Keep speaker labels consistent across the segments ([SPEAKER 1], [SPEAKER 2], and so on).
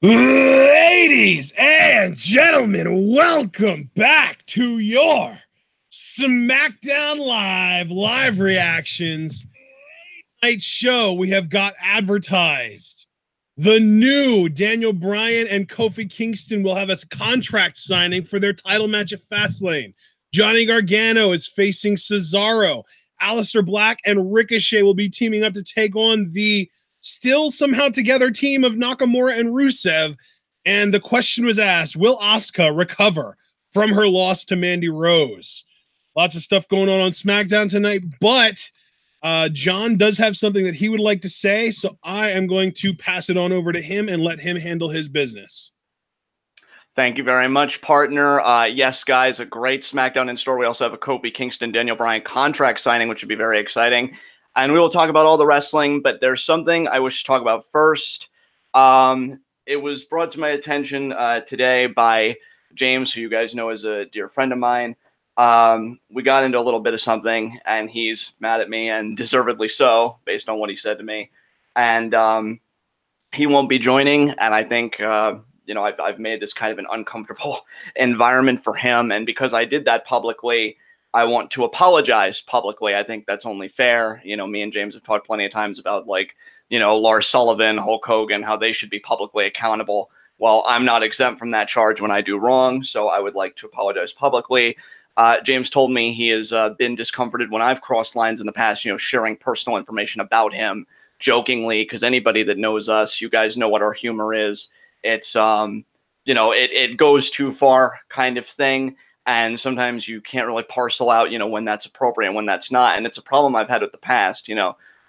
[SPEAKER 1] Ladies and gentlemen, welcome back to your SmackDown live reactions night show. We have got advertised. The new Bryan and Kofi Kingston will have a contract signing for their title match at Fastlane. Johnny Gargano is facing Cesaro. Aleister Black and Ricochet will be teaming up to take on the still somehow together team of Nakamura and Rusev. And the question was asked, will Asuka recover from her loss to Mandy Rose? Lots of stuff going on SmackDown tonight, but John does have something that he would like to say, so I am going to pass it on over to him and let him handle his business.
[SPEAKER 2] Thank you very much, partner. Yes, guys, a great SmackDown in store. We also have a Kofi Kingston, Bryan contract signing, which would be very exciting. And we will talk about all the wrestling, but there's something I wish to talk about first. It was brought to my attention today by James, who you guys know is a dear friend of mine. We got into a little bit of something, and he's mad at me, and deservedly so, based on what he said to me. And he won't be joining, and I think I've made this kind of an uncomfortable environment for him. And because I did that publicly, I want to apologize publicly. I think that's only fair. You know, me and James have talked plenty of times about, like, Lars Sullivan, Hulk Hogan, how they should be publicly accountable. Well, I'm not exempt from that charge when I do wrong, so I would like to apologize publicly. James told me he has been discomforted when I've crossed lines in the past, sharing personal information about him jokingly, because anybody that knows us, you guys know what our humor is. It's, it goes too far kind of thing. And sometimes you can't really parcel out, when that's appropriate and when that's not. And it's a problem I've had with the past.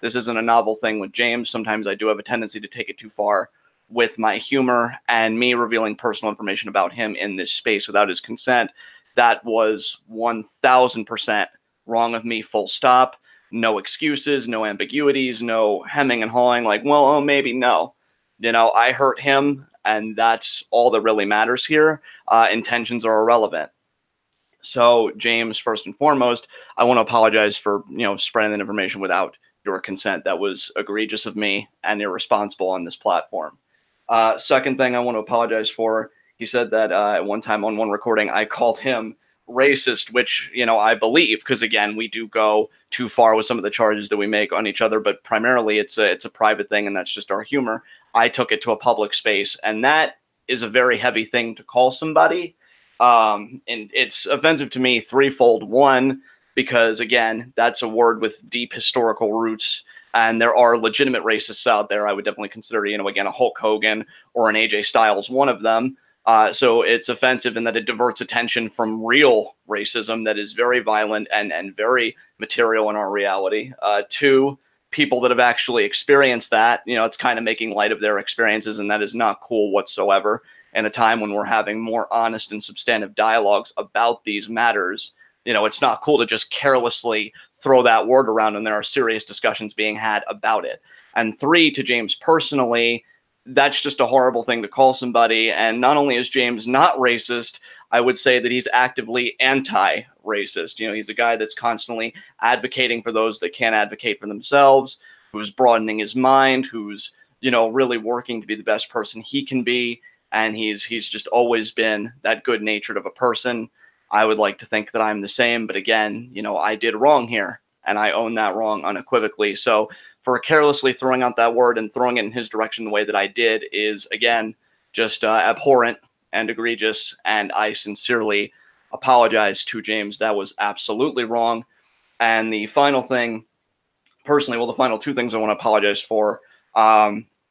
[SPEAKER 2] This isn't a novel thing with James. Sometimes I do have a tendency to take it too far with my humor, and me revealing personal information about him in this space without his consent. That was 1000% wrong of me, full stop. No excuses, no ambiguities, no hemming and hawing like, well, oh, maybe no. I hurt him, and that's all that really matters here. Intentions are irrelevant. So, James, first and foremost, I want to apologize for, spreading that information without your consent. That was egregious of me and irresponsible on this platform. Second thing I want to apologize for, he said that at one time on one recording, I called him racist, which, I believe, because, again, we do go too far with some of the charges that we make on each other, but primarily it's a private thing, and that's just our humor. I took it to a public space, and that is a very heavy thing to call somebody. And it's offensive to me threefold. One, because, again, that's a word with deep historical roots, and there are legitimate racists out there. I would definitely consider, again, a Hulk Hogan or an AJ Styles one of them. So it's offensive in that it diverts attention from real racism that is very violent and very material in our reality. Two, people that have actually experienced that, it's kind of making light of their experiences, and that is not cool whatsoever. In a time when we're having more honest and substantive dialogues about these matters, it's not cool to just carelessly throw that word around, and there are serious discussions being had about it. And three, to James personally, that's just a horrible thing to call somebody. And not only is James not racist, I would say that he's actively anti-racist. He's a guy that's constantly advocating for those that can't advocate for themselves, who's broadening his mind, who's, really working to be the best person he can be. And he's just always been that good-natured of a person. I would like to think that I'm the same, but again, I did wrong here, and I own that wrong unequivocally. So for carelessly throwing out that word and throwing it in his direction the way that I did is, again, just abhorrent and egregious, and I sincerely apologize to James. That was absolutely wrong. And the final thing, personally, well, the final two things I want to apologize for,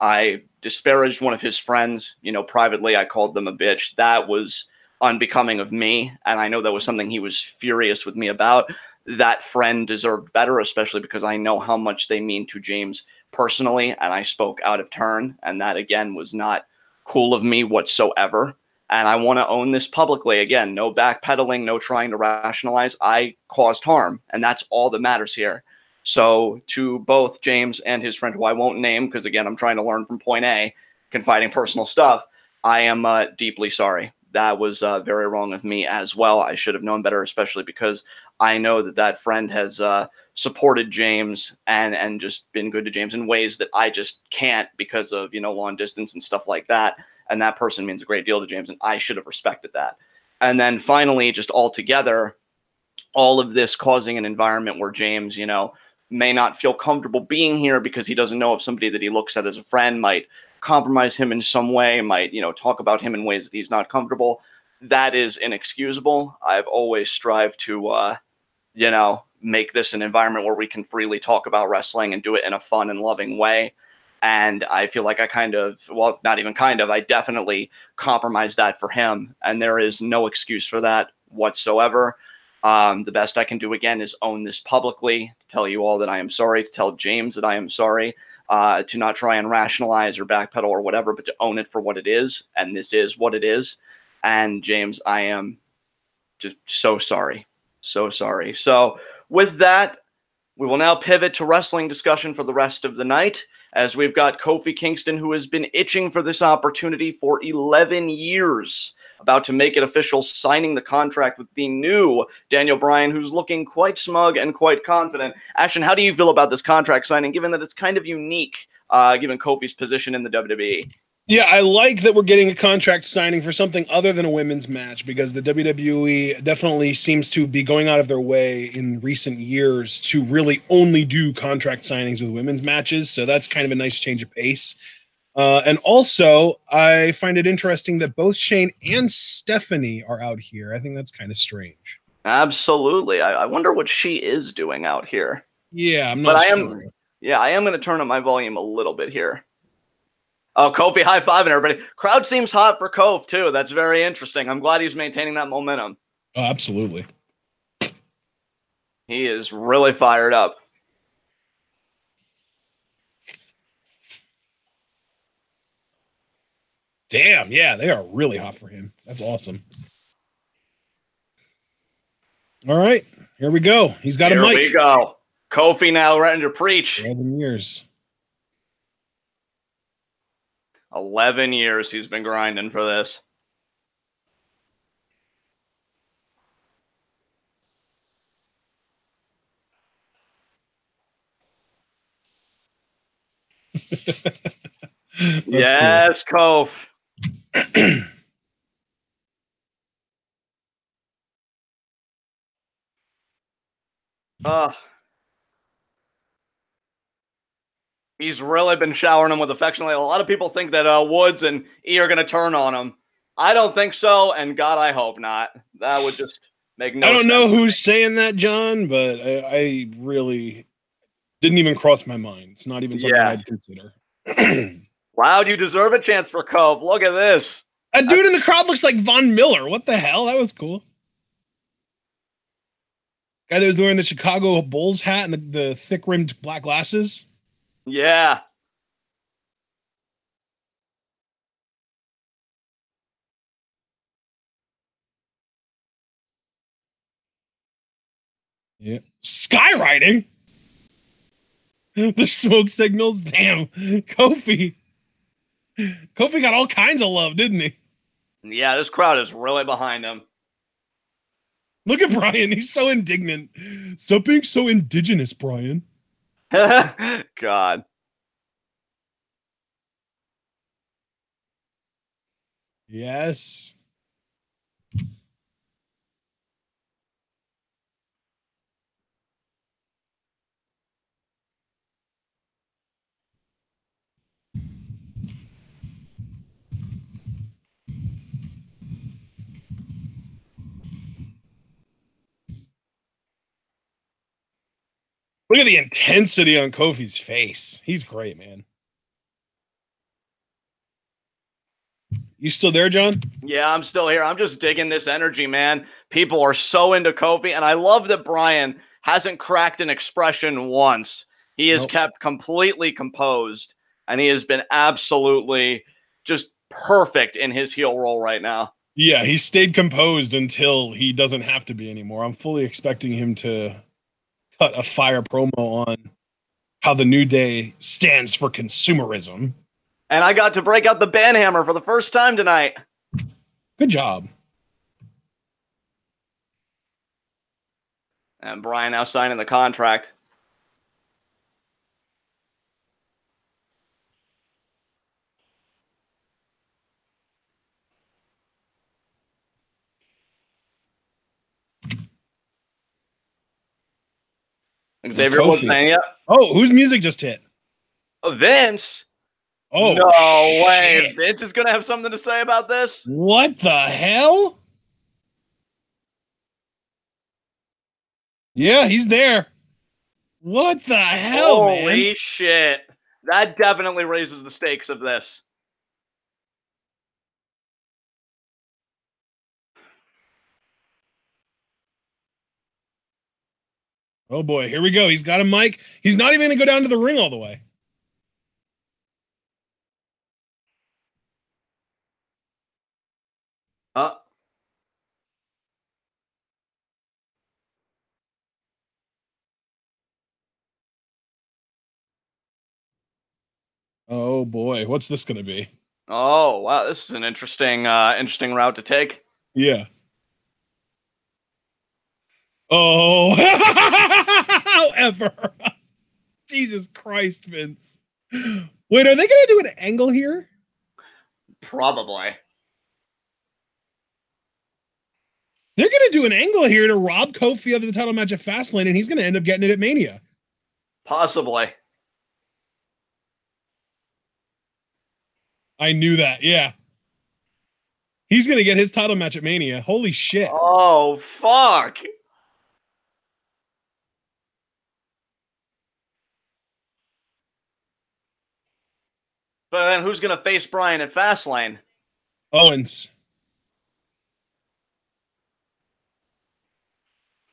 [SPEAKER 2] I disparaged one of his friends, privately. I called them a bitch. That was unbecoming of me, and I know that was something he was furious with me about. That friend deserved better, especially because I know how much they mean to James personally, and I spoke out of turn, and that, again, was not cool of me whatsoever. And I want to own this publicly. Again, no backpedaling, no trying to rationalize. I caused harm, and that's all that matters here. So to both James and his friend, who I won't name because, again, I'm trying to learn from point A, confiding personal stuff, I am deeply sorry. That was very wrong of me as well. I should have known better, especially because I know that that friend has supported James and just been good to James in ways that I just can't because of, long distance and stuff like that. and that person means a great deal to James, and I should have respected that. And then finally, just altogether, all of this causing an environment where James, you know, may not feel comfortable being here because he doesn't know if somebody that he looks at as a friend might compromise him in some way, might, you know, talk about him in ways that he's not comfortable. That is inexcusable. I've always strived to, you know, make this an environment where we can freely talk about wrestling and do it in a fun and loving way. And I feel like I kind of, well, not even kind of, I definitely compromised that for him. And there is no excuse for that whatsoever. The best I can do, again, is own this publicly, tell you all that I am sorry, to tell James that I am sorry, to not try and rationalize or backpedal or whatever, but to own it for what it is. And this is what it is. And James, I am just so sorry. So sorry. So with that, we will now pivot to wrestling discussion for the rest of the night, as we've got Kofi Kingston, who has been itching for this opportunity for 11 years, about to make it official, signing the contract with the new Daniel Bryan, who's looking quite smug and quite confident. Ashton, how do you feel about this contract signing, given that it's kind of unique, given Kofi's position in the WWE?
[SPEAKER 1] Yeah, I like that we're getting a contract signing for something other than a women's match, because the WWE definitely seems to be going out of their way in recent years to really only do contract signings with women's matches. So that's kind of a nice change of pace. And also, I find it interesting that both Shane and Stephanie are out here. I think that's kind of strange.
[SPEAKER 2] Absolutely. I wonder what she is doing out here.
[SPEAKER 1] Yeah, I'm not sure.
[SPEAKER 2] I am going to turn up my volume a little bit here. Oh, Kofi high-fiving everybody. Crowd seems hot for Kofi, too. That's very interesting. I'm glad he's maintaining that momentum.
[SPEAKER 1] Oh, absolutely.
[SPEAKER 2] He is really fired up.
[SPEAKER 1] Damn, yeah, they are really hot for him. That's awesome. All right, here we go. He's got a mic.
[SPEAKER 2] Here we go. Kofi now ready to preach.
[SPEAKER 1] 11 years.
[SPEAKER 2] 11 years he's been grinding for this. Yes, cool. Kof. He's really been showering him with affection. A lot of people think that Woods and E are going to turn on him. I don't think so, and God, I hope not. That would just make no sense.
[SPEAKER 1] I don't know who's saying that, John, but I really didn't even cross my mind. It's not even something I'd consider.
[SPEAKER 2] Wow, do you deserve a chance for Kof? Look at this.
[SPEAKER 1] A dude in the crowd looks like Von Miller. What the hell? That was cool. Guy that was wearing the Chicago Bulls hat and the thick-rimmed black glasses.
[SPEAKER 2] Yeah.
[SPEAKER 1] Yeah. Skywriting? The smoke signals? Damn. Kofi got all kinds of love, didn't he?
[SPEAKER 2] Yeah, this crowd is really behind him.
[SPEAKER 1] Look at Bryan. He's so indignant. Stop being so indigenous, Bryan.
[SPEAKER 2] God.
[SPEAKER 1] Yes. Look at the intensity on Kofi's face. He's great, man. You still there, John?
[SPEAKER 2] Yeah, I'm still here. I'm just digging this energy, man. People are so into Kofi, and I love that Bryan hasn't cracked an expression once. He has kept completely composed, and he has been absolutely just perfect in his heel role right now.
[SPEAKER 1] Yeah, he stayed composed until he doesn't have to be anymore. I'm fully expecting him to cut a fire promo on how the New Day stands for consumerism.
[SPEAKER 2] And I got to break out the banhammer for the first time tonight.
[SPEAKER 1] Good job.
[SPEAKER 2] And Bryan now signing the contract. Xavier wasn't saying yet.
[SPEAKER 1] Oh, whose music just hit?
[SPEAKER 2] Vince.
[SPEAKER 1] Oh,
[SPEAKER 2] no
[SPEAKER 1] shit.
[SPEAKER 2] way. Vince is going to have something to say about this?
[SPEAKER 1] What the hell? Yeah, he's there. What the hell, man?
[SPEAKER 2] Holy shit. That definitely raises the stakes of this.
[SPEAKER 1] Oh, boy. Here we go. He's got a mic. He's not even going to go down to the ring all the way. Oh boy, what's this going to be?
[SPEAKER 2] Oh, wow, this is an interesting interesting route to take.
[SPEAKER 1] Yeah. Oh, however. Jesus Christ, Vince. Wait, are they going to do an angle here?
[SPEAKER 2] Probably.
[SPEAKER 1] They're going to do an angle here to rob Kofi of the title match at Fastlane, and he's going to end up getting it at Mania.
[SPEAKER 2] Possibly.
[SPEAKER 1] I knew that, yeah. He's going to get his title match at Mania. Holy shit.
[SPEAKER 2] Oh, fuck. But then who's going to face Bryan at Fastlane?
[SPEAKER 1] Owens.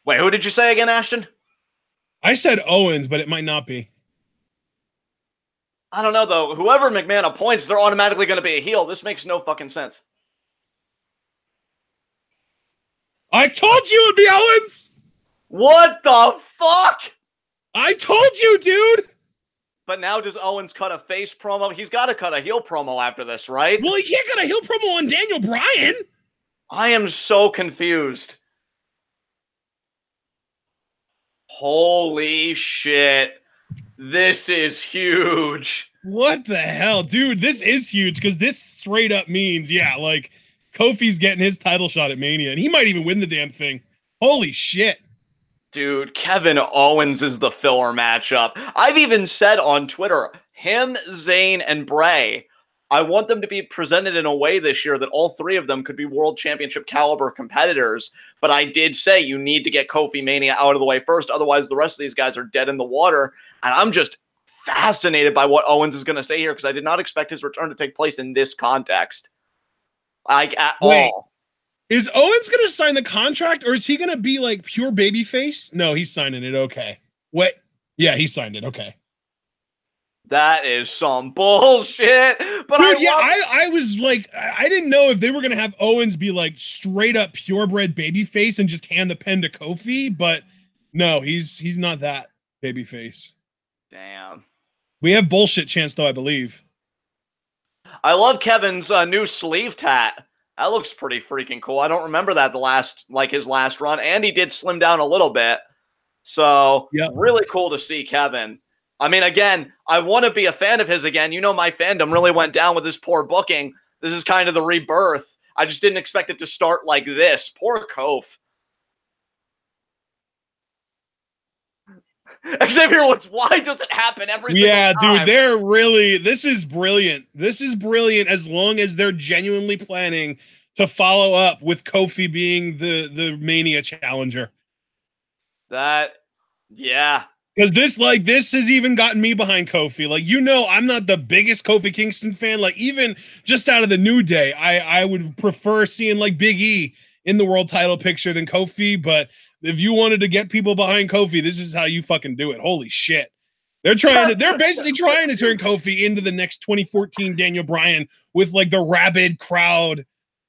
[SPEAKER 2] Wait, who did you say again, Ashton?
[SPEAKER 1] I said Owens, but it might not be.
[SPEAKER 2] I don't know, though. Whoever McMahon appoints, they're automatically going to be a heel. This makes no fucking sense.
[SPEAKER 1] I told you it'd be Owens!
[SPEAKER 2] What the fuck?
[SPEAKER 1] I told you, dude!
[SPEAKER 2] But now does Owens cut a face promo? He's got to cut a heel promo after this, right?
[SPEAKER 1] Well, he can't cut a heel promo on Daniel Bryan.
[SPEAKER 2] I am so confused. Holy shit. This is huge.
[SPEAKER 1] What the hell? Dude, this is huge because this straight up means, yeah, like Kofi's getting his title shot at Mania and he might even win the damn thing. Holy shit.
[SPEAKER 2] Dude, Kevin Owens is the filler matchup. I've even said on Twitter, him, Zayn, and Bray, I want them to be presented in a way this year that all three of them could be world championship caliber competitors. But I did say you need to get Kofi Mania out of the way first. Otherwise, the rest of these guys are dead in the water. And I'm just fascinated by what Owens is going to say here because I did not expect his return to take place in this context. Like, at all.
[SPEAKER 1] Is Owens going to sign the contract or is he going to be like pure babyface? No, he's signing it. Okay. Wait. Yeah, he signed it. Okay.
[SPEAKER 2] That is some bullshit. But
[SPEAKER 1] dude, I was like, I didn't know if they were going to have Owens be like straight up purebred babyface and just hand the pen to Kofi, but no, he's not that babyface.
[SPEAKER 2] Damn.
[SPEAKER 1] We have bullshit chance though, I believe.
[SPEAKER 2] I love Kevin's new sleeve tat. That looks pretty freaking cool. I don't remember that his last run, and he did slim down a little bit. So really cool to see Kevin. I mean, again, I want to be a fan of his again. You know, my fandom really went down with this poor booking. This is kind of the rebirth. I just didn't expect it to start like this. Poor Kof. Xavier Woods, why does it happen every single time?
[SPEAKER 1] Dude, they're really, this is brilliant. This is brilliant as long as they're genuinely planning to follow up with Kofi being the Mania challenger.
[SPEAKER 2] Yeah.
[SPEAKER 1] Because this has even gotten me behind Kofi. Like, you know, I'm not the biggest Kofi Kingston fan. Like, even just out of the New Day, I would prefer seeing, like, Big E in the world title picture than Kofi. But if you wanted to get people behind Kofi, this is how you fucking do it. Holy shit. They're basically trying to turn Kofi into the next 2014 Daniel Bryan with, like, the rabid crowd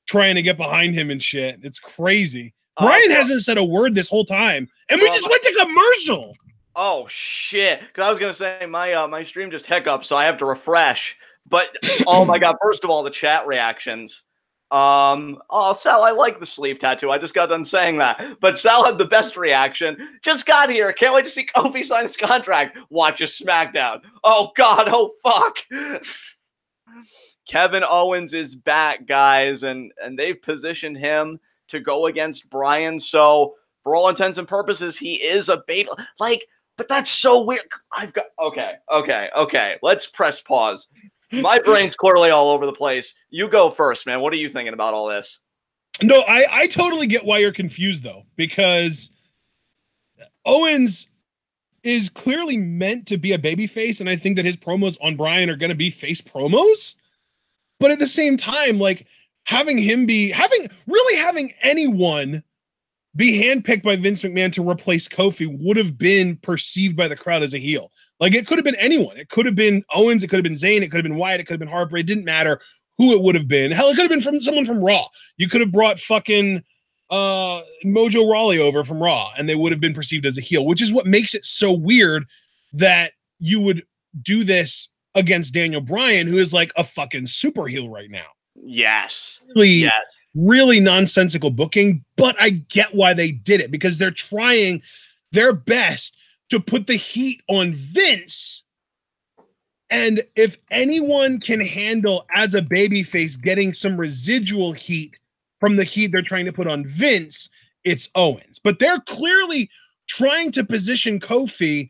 [SPEAKER 1] trying to get behind him and shit. It's crazy. Bryan hasn't said a word this whole time. And we just went to commercial.
[SPEAKER 2] Oh shit! Because I was gonna say my stream just hiccuped, so I have to refresh. But oh my god! First of all, the chat reactions. Oh, Sal, I like the sleeve tattoo. I just got done saying that. But Sal had the best reaction. Just got here. Can't wait to see Kofi sign his contract. Watch a SmackDown. Oh god. Oh fuck. Kevin Owens is back, guys, and they've positioned him to go against Bryan. So for all intents and purposes, he is a baby. Like, But that's so weird. Okay. Let's press pause. My brain's clearly all over the place. You go first, man. What are you thinking about all this?
[SPEAKER 1] No, I totally get why you're confused, though, because Owens is clearly meant to be a babyface, and I think that his promos on Bryan are going to be face promos. But at the same time, like, having anyone be handpicked by Vince McMahon to replace Kofi would have been perceived by the crowd as a heel. Like, it could have been anyone. It could have been Owens. It could have been Zayn. It could have been Wyatt. It could have been Harper. It didn't matter who it would have been. Hell, it could have been from someone from Raw. You could have brought fucking Mojo Rawley over from Raw, and they would have been perceived as a heel, which is what makes it so weird that you would do this against Daniel Bryan, who is like a fucking super heel right now.
[SPEAKER 2] Yes.
[SPEAKER 1] Really nonsensical booking, but I get why they did it, because they're trying their best to put the heat on Vince. And if anyone can handle as a babyface getting some residual heat from the heat they're trying to put on Vince, it's Owens. But they're clearly trying to position Kofi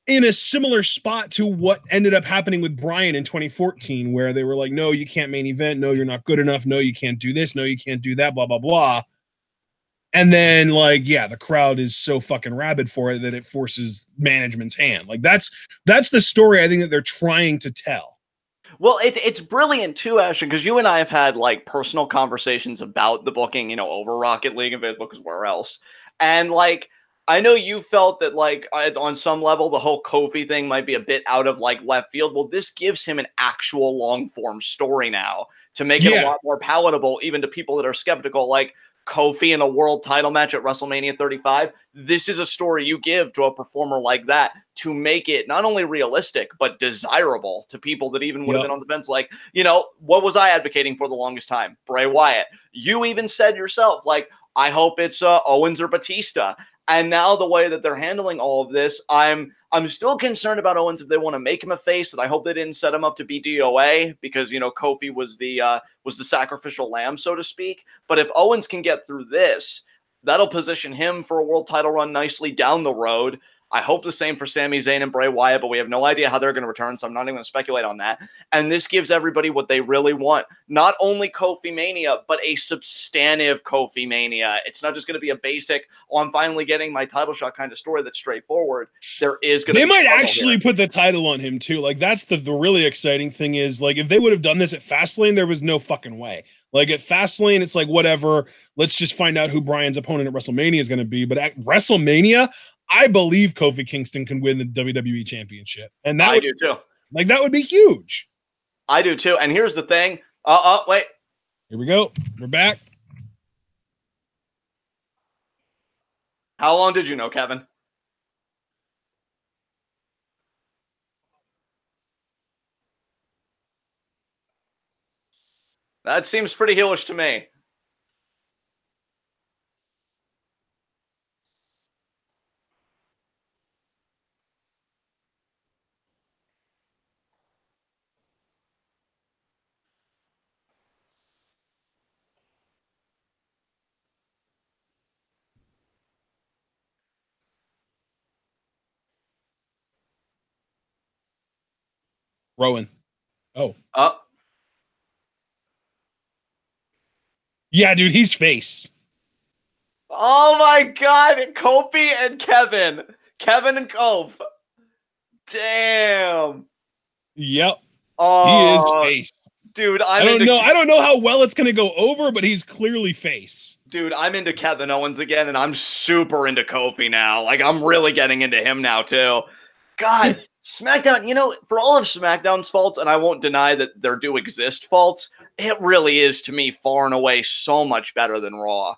[SPEAKER 1] in a similar spot to what ended up happening with Bryan in 2014, where they were like, no, you can't main event. No, you're not good enough. No, you can't do this. No, you can't do that, blah, blah, blah. And then, like, yeah, the crowd is so fucking rabid for it that it forces management's hand. Like, that's the story I think that they're trying to tell.
[SPEAKER 2] Well, it's brilliant too, Ashton, because you and I have had like personal conversations about the booking, you know, over Rocket League and Facebook, because where else? And like, I know you felt that, like, on some level, the whole Kofi thing might be a bit out of, like, left field. Well, this gives him an actual long-form story now to make it a lot more palatable, even to people that are skeptical, like Kofi in a world title match at WrestleMania 35. This is a story you give to a performer like that to make it not only realistic, but desirable to people that even would have been on the fence. Like, you know, what was I advocating for the longest time? Bray Wyatt. You even said yourself, like, I hope it's Owens or Batista. And now the way that they're handling all of this, I'm still concerned about Owens if they want to make him a face. And I hope they didn't set him up to be DOA, because, you know, Kofi was the sacrificial lamb, so to speak. But if Owens can get through this, that'll position him for a world title run nicely down the road. I hope the same for Sami Zayn and Bray Wyatt, but we have no idea how they're going to return, so I'm not even going to speculate on that. And this gives everybody what they really want. Not only Kofi Mania, but a substantive Kofi Mania. It's not just going to be a basic, oh, I'm finally getting my title shot kind of story that's straightforward. There is going to be...
[SPEAKER 1] They might actually put the title on him, too. Like, that's the really exciting thing is, like, if they would have done this at Fastlane, there was no fucking way. Like, at Fastlane, it's like, whatever, let's just find out who Bryan's opponent at WrestleMania is going to be. But at WrestleMania, I believe Kofi Kingston can win the WWE Championship. And that
[SPEAKER 2] I do too.
[SPEAKER 1] Like, that would be huge.
[SPEAKER 2] I do too. And here's the thing. Wait.
[SPEAKER 1] Here we go. We're back.
[SPEAKER 2] How long did you know, Kevin? That seems pretty heelish to me.
[SPEAKER 1] Rowan. Oh. Yeah, dude, he's face.
[SPEAKER 2] Oh my God, Kofi and Kevin. Kevin and Kof. Damn.
[SPEAKER 1] Yep.
[SPEAKER 2] Oh,
[SPEAKER 1] he is face.
[SPEAKER 2] Dude,
[SPEAKER 1] I don't know how well it's gonna go over, but he's clearly face.
[SPEAKER 2] Dude, I'm into Kevin Owens again, and I'm super into Kofi now. Like, I'm really getting into him now, too. God, SmackDown, you know, for all of SmackDown's faults, and I won't deny that there do exist faults, it really is, to me, far and away so much better than Raw.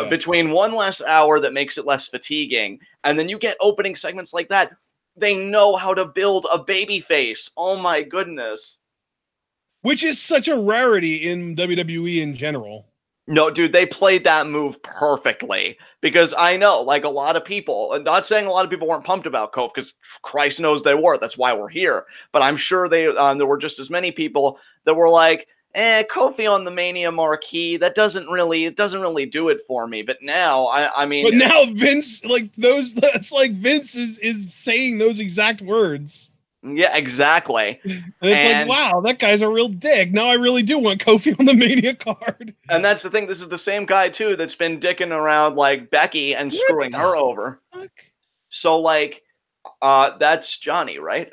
[SPEAKER 2] Between one less hour that makes it less fatiguing, and then you get opening segments like that, they know how to build a baby face. Oh, my goodness.
[SPEAKER 1] Which is such a rarity in WWE in general.
[SPEAKER 2] No, dude, they played that move perfectly, because I know, like, a lot of people, and not saying a lot of people weren't pumped about Kofi, because Christ knows they were. That's why we're here. But I'm sure there were just as many people that were like, Kofi on the Mania marquee, that doesn't really do it for me. But now, I mean,
[SPEAKER 1] but now Vince, that's like Vince is saying those exact words.
[SPEAKER 2] Yeah, exactly.
[SPEAKER 1] And it's like, wow, that guy's a real dick. Now I really do want Kofi on the Mania card.
[SPEAKER 2] And that's the thing. This is the same guy too that's been dicking around like Becky and screwing her over.
[SPEAKER 1] Fuck?
[SPEAKER 2] So like, that's Johnny, right?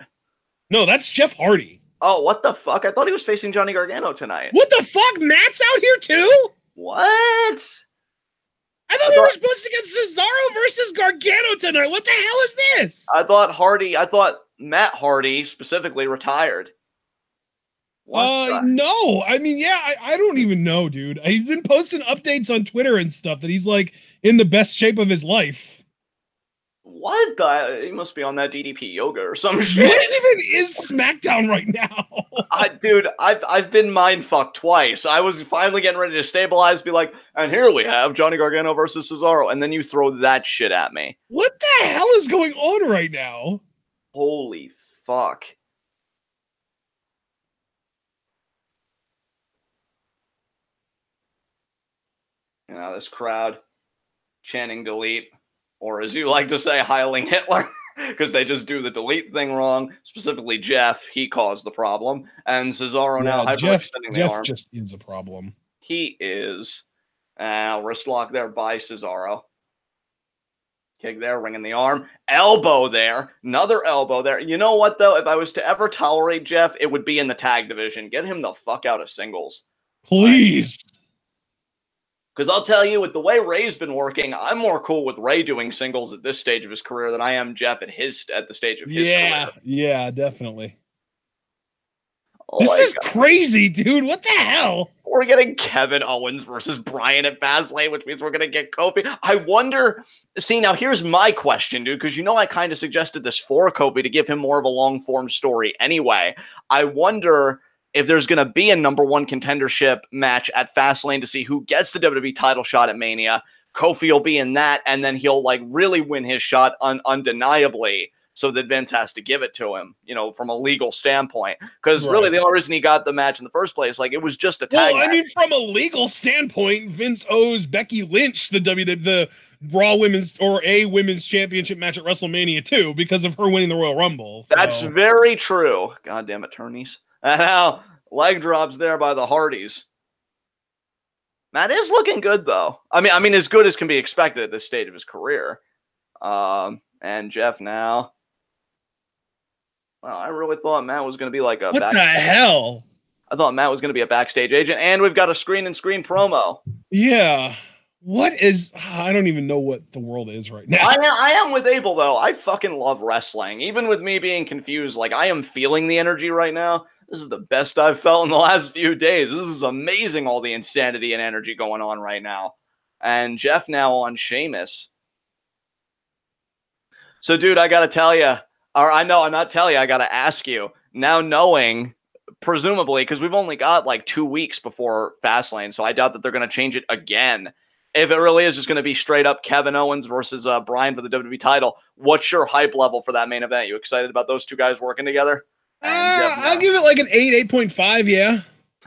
[SPEAKER 1] No, that's Jeff Hardy.
[SPEAKER 2] Oh, what the fuck? I thought he was facing Johnny Gargano tonight.
[SPEAKER 1] What the fuck? Matt's out here too?
[SPEAKER 2] What?
[SPEAKER 1] I thought we were supposed to get Cesaro versus Gargano tonight. What the hell is this?
[SPEAKER 2] I thought Matt Hardy specifically retired.
[SPEAKER 1] No. I mean, yeah, I don't even know, dude. He's been posting updates on Twitter and stuff that he's like in the best shape of his life.
[SPEAKER 2] What the? He must be on that DDP yoga or some shit.
[SPEAKER 1] What even is SmackDown right now?
[SPEAKER 2] Dude, I've been mind fucked twice. I was finally getting ready to stabilize, be like, and here we have Johnny Gargano versus Cesaro, and then you throw that shit at me.
[SPEAKER 1] What the hell is going on right now?
[SPEAKER 2] Holy fuck. You know, this crowd chanting delete, or as you like to say, Heiling Hitler, because they just do the delete thing wrong. Specifically, Jeff, he caused the problem. And Cesaro now hyperextending the arm.
[SPEAKER 1] Jeff just is a problem.
[SPEAKER 2] He is. Wrist lock there by Cesaro. Kick there, ringing the arm. Elbow there. Another elbow there. You know what, though? If I was to ever tolerate Jeff, it would be in the tag division. Get him the fuck out of singles.
[SPEAKER 1] Please.
[SPEAKER 2] Because I'll tell you, with the way Ray's been working, I'm more cool with Ray doing singles at this stage of his career than I am Jeff at the stage of his career.
[SPEAKER 1] Yeah, definitely. This is crazy, dude. What the hell?
[SPEAKER 2] We're getting Kevin Owens versus Bryan at Fastlane, which means we're going to get Kofi. I wonder... See, now here's my question, dude, because you know I kind of suggested this for Kofi to give him more of a long-form story anyway. I wonder if there's going to be a #1 contendership match at Fastlane to see who gets the WWE title shot at Mania. Kofi will be in that, and then he'll like really win his shot undeniably, so that Vince has to give it to him, you know, from a legal standpoint. Because really the only reason he got the match in the first place, like, it was just a tag match.
[SPEAKER 1] I mean, from a legal standpoint, Vince owes Becky Lynch the Raw Women's or a Women's Championship match at WrestleMania 2 because of her winning the Royal Rumble. So.
[SPEAKER 2] That's very true. Goddamn attorneys. Now, leg drops there by the Hardys. Matt is looking good, though. I mean, as good as can be expected at this stage of his career. And Jeff now. Well, I really thought Matt was going to be like a...
[SPEAKER 1] What the hell?
[SPEAKER 2] I thought Matt was going to be a backstage agent, and we've got a screen-and-screen promo.
[SPEAKER 1] Yeah. What is... I don't even know what the world is right now.
[SPEAKER 2] I am with Abel, though. I fucking love wrestling. Even with me being confused, like, I am feeling the energy right now. This is the best I've felt in the last few days. This is amazing, all the insanity and energy going on right now. And Jeff now on Sheamus. So, dude, I got to tell you, or I got to ask you, now knowing, presumably, because we've only got like 2 weeks before Fastlane, so I doubt that they're going to change it again. If it really is just going to be straight up Kevin Owens versus Bryan for the WWE title, what's your hype level for that main event? You excited about those two guys working together?
[SPEAKER 1] I'll give it like an 8.5, yeah.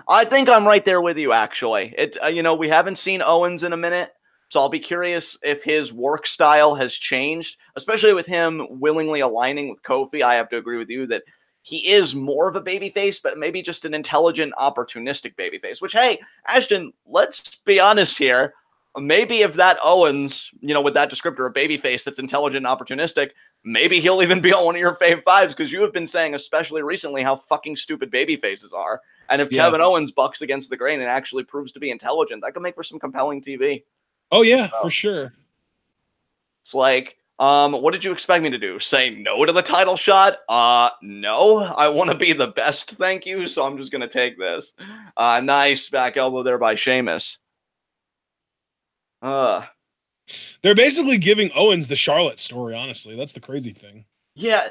[SPEAKER 2] I think I'm right there with you, actually. You know, we haven't seen Owens in a minute, so I'll be curious if his work style has changed, especially with him willingly aligning with Kofi. I have to agree with you that he is more of a babyface, but maybe just an intelligent, opportunistic babyface, which, hey, Ashton, let's be honest here. Maybe if that Owens, you know, with that descriptor, a babyface that's intelligent and opportunistic, maybe he'll even be on one of your fave fives, because you have been saying, especially recently, how fucking stupid babyfaces are. And if Kevin Owens bucks against the grain and actually proves to be intelligent, that could make for some compelling TV.
[SPEAKER 1] Oh, yeah, for sure.
[SPEAKER 2] It's like, what did you expect me to do? Say no to the title shot? No. I want to be the best, thank you, so I'm just going to take this. Nice back elbow there by Sheamus.
[SPEAKER 1] They're basically giving Owens the Charlotte story, honestly. That's the crazy thing.
[SPEAKER 2] Yeah,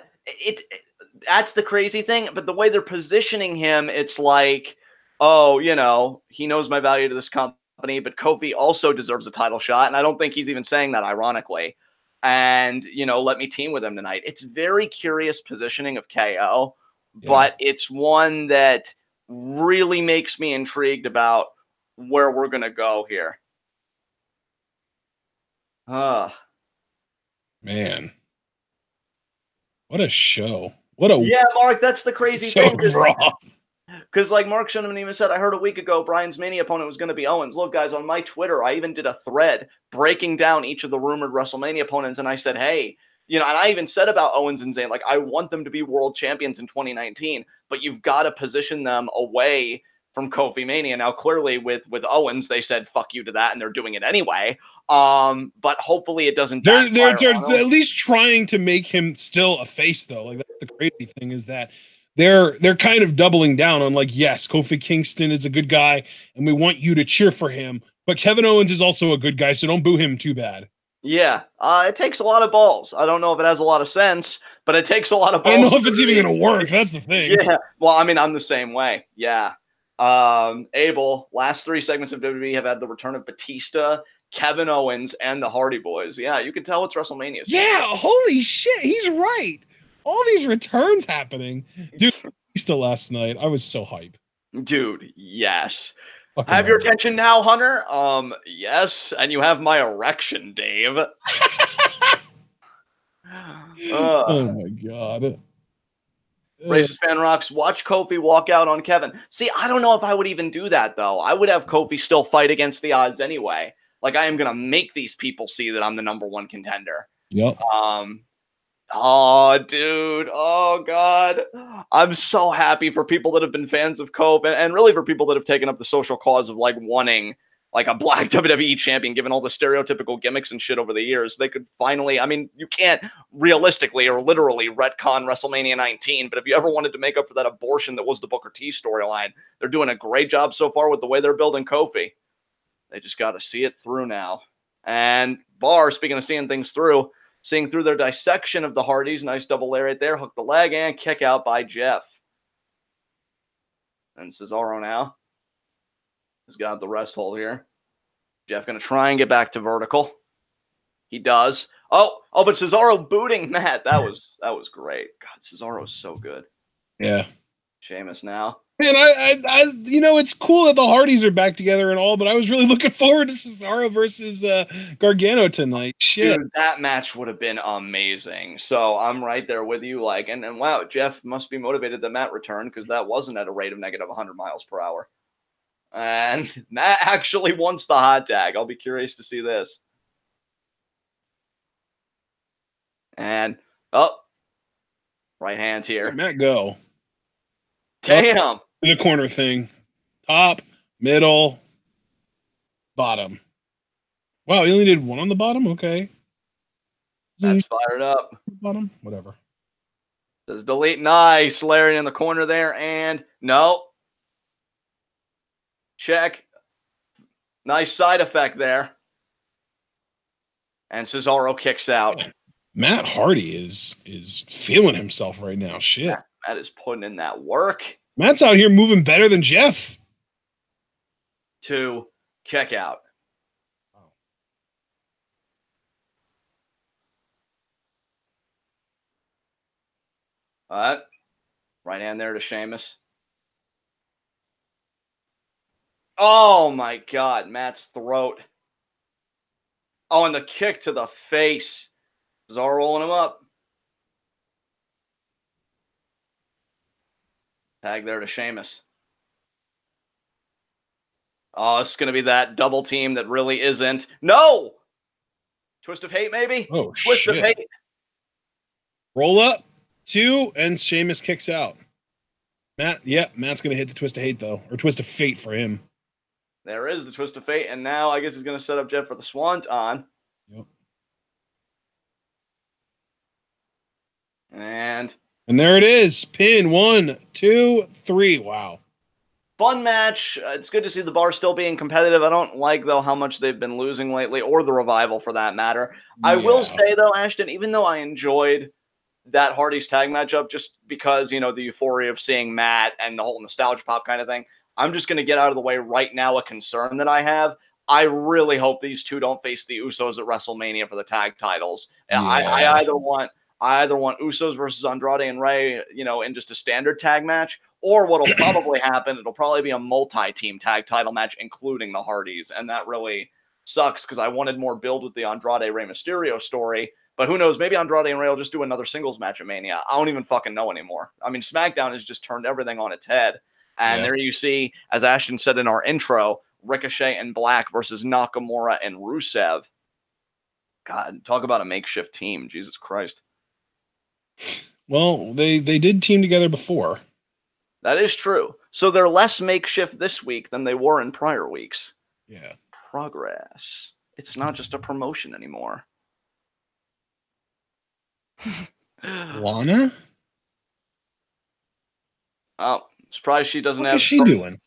[SPEAKER 2] that's the crazy thing. But the way they're positioning him, it's like, oh, you know, he knows my value to this company, but Kofi also deserves a title shot. And I don't think he's even saying that ironically. And, you know, let me team with him tonight. It's very curious positioning of KO, but it's one that really makes me intrigued about where we're going to go here.
[SPEAKER 1] Man. What a show. What a
[SPEAKER 2] Yeah, Mark, that's the crazy thing.
[SPEAKER 1] Raw.
[SPEAKER 2] Because like Mark Shinneman even said, I heard a week ago Bryan's Mania opponent was going to be Owens. Look, guys, on my Twitter, I even did a thread breaking down each of the rumored WrestleMania opponents, and I said, hey, you know, and I even said about Owens and Zayn, like, I want them to be world champions in 2019, but you've got to position them away from Kofi Mania. Now, clearly with Owens, they said fuck you to that, and they're doing it anyway. But hopefully it doesn't backfire.
[SPEAKER 1] They're at least trying to make him still a face, though. Like, that's the crazy thing, is that they're kind of doubling down on, like, yes, Kofi Kingston is a good guy, and we want you to cheer for him, but Kevin Owens is also a good guy, so don't boo him too bad.
[SPEAKER 2] Yeah, it takes a lot of balls. I don't know if it has a lot of sense, but it takes a lot of balls.
[SPEAKER 1] I don't know if it's even going to work. That's the thing.
[SPEAKER 2] Yeah, well, I mean, I'm the same way. Yeah. Abel, last 3 segments of WWE have had the return of Batista, Kevin Owens, and the Hardy Boyz. Yeah, you can tell it's WrestleMania.
[SPEAKER 1] Yeah, holy shit, he's right. All these returns happening. Dude, Batista last night, I was so hype.
[SPEAKER 2] Dude, yes.
[SPEAKER 1] Fucking
[SPEAKER 2] have your attention now, Hunter? Yes, and you have my erection, Dave.
[SPEAKER 1] Oh my god.
[SPEAKER 2] Racist Fan Rocks, watch Kofi walk out on Kevin. See, I don't know if I would even do that, though. I would have Kofi still fight against the odds anyway. Like, I am going to make these people see that I'm the #1 contender.
[SPEAKER 1] Yep.
[SPEAKER 2] Oh, dude. Oh, God. I'm so happy for people that have been fans of Kofi, and really for people that have taken up the social cause of, like, wanting, like, a black WWE champion, given all the stereotypical gimmicks and shit over the years. They could finally, I mean, you can't realistically or literally retcon WrestleMania 19, but if you ever wanted to make up for that abortion that was the Booker T storyline, they're doing a great job so far with the way they're building Kofi. They just got to see it through now. And Barr, speaking of seeing things through, seeing through their dissection of the Hardys, nice double lariat there, hook the leg, and kick out by Jeff. And Cesaro now has got the rest hold here. Jeff going to try and get back to vertical. He does. Oh, but Cesaro booting Matt. That was great. God, Cesaro's so good.
[SPEAKER 1] Yeah.
[SPEAKER 2] Sheamus now.
[SPEAKER 1] Man, I you know, it's cool that the Hardys are back together and all, but I was really looking forward to Cesaro versus Gargano tonight. Shit.
[SPEAKER 2] Dude, that match would have been amazing. So I'm right there with you. Like, and wow, Jeff must be motivated that Matt returned, because that wasn't at a rate of negative 100 miles per hour. And Matt actually wants the hot tag. I'll be curious to see this. And right hands here.
[SPEAKER 1] Let Matt go.
[SPEAKER 2] Damn.
[SPEAKER 1] In the corner thing. Top, middle, bottom. Wow, he only did one on the bottom? Okay.
[SPEAKER 2] That's fired up.
[SPEAKER 1] Bottom? Whatever.
[SPEAKER 2] Says delete. Nice. Larry in the corner there. And no. Check. Nice side effect there. And Cesaro kicks out.
[SPEAKER 1] Man, Matt Hardy is feeling himself right now. Shit.
[SPEAKER 2] Yeah, Matt is putting in that work.
[SPEAKER 1] Matt's out here moving better than Jeff.
[SPEAKER 2] To check out. All right. Right hand there to Sheamus. Oh, my God. Matt's throat. Oh, and the kick to the face. Cesaro rolling him up. Tag there to Sheamus. Oh, it's going to be that double team that really isn't. No! Twist of hate, maybe?
[SPEAKER 1] Oh,
[SPEAKER 2] Twist
[SPEAKER 1] shit.
[SPEAKER 2] of hate.
[SPEAKER 1] Roll up, 2, and Sheamus kicks out. Matt's going to hit the twist of hate, though. Or twist of fate for him.
[SPEAKER 2] There is the twist of fate, and now I guess he's going to set up Jeff for the Swanton.
[SPEAKER 1] Yep.
[SPEAKER 2] And
[SPEAKER 1] there it is. Pin 1, 2, 3. Wow.
[SPEAKER 2] fun match. It's good to see the bar still being competitive. I don't like, though, how much they've been losing lately, or the Revival for that matter. Yeah. I will say, though, Ashton, even though I enjoyed that Hardy's tag matchup just because, you know, the euphoria of seeing Matt and the whole nostalgia pop kind of thing, I'm just going to get out of the way right now a concern that I have. I really hope these two don't face the Usos at WrestleMania for the tag titles. Yeah. I either want Usos versus Andrade and Rey, you know, in just a standard tag match, Or what'll probably happen, it'll probably be a multi-team tag title match, including the Hardys. And that really sucks because I wanted more build with the Andrade Rey Mysterio story. But who knows? Maybe Andrade and Rey will just do another singles match at Mania. I don't even fucking know anymore. I mean, SmackDown has just turned everything on its head. And there you see, as Ashton said in our intro, Ricochet and Black versus Nakamura and Rusev. God, talk about a makeshift team. Jesus Christ.
[SPEAKER 1] Well, they did team together before.
[SPEAKER 2] That is true. So they're less makeshift this week than they were in prior weeks.
[SPEAKER 1] Yeah.
[SPEAKER 2] Progress. It's not just a promotion anymore.
[SPEAKER 1] Lana?
[SPEAKER 2] Oh, surprised she doesn't have.
[SPEAKER 1] What is she doing?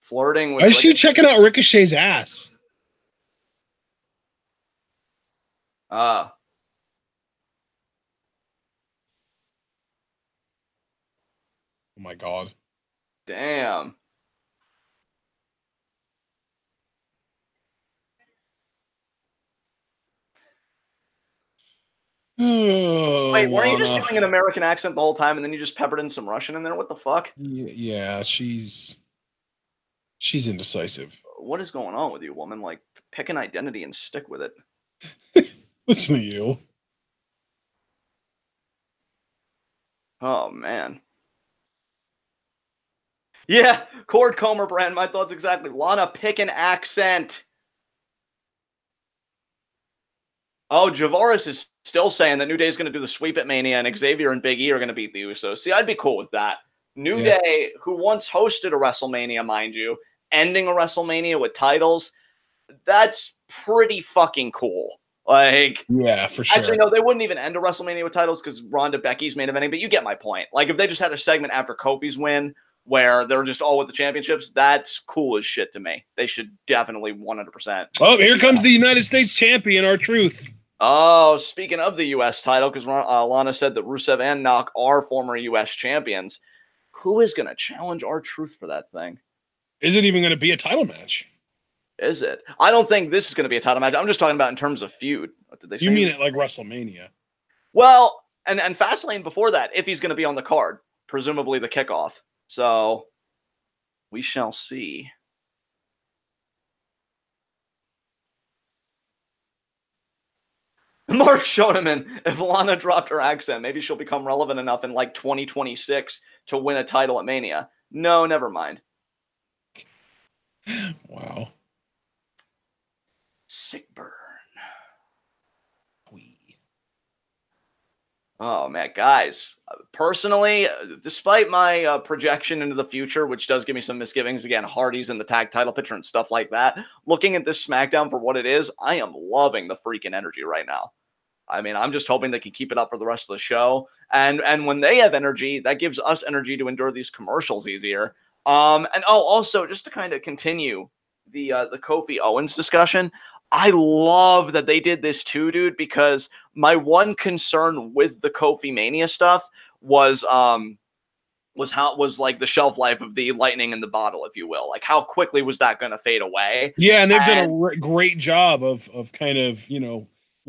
[SPEAKER 2] Flirting with.
[SPEAKER 1] Why is she checking out Ricochet's ass?
[SPEAKER 2] Oh
[SPEAKER 1] my God.
[SPEAKER 2] Damn.
[SPEAKER 1] Oh,
[SPEAKER 2] wait, weren't you just doing an American accent the whole time and then you just peppered in some Russian in there? What the fuck?
[SPEAKER 1] Yeah, she's indecisive.
[SPEAKER 2] What is going on with you, woman? Like, pick an identity and stick with it.
[SPEAKER 1] Listen to you.
[SPEAKER 2] Oh, man. Yeah, Cord Comer brand. My thoughts exactly. Lana, pick an accent. Oh, Javaris is still saying that New Day is going to do the sweep at Mania and Xavier and Big E are going to beat the Usos. See, I'd be cool with that. New Day, who once hosted a WrestleMania, mind you, ending a WrestleMania with titles, that's pretty fucking cool. Like,
[SPEAKER 1] yeah, for sure.
[SPEAKER 2] Actually, no, they wouldn't even end a WrestleMania with titles because Ronda Becky's main eventing, but you get my point. Like, if they just had a segment after Kofi's win where they're just all with the championships, that's cool as shit to me. They should definitely 100%.
[SPEAKER 1] Oh, here comes the United States champion, R-Truth.
[SPEAKER 2] Oh, speaking of the U.S. title, because Lana said that Rusev and Nak are former U.S. champions. Who is going to challenge R-Truth for that thing?
[SPEAKER 1] Is it even going to be a title match?
[SPEAKER 2] Is it? I don't think this is going to be a title match. I'm just talking about in terms of feud. What did they say?
[SPEAKER 1] You mean it like WrestleMania?
[SPEAKER 2] Well, and Fastlane before that, if he's going to be on the card, presumably the kickoff. So we shall see. Mark Schoeneman, if Lana dropped her accent, maybe she'll become relevant enough in like 2026 to win a title at Mania. No, never mind.
[SPEAKER 1] Wow.
[SPEAKER 2] Sick burn. Oh, man, guys, personally, despite my projection into the future, which does give me some misgivings, again, Hardy's in the tag title picture and stuff like that, looking at this SmackDown for what it is, I am loving the freaking energy right now. I mean, I'm just hoping they can keep it up for the rest of the show. And when they have energy, that gives us energy to endure these commercials easier. Also, just to kind of continue the Kofi Owens discussion, I love that they did this too, dude, because my one concern with the Kofi Mania stuff was how it was like the shelf life of the lightning in the bottle, if you will. Like, how quickly was that going to fade away?
[SPEAKER 1] Yeah, and they've done a great job of kind of,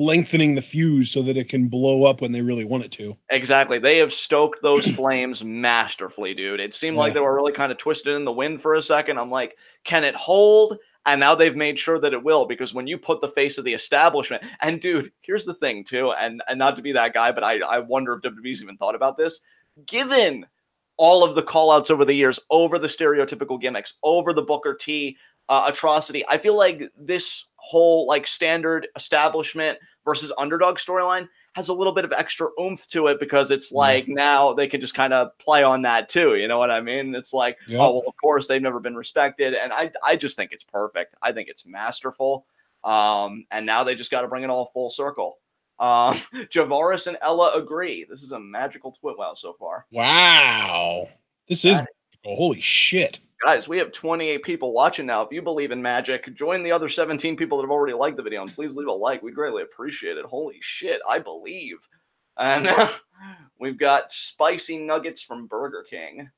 [SPEAKER 1] lengthening the fuse so that it can blow up when they really want it to.
[SPEAKER 2] Exactly. They have stoked those flames masterfully, dude. It seemed like they were really kind of twisted in the wind for a second. I'm like, can it hold? And now they've made sure that it will, because when you put the face of the establishment, and dude, here's the thing too, and not to be that guy, but I wonder if WWE's even thought about this. Given all of the call-outs over the years, over the stereotypical gimmicks, over the Booker T atrocity, I feel like this whole like standard establishment versus underdog storyline has a little bit of extra oomph to it, because it's like now they can just kind of play on that too. You know what I mean? It's like, oh, well, of course they've never been respected. And I just think it's perfect. I think it's masterful. And now they just got to bring it all full circle. Javaris and Ella agree. This is a magical TWitWoW so far.
[SPEAKER 1] Wow. This is holy shit.
[SPEAKER 2] Guys, we have 28 people watching now. If you believe in magic, join the other 17 people that have already liked the video, and please leave a like. We'd greatly appreciate it. Holy shit, I believe. And we've got spicy nuggets from Burger King.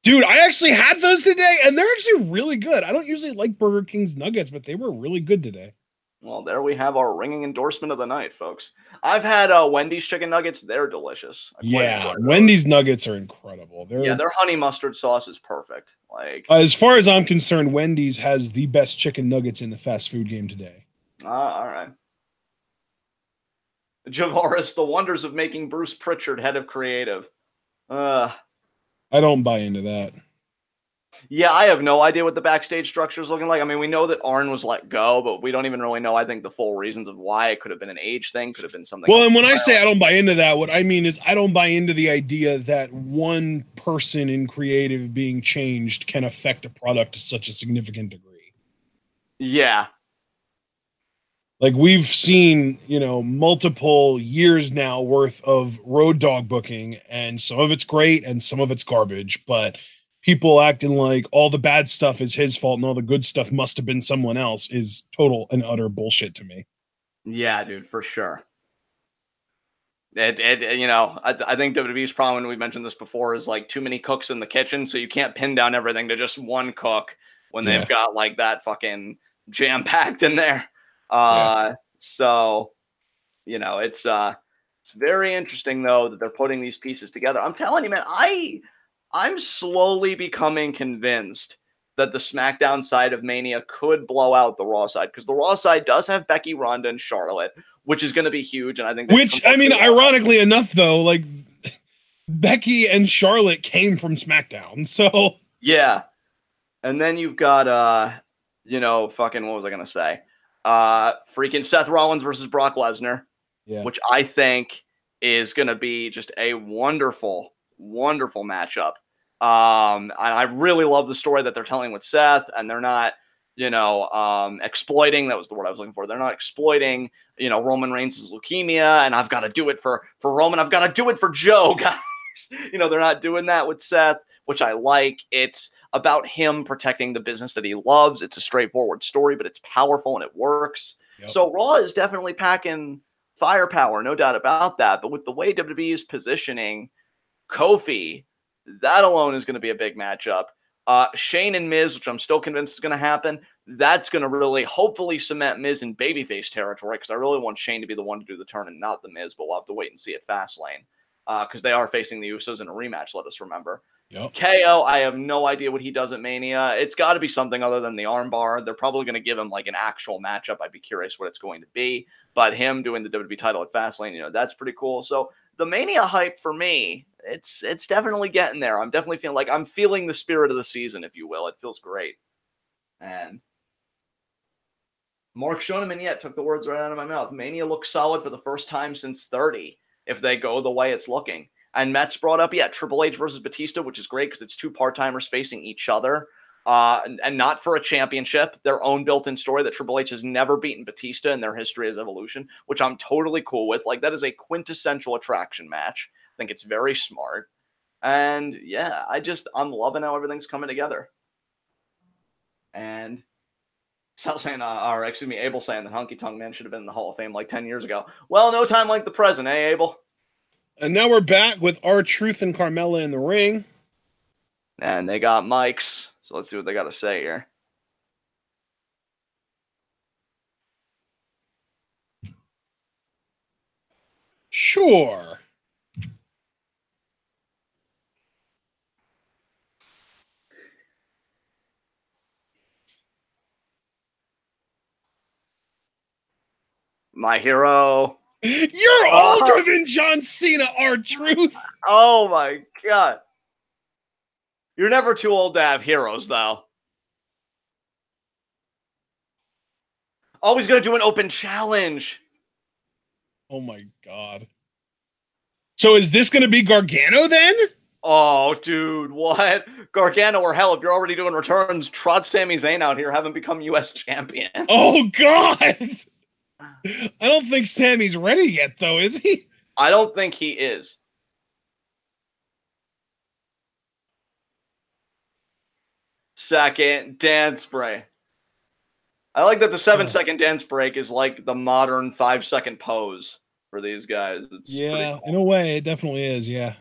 [SPEAKER 1] Dude, I actually had those today, and they're actually really good. I don't usually like Burger King's nuggets, but they were really good today.
[SPEAKER 2] Well, there we have our ringing endorsement of the night, folks. I've had Wendy's chicken nuggets. They're delicious.
[SPEAKER 1] Yeah, Wendy's nuggets are incredible.
[SPEAKER 2] Their honey mustard sauce is perfect. Like,
[SPEAKER 1] as far as I'm concerned, Wendy's has the best chicken nuggets in the fast food game today.
[SPEAKER 2] All right. Javaris, the wonders of making Bruce Pritchard head of creative.
[SPEAKER 1] I don't buy into that.
[SPEAKER 2] Yeah, I have no idea what the backstage structure is looking like. I mean, we know that Arn was let go, but we don't even really know, I think, the full reasons of why. It could have been an age thing, could have been something
[SPEAKER 1] Well,
[SPEAKER 2] else.
[SPEAKER 1] and when I say I don't buy into that, what I mean is I don't buy into the idea that one person in creative being changed can affect a product to such a significant degree.
[SPEAKER 2] Yeah.
[SPEAKER 1] Like, we've seen, multiple years now worth of Road Dogg booking, and some of it's great and some of it's garbage, but people acting like all the bad stuff is his fault and all the good stuff must have been someone else is total and utter bullshit to me.
[SPEAKER 2] Yeah, dude, for sure. I think WWE's problem, and we mentioned this before, is like too many cooks in the kitchen, so you can't pin down everything to just one cook when they've got like that fucking jam-packed in there. So, it's very interesting though that they're putting these pieces together. I'm telling you, man, I'm slowly becoming convinced that the SmackDown side of Mania could blow out the Raw side, because the Raw side does have Becky, Ronda, and Charlotte, which is going to be huge. And I think,
[SPEAKER 1] ironically enough, though, like Becky and Charlotte came from SmackDown, so
[SPEAKER 2] yeah. And then you've got, fucking, what was I going to say? Freaking Seth Rollins versus Brock Lesnar, which I think is going to be just a wonderful matchup. And I really love the story that they're telling with Seth, and they're not, exploiting, that was the word I was looking for. They're not exploiting, Roman Reigns' leukemia, and I've got to do it for Roman. I've got to do it for Joe, guys. They're not doing that with Seth, which I like. It's about him protecting the business that he loves. It's a straightforward story, but it's powerful and it works. Yep. So Raw is definitely packing firepower, no doubt about that. But with the way WWE is positioning Kofi, that alone is going to be a big matchup. Shane and Miz, which I'm still convinced is going to happen, that's going to really hopefully cement Miz in babyface territory, because I really want Shane to be the one to do the turn and not the Miz, but we'll have to wait and see at Fastlane, because they are facing the Usos in a rematch, let us remember. Yep. KO, I have no idea what he does at Mania. It's got to be something other than the armbar. They're probably going to give him like an actual matchup. I'd be curious what it's going to be. But him doing the WWE title at Fastlane, that's pretty cool. So the Mania hype for me, it's definitely getting there. I'm definitely feeling like I'm feeling the spirit of the season, if you will. It feels great. And Mark Schoeneman yet took the words right out of my mouth. Mania looks solid for the first time since 30, if they go the way it's looking. And Mets brought up, Triple H versus Batista, which is great because it's two part-timers facing each other. And not for a championship, their own built-in story that Triple H has never beaten Batista in their history as Evolution, which I'm totally cool with. Like, that is a quintessential attraction match. I think it's very smart. And yeah, I'm loving how everything's coming together. And Abel saying that Honky Tonk Man should have been in the Hall of Fame like 10 years ago. Well, no time like the present, Abel?
[SPEAKER 1] And now we're back with R-Truth and Carmella in the ring.
[SPEAKER 2] And they got mics. So let's see what they got to say here.
[SPEAKER 1] Sure.
[SPEAKER 2] My hero.
[SPEAKER 1] You're older than John Cena, R-Truth.
[SPEAKER 2] Oh my God. You're never too old to have heroes, though. Always going to do an open challenge.
[SPEAKER 1] Oh my God. So is this going to be Gargano then?
[SPEAKER 2] Oh, dude, what? Gargano or hell, if you're already doing returns, trot Sami Zayn out here, have him become U.S. champion.
[SPEAKER 1] Oh, God. I don't think Sammy's ready yet, though, is he?
[SPEAKER 2] I don't think he is. Second dance break. I like that the 7-second dance break is like the modern 5-second pose for these guys. It's
[SPEAKER 1] cool. In a way, it definitely is, yeah.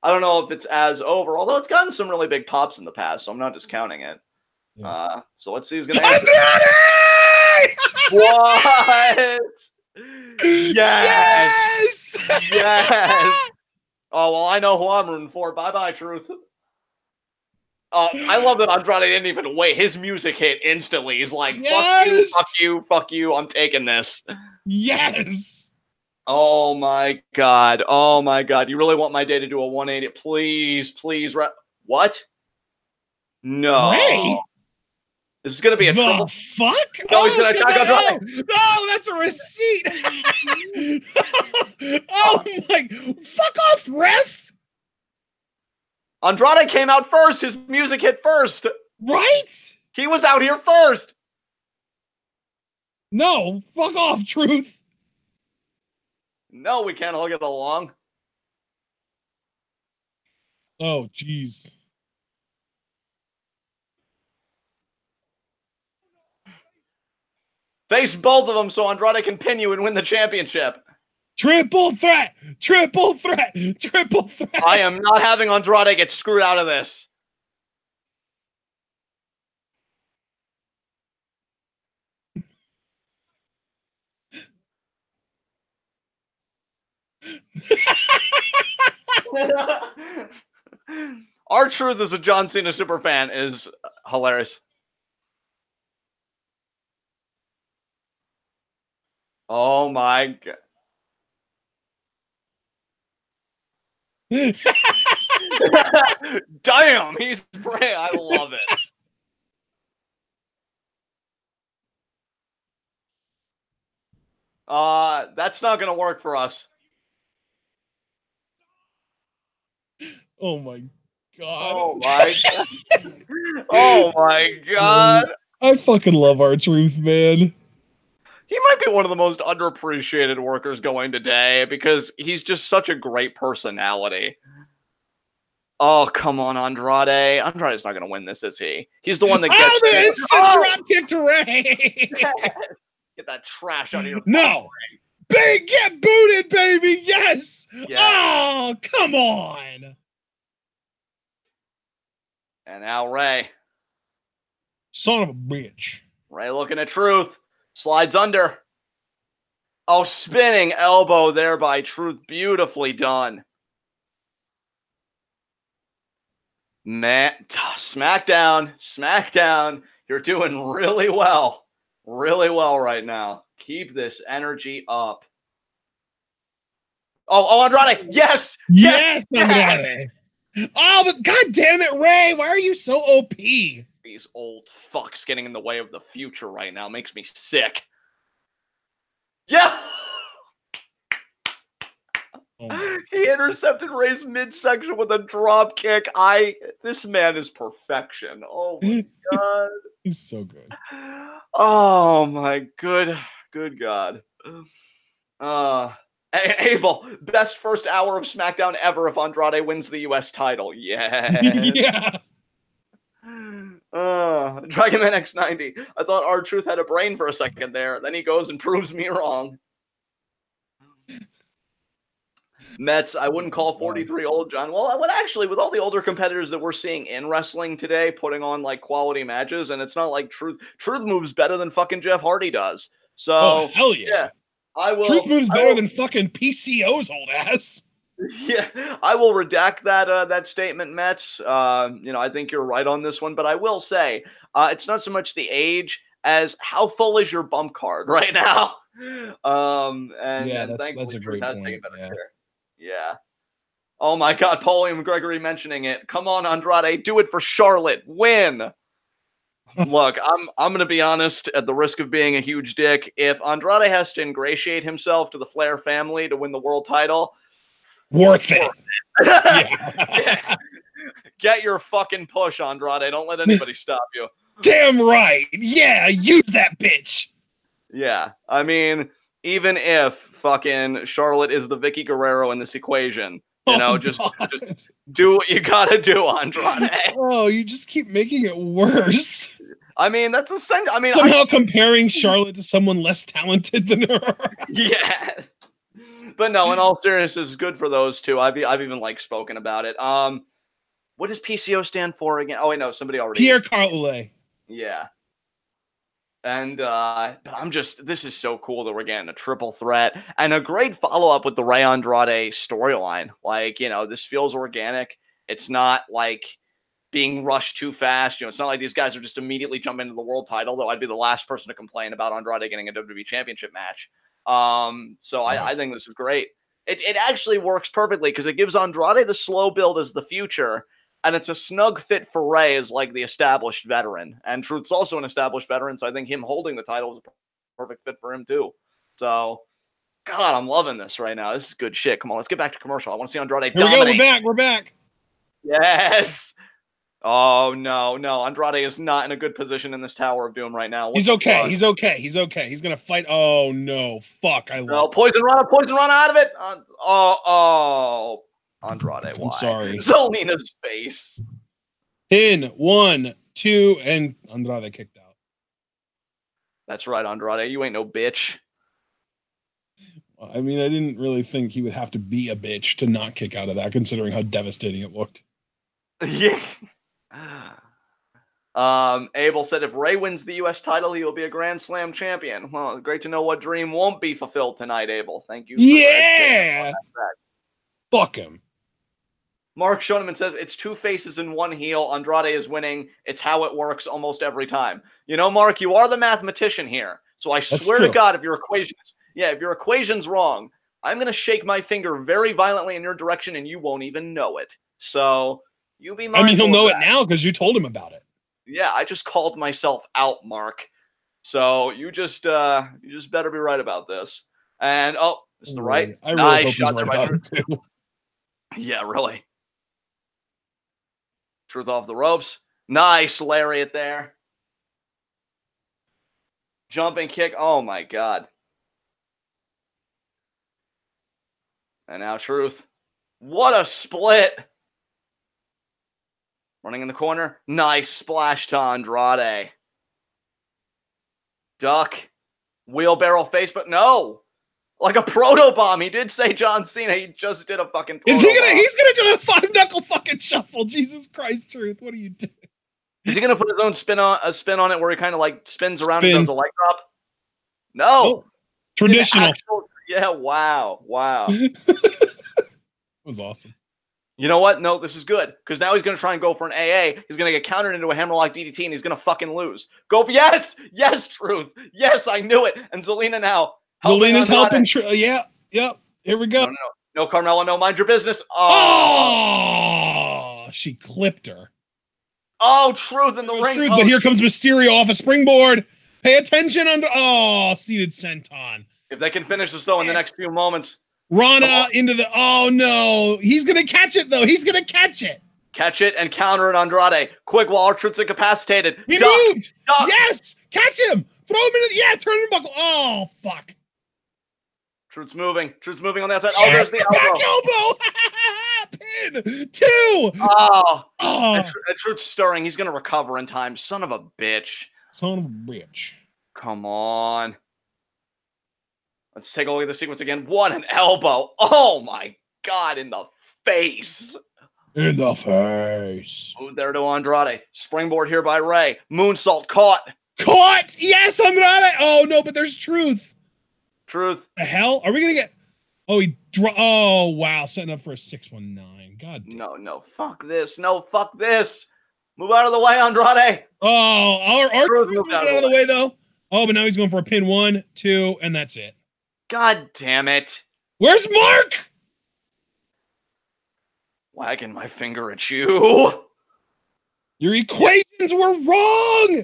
[SPEAKER 2] I don't know if it's as over, although it's gotten some really big pops in the past, so I'm not discounting it. Yeah. So let's see who's going to answer. What?
[SPEAKER 1] Yes!
[SPEAKER 2] Yes! Oh, well, I know who I'm rooting for. Bye-bye, Truth. I love that Andrade didn't even wait. His music hit instantly. He's like, fuck you, fuck you, fuck you. I'm taking this.
[SPEAKER 1] Yes!
[SPEAKER 2] Oh, my God. Oh, my God. You really want my day to do a 180? Please, please. What? No.
[SPEAKER 1] Ray?
[SPEAKER 2] This is going to be a
[SPEAKER 1] the
[SPEAKER 2] triple.
[SPEAKER 1] fuck?
[SPEAKER 2] No, he's going to attack Andrade.
[SPEAKER 1] No, that's a receipt. Oh, my. Fuck off, ref.
[SPEAKER 2] Andrade came out first. His music hit first.
[SPEAKER 1] Right?
[SPEAKER 2] He was out here first.
[SPEAKER 1] No, fuck off, Truth.
[SPEAKER 2] No, we can't all get along.
[SPEAKER 1] Oh, jeez.
[SPEAKER 2] Face both of them so Andrade can pin you and win the championship.
[SPEAKER 1] Triple threat! Triple threat! Triple threat!
[SPEAKER 2] I am not having Andrade get screwed out of this. R-Truth as a John Cena superfan is hilarious. Oh my God. Damn, he's brave. I love it. That's not gonna work for us.
[SPEAKER 1] Oh my God.
[SPEAKER 2] Oh my God. Oh my God.
[SPEAKER 1] I fucking love R-Truth, man.
[SPEAKER 2] He might be one of the most underappreciated workers going today because he's just such a great personality. Oh, come on, Andrade. Andrade's not going to win this, is he? He's the one that gets...
[SPEAKER 1] the instant drop kick to Ray.
[SPEAKER 2] Get that trash out of your...
[SPEAKER 1] No. Big get booted, baby. Yes.
[SPEAKER 2] Yes.
[SPEAKER 1] Oh, come on.
[SPEAKER 2] And now Ray.
[SPEAKER 1] Son of a bitch.
[SPEAKER 2] Ray looking at Truth. Slides under. Oh, spinning elbow there by Truth. Beautifully done. Man, Smackdown. Smackdown. You're doing really well. Really well right now. Keep this energy up. Oh, Andrade. Yes.
[SPEAKER 1] Yes, Andrade. Oh, but God damn it, Ray. Why are you so OP?
[SPEAKER 2] These old fucks getting in the way of the future right now makes me sick. Yeah! Oh, he intercepted Ray's midsection with a drop kick. This man is perfection. Oh my God.
[SPEAKER 1] He's so good.
[SPEAKER 2] Oh my good God. Abel, best first hour of SmackDown ever if Andrade wins the US title. Yeah.
[SPEAKER 1] Yeah.
[SPEAKER 2] Dragon Man X90. I thought R-Truth had a brain for a second there. Then he goes and proves me wrong. Mets, I wouldn't call 43 old, John. Well, actually, with all the older competitors that we're seeing in wrestling today, putting on like quality matches, and it's not like Truth moves better than fucking Jeff Hardy does. So,
[SPEAKER 1] hell yeah.
[SPEAKER 2] I will.
[SPEAKER 1] Truth moves better than fucking PCO's old ass.
[SPEAKER 2] Yeah, I will redact that statement, Mets. I think you're right on this one, but I will say it's not so much the age as how full is your bump card right now.
[SPEAKER 1] That's a great point.
[SPEAKER 2] Yeah. Oh my God, Paulie Gregory mentioning it. Come on, Andrade, do it for Charlotte. Win. Look, I'm gonna be honest, at the risk of being a huge dick. If Andrade has to ingratiate himself to the Flair family to win the world title,
[SPEAKER 1] worth it.
[SPEAKER 2] Yeah. Get your fucking push, Andrade. Don't let anybody stop you.
[SPEAKER 1] Damn right. Yeah, use that bitch.
[SPEAKER 2] Yeah. I mean, even if fucking Charlotte is the Vicky Guerrero in this equation, just do what you gotta do, Andrade.
[SPEAKER 1] Oh, you just keep making it worse.
[SPEAKER 2] I mean, that's essential. I mean,
[SPEAKER 1] somehow comparing Charlotte to someone less talented than her.
[SPEAKER 2] Yeah. But no, in all seriousness, it's good for those two. I've even like spoken about it. What does PCO stand for again? Oh wait, no, somebody already.
[SPEAKER 1] Pierre Carl Ouellet.
[SPEAKER 2] Yeah. And but this is so cool that we're getting a triple threat and a great follow-up with the Rey Andrade storyline. Like, this feels organic. It's not like being rushed too fast. It's not like these guys are just immediately jumping into the world title, though I'd be the last person to complain about Andrade getting a WWE championship match. So I think this is great. It actually works perfectly because it gives Andrade the slow build as the future, and it's a snug fit for Rey as like the established veteran. And Truth's also an established veteran, so I think him holding the title is a perfect fit for him too. So, God, I'm loving this right now. This is good shit. Come on, let's get back to commercial. I want to see Andrade dominate.
[SPEAKER 1] Here we go. We're back.
[SPEAKER 2] Yes. Oh, no. Andrade is not in a good position in this Tower of Doom right now.
[SPEAKER 1] He's okay. He's okay. He's going to fight. Oh, no. Fuck.
[SPEAKER 2] Poison run out of it. Andrade, why?
[SPEAKER 1] I'm sorry.
[SPEAKER 2] Zelina's face.
[SPEAKER 1] Pin 1, 2, and Andrade kicked out.
[SPEAKER 2] That's right, Andrade. You ain't no bitch.
[SPEAKER 1] I mean, I didn't really think he would have to be a bitch to not kick out of that, considering how devastating it looked.
[SPEAKER 2] Yeah. Abel said if Rey wins the U.S. title, he will be a Grand Slam champion. Well, great to know what dream won't be fulfilled tonight, Abel. Thank you.
[SPEAKER 1] Yeah. Fuck him.
[SPEAKER 2] Mark Schoeneman says it's 2 faces and 1 heel. Andrade is winning. It's how it works almost every time. Mark, you are the mathematician here. So I swear to God, if your equation's wrong, I'm going to shake my finger very violently in your direction and you won't even know it. So you be mindful.
[SPEAKER 1] I mean, he'll know it now because you told him about it.
[SPEAKER 2] Yeah, I just called myself out, Mark. So you just better be right about this. And it's the right.
[SPEAKER 1] I really hope he's right about it too.
[SPEAKER 2] Yeah, really. Truth off the ropes. Nice lariat there. Jumping kick. Oh my God. And now Truth. What a split. Running in the corner. Nice splash to Andrade. Duck. Wheelbarrow face, but no. Like a proto bomb. He did say John Cena. He just did a fucking proto
[SPEAKER 1] He's gonna do a 5-knuckle fucking shuffle. Jesus Christ, Truth. What are you doing?
[SPEAKER 2] Is he gonna put his own spin on it where he kind of like spins around and does a leg drop? No.
[SPEAKER 1] Oh, traditional.
[SPEAKER 2] Yeah, wow.
[SPEAKER 1] That was awesome.
[SPEAKER 2] You know what? No, this is good. Because now he's going to try and go for an AA. He's going to get countered into a hammerlock DDT, and he's going to fucking lose. Go for yes! Yes, Truth! Yes, I knew it! And Zelina now.
[SPEAKER 1] Zelina's helping. Yeah. Here we go.
[SPEAKER 2] No, Carmella, no, mind your business.
[SPEAKER 1] Oh, she clipped her.
[SPEAKER 2] Oh, Truth in the ring.
[SPEAKER 1] Truth, but here comes Mysterio off a springboard. Pay attention seated senton.
[SPEAKER 2] If they can finish this, though, in the next few moments.
[SPEAKER 1] Rana into the, oh no. He's going to catch it though. He's going to catch it.
[SPEAKER 2] Catch it and counter it, Andrade. Quick while R-Truth's incapacitated.
[SPEAKER 1] He moved. Duck. Yes. Catch him. Throw him into turn and buckle. Oh, fuck.
[SPEAKER 2] Truth's moving. Truth's moving on the outside. Yes, oh, there's the
[SPEAKER 1] elbow. Pin. 2.
[SPEAKER 2] Oh. And Truth's stirring. He's going to recover in time. Son of a bitch. Come on. Let's take a look at the sequence again. What an elbow. Oh, my God. In the face.
[SPEAKER 1] In the face.
[SPEAKER 2] Move there to Andrade. Springboard here by Rey. Moonsault caught.
[SPEAKER 1] Caught. Yes, Andrade. Oh, no, but there's Truth.
[SPEAKER 2] Truth.
[SPEAKER 1] The hell? Are we going to get... Oh, wow. Setting up for a 619. God damn.
[SPEAKER 2] No. Fuck this. No, fuck this. Move out of the way, Andrade.
[SPEAKER 1] Oh, our Truth moved out of the way, though. Oh, but now he's going for a pin 1, 2, and that's it.
[SPEAKER 2] God damn it.
[SPEAKER 1] Where's Mark?
[SPEAKER 2] Wagging my finger at you.
[SPEAKER 1] Your equations were wrong.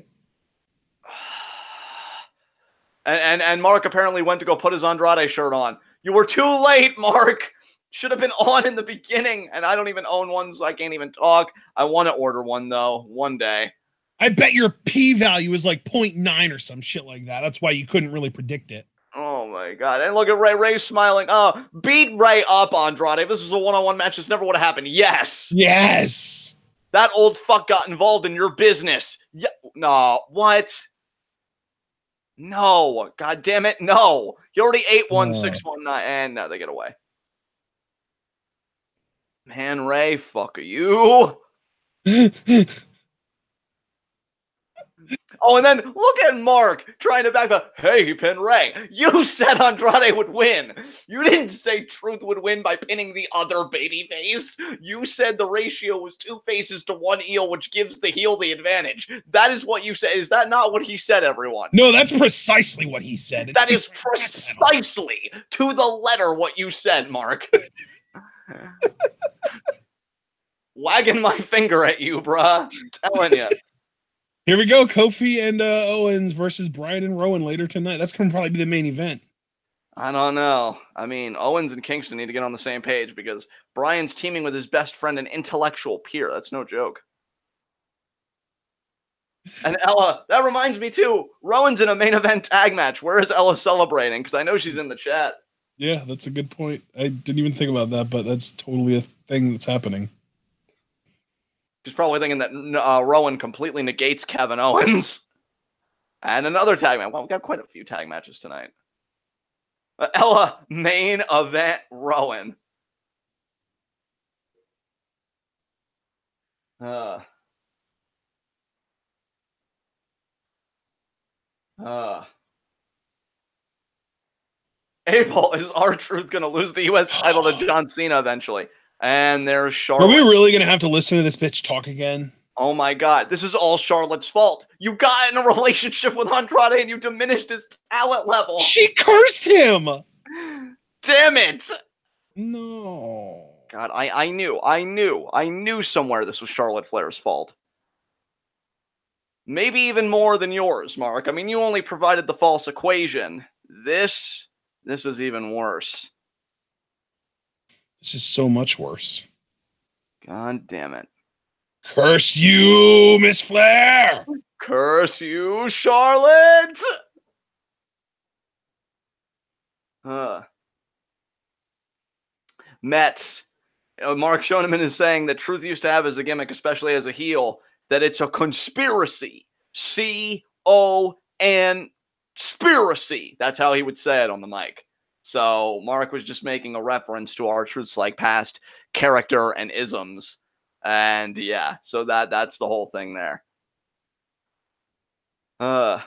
[SPEAKER 2] And Mark apparently went to go put his Andrade shirt on. You were too late, Mark. Should have been on in the beginning. And I don't even own one, so I can't even talk. I want to order one, though, one day.
[SPEAKER 1] I bet your P-value is like 0.9 or some shit like that. That's why you couldn't really predict it.
[SPEAKER 2] Oh, my God. And look at Rey. Rey's smiling. Oh, beat Rey up, Andrade. If this is a one-on-one match, this never would have happened. Yes.
[SPEAKER 1] Yes.
[SPEAKER 2] That old fuck got involved in your business. Yeah. No. What? No. God damn it. No. He already ate 1-6-1-9. And now they get away. Man, Rey, fuck you. Oh, and then look at Mark trying to back up. Hey, he pinned Ray. You said Andrade would win. You didn't say Truth would win by pinning the other babyface. You said the ratio was 2 faces to 1 heel, which gives the heel the advantage. That is what you said. Is that not what he said, everyone?
[SPEAKER 1] No, that's precisely what he said.
[SPEAKER 2] That is precisely to the letter what you said, Mark. Wagging my finger at you, bruh. Telling you.
[SPEAKER 1] Here we go. Kofi and Owens versus Bryan and Rowan later tonight. That's going to probably be the main event.
[SPEAKER 2] I don't know. I mean, Owens and Kingston need to get on the same page because Bryan's teaming with his best friend and intellectual peer. That's no joke. And Ella, that reminds me too, Rowan's in a main event tag match. Where is Ella celebrating? Because I know she's in the chat.
[SPEAKER 1] Yeah, that's a good point. I didn't even think about that, but that's totally a thing that's happening.
[SPEAKER 2] She's probably thinking that Rowan completely negates Kevin Owens. And another tag match. Well, we got quite a few tag matches tonight. Ella, main event Rowan. Abel, is R-Truth going to lose the U.S. title to John Cena eventually? And there's Charlotte.
[SPEAKER 1] Are we really going to have to listen to this bitch talk again?
[SPEAKER 2] Oh my God, this is all Charlotte's fault. You got in a relationship with Andrade and you diminished his talent level.
[SPEAKER 1] She cursed him.
[SPEAKER 2] Damn it.
[SPEAKER 1] No.
[SPEAKER 2] God, I knew somewhere this was Charlotte Flair's fault. Maybe even more than yours, Mark. I mean, you only provided the false equation. This is even worse.
[SPEAKER 1] This is so much worse.
[SPEAKER 2] God damn it.
[SPEAKER 1] Curse you, Miss Flair!
[SPEAKER 2] Curse you, Charlotte! Mets. Mark Schoeneman is saying that Truth used to have as a gimmick, especially as a heel, that it's a conspiracy. C-O-N-spiracy. That's how he would say it on the mic. So Mark was just making a reference to R-Truth's like past character and isms. And yeah, so that's the whole thing there. And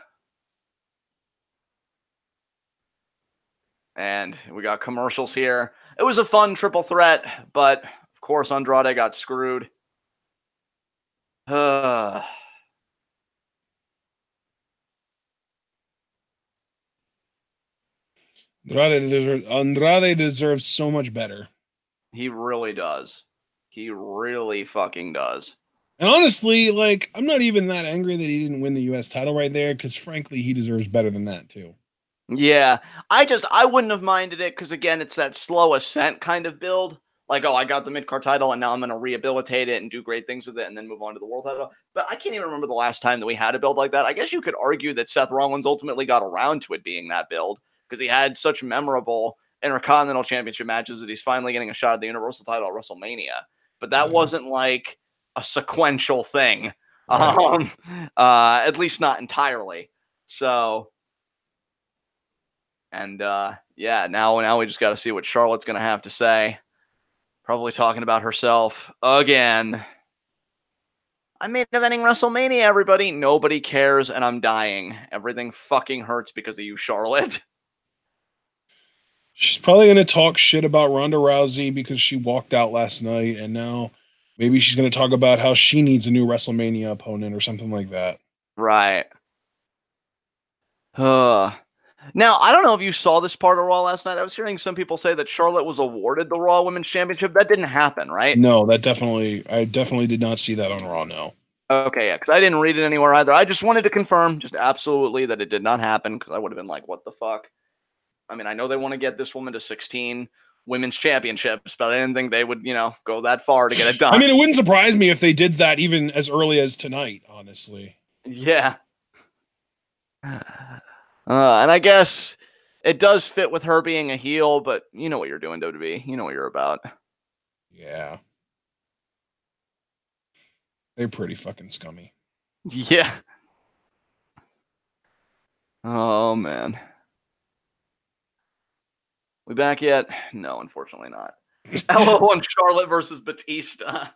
[SPEAKER 2] we got commercials here. It was a fun triple threat, but of course Andrade got screwed.
[SPEAKER 1] Andrade deserves so much better.
[SPEAKER 2] He really does. He really fucking does.
[SPEAKER 1] And honestly, like, I'm not even that angry that he didn't win the U.S. title right there, because frankly, he deserves better than that, too.
[SPEAKER 2] Yeah, I wouldn't have minded it, because again, it's that slow ascent kind of build. Like, oh, I got the mid-card title, and now I'm going to rehabilitate it and do great things with it, and then move on to the world title. But I can't even remember the last time that we had a build like that. I guess you could argue that Seth Rollins ultimately got around to it being that build, because he had such memorable Intercontinental Championship matches that he's finally getting a shot at the Universal title at WrestleMania. But that wasn't like a sequential thing, at least not entirely. So, and yeah, now we just got to see what Charlotte's going to have to say. Probably talking about herself again. I'm main eventing WrestleMania, everybody. Nobody cares, and I'm dying. Everything fucking hurts because of you, Charlotte.
[SPEAKER 1] She's probably going to talk shit about Ronda Rousey because she walked out last night, and now maybe she's going to talk about how she needs a new WrestleMania opponent or something like that.
[SPEAKER 2] Right. Now, I don't know if you saw this part of Raw last night. I was hearing some people say that Charlotte was awarded the Raw Women's Championship. That didn't happen, right?
[SPEAKER 1] No, I definitely did not see that on Raw, no.
[SPEAKER 2] Okay, yeah, because I didn't read it anywhere either. I just wanted to confirm, just absolutely, that it did not happen, because I would have been like, what the fuck? I mean, I know they want to get this woman to 16 women's championships, but I didn't think they would, go that far to get it done.
[SPEAKER 1] I mean, it wouldn't surprise me if they did that even as early as tonight, honestly.
[SPEAKER 2] Yeah. And I guess it does fit with her being a heel, but you know what you're doing, WWE. You know what you're about.
[SPEAKER 1] Yeah. They're pretty fucking scummy.
[SPEAKER 2] Yeah. Oh, man. We back yet? No, unfortunately not. LO1 Charlotte versus Batista.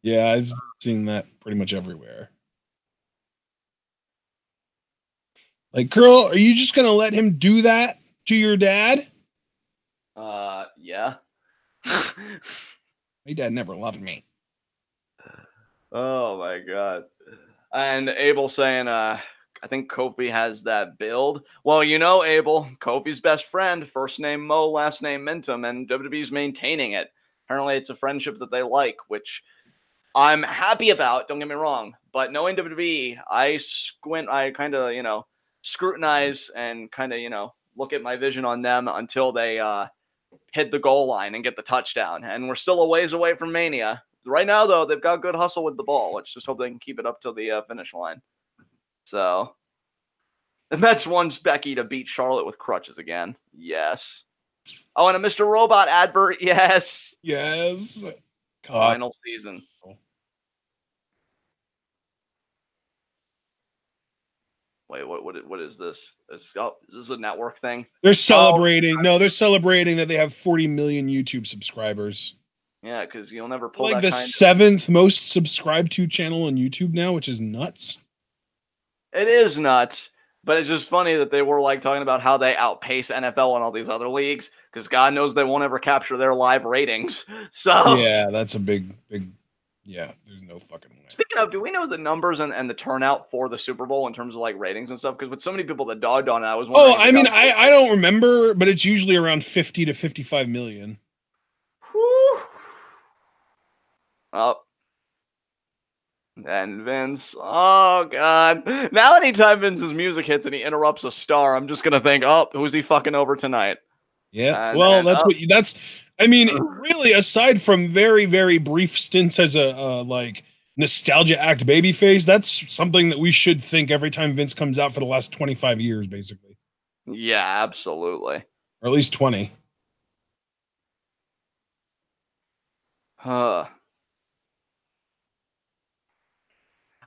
[SPEAKER 1] Yeah, I've seen that pretty much everywhere. Like, girl, are you just gonna let him do that to your dad?
[SPEAKER 2] Yeah.
[SPEAKER 1] My dad never loved me.
[SPEAKER 2] Oh my god. And Abel saying, I think Kofi has that build. Well, you know, Abel, Kofi's best friend, first name Mo, last name Mintum, and WWE's maintaining it. Apparently, it's a friendship that they like, which I'm happy about. Don't get me wrong, but knowing WWE, I kind of, scrutinize and kind of, look at my vision on them until they hit the goal line and get the touchdown. And we're still a ways away from Mania. Right now, though, they've got good hustle with the ball. Let's just hope they can keep it up till the finish line. So, and that's wants Becky to beat Charlotte with crutches again. Yes. Oh, and a Mr. Robot advert. Yes.
[SPEAKER 1] Yes. God.
[SPEAKER 2] Final season. Wait, what is this? Is this a network thing?
[SPEAKER 1] They're celebrating. No, they're celebrating that they have 40 million YouTube subscribers.
[SPEAKER 2] Yeah, because you'll never pull
[SPEAKER 1] like
[SPEAKER 2] that
[SPEAKER 1] the
[SPEAKER 2] kind
[SPEAKER 1] seventh most subscribed to channel on YouTube now, which is nuts.
[SPEAKER 2] It is nuts, but it's just funny that they were like talking about how they outpace NFL and all these other leagues because God knows they won't ever capture their live ratings. So
[SPEAKER 1] yeah, that's a big. Yeah, there's no fucking way.
[SPEAKER 2] Speaking of, do we know the numbers and the turnout for the Super Bowl in terms of like ratings and stuff? Because with so many people that dogged on it, I was wondering.
[SPEAKER 1] Oh, I mean, I don't remember, but it's usually around 50 to 55 million.
[SPEAKER 2] Whew. Oh. And Vince, oh god. Now anytime Vince's music hits and he interrupts a star, I'm just gonna think, oh, who's he fucking over tonight?
[SPEAKER 1] Yeah. Well, I mean, really, aside from very, very brief stints as a like nostalgia act babyface, that's something that we should think every time Vince comes out for the last 25 years, basically.
[SPEAKER 2] Yeah, absolutely.
[SPEAKER 1] Or at least 20.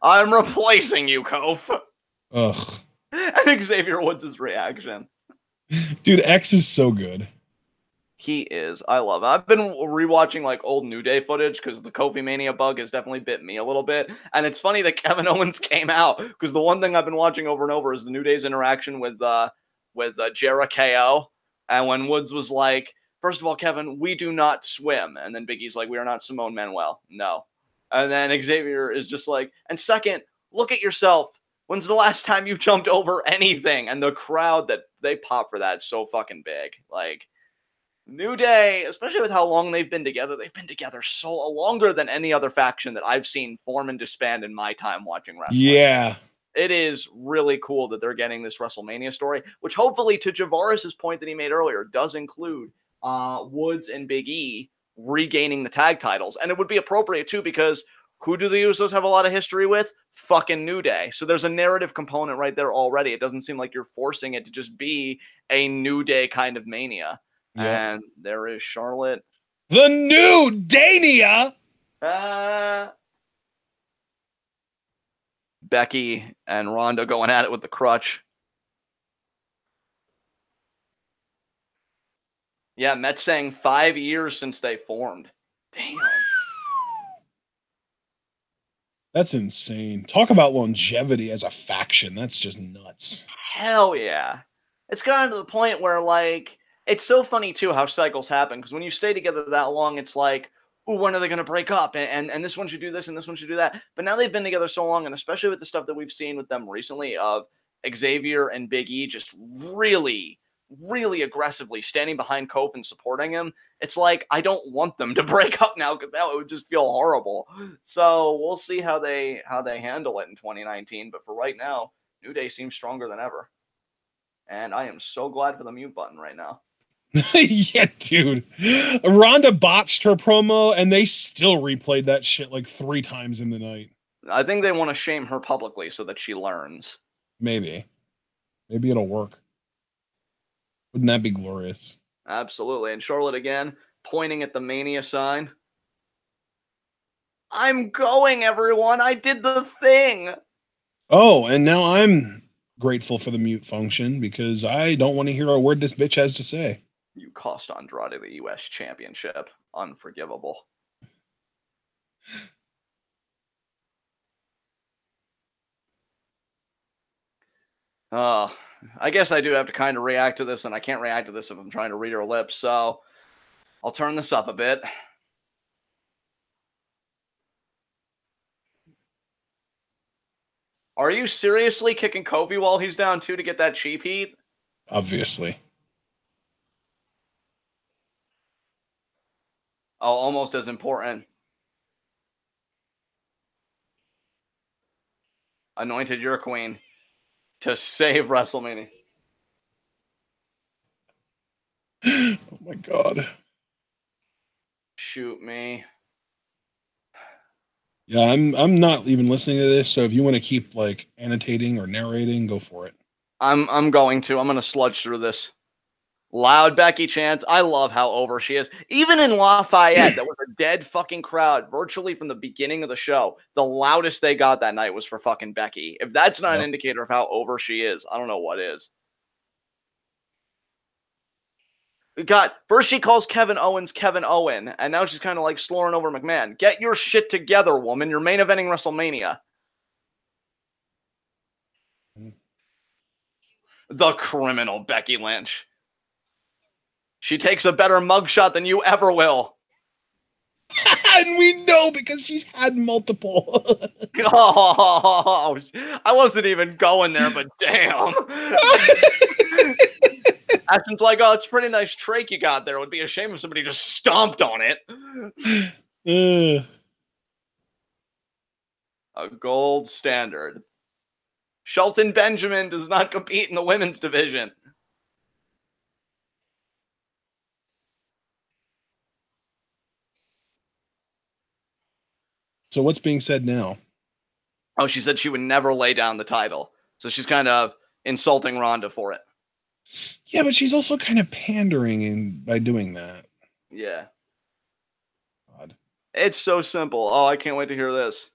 [SPEAKER 2] I'm replacing you, Kof.
[SPEAKER 1] Ugh.
[SPEAKER 2] And Xavier Woods' reaction.
[SPEAKER 1] Dude, X is so good.
[SPEAKER 2] He is. I love it. I've been rewatching like old New Day footage because the Kofi Mania bug has definitely bit me a little bit. And it's funny that Kevin Owens came out because the one thing I've been watching over and over is the New Day's interaction with Jericho. And when Woods was like, first of all, Kevin, we do not swim. And then Big E's like, we are not Simone Manuel. No. And then Xavier is just like, and second, look at yourself. When's the last time you jumped over anything? And the crowd that they pop for that is so fucking big. Like, New Day, especially with how long they've been together so longer than any other faction that I've seen form and disband in my time watching wrestling.
[SPEAKER 1] Yeah.
[SPEAKER 2] It is really cool that they're getting this WrestleMania story, which hopefully, to Javaris's point that he made earlier, does include Woods and Big E regaining the tag titles. And it would be appropriate, too, because who do the Usos have a lot of history with? Fucking New Day. So there's a narrative component right there already. It doesn't seem like you're forcing it to just be a New Day kind of mania. Yeah. And there is Charlotte.
[SPEAKER 1] The New Dania!
[SPEAKER 2] Becky and Ronda going at it with the crutch. Yeah, Met's saying 5 years since they formed. Damn.
[SPEAKER 1] That's insane. Talk about longevity as a faction. That's just nuts.
[SPEAKER 2] Hell yeah. It's gotten to the point where, like, it's so funny, too, how cycles happen. Because when you stay together that long, it's like, ooh, when are they going to break up? And this one should do this and this one should do that. But now they've been together so long, and especially with the stuff that we've seen with them recently of Xavier and Big E just really, really aggressively standing behind Kofi and supporting him, it's like, I don't want them to break up now because that would just feel horrible. So we'll see how they handle it in 2019. But for right now, New Day seems stronger than ever. And I am so glad for the mute button right now.
[SPEAKER 1] Yeah, dude. Ronda botched her promo, and they still replayed that shit like 3 times in the night.
[SPEAKER 2] I think they want to shame her publicly so that she learns.
[SPEAKER 1] Maybe it'll work. Wouldn't that be glorious?
[SPEAKER 2] Absolutely. And Charlotte again, pointing at the Mania sign. I'm going, everyone. I did the thing.
[SPEAKER 1] Oh, and now I'm grateful for the mute function because I don't want to hear a word this bitch has to say.
[SPEAKER 2] You cost Andrade the U.S. Championship. Unforgivable. I guess I do have to kind of react to this, and I can't react to this if I'm trying to read her lips, so I'll turn this up a bit. Are you seriously kicking Kofi while he's down 2 to get that cheap heat?
[SPEAKER 1] Obviously.
[SPEAKER 2] Oh, almost as important. Anointed your queen to save WrestleMania.
[SPEAKER 1] Oh my god.
[SPEAKER 2] Shoot me.
[SPEAKER 1] Yeah, I'm not even listening to this, so if you want to keep like annotating or narrating, go for it.
[SPEAKER 2] I'm going to sludge through this. Loud Becky chants. I love how over she is. Even in Lafayette, that was a dead fucking crowd virtually from the beginning of the show. The loudest they got that night was for fucking Becky. If that's not an indicator of how over she is, I don't know what is. First she calls Kevin Owens Kevin Owen, and now she's kind of like slurring over McMahon. Get your shit together, woman. You're main eventing WrestleMania. The criminal Becky Lynch. She takes a better mugshot than you ever will.
[SPEAKER 1] And we know because she's had multiple.
[SPEAKER 2] Oh, I wasn't even going there, but damn. Ashton's like, oh, it's a pretty nice trach you got there. It would be a shame if somebody just stomped on it. A gold standard. Shelton Benjamin does not compete in the women's division.
[SPEAKER 1] So what's being said now?
[SPEAKER 2] Oh, she said she would never lay down the title. So she's kind of insulting Ronda for it.
[SPEAKER 1] Yeah, but she's also kind of pandering by doing that.
[SPEAKER 2] Yeah.
[SPEAKER 1] God.
[SPEAKER 2] It's so simple. Oh, I can't wait to hear this.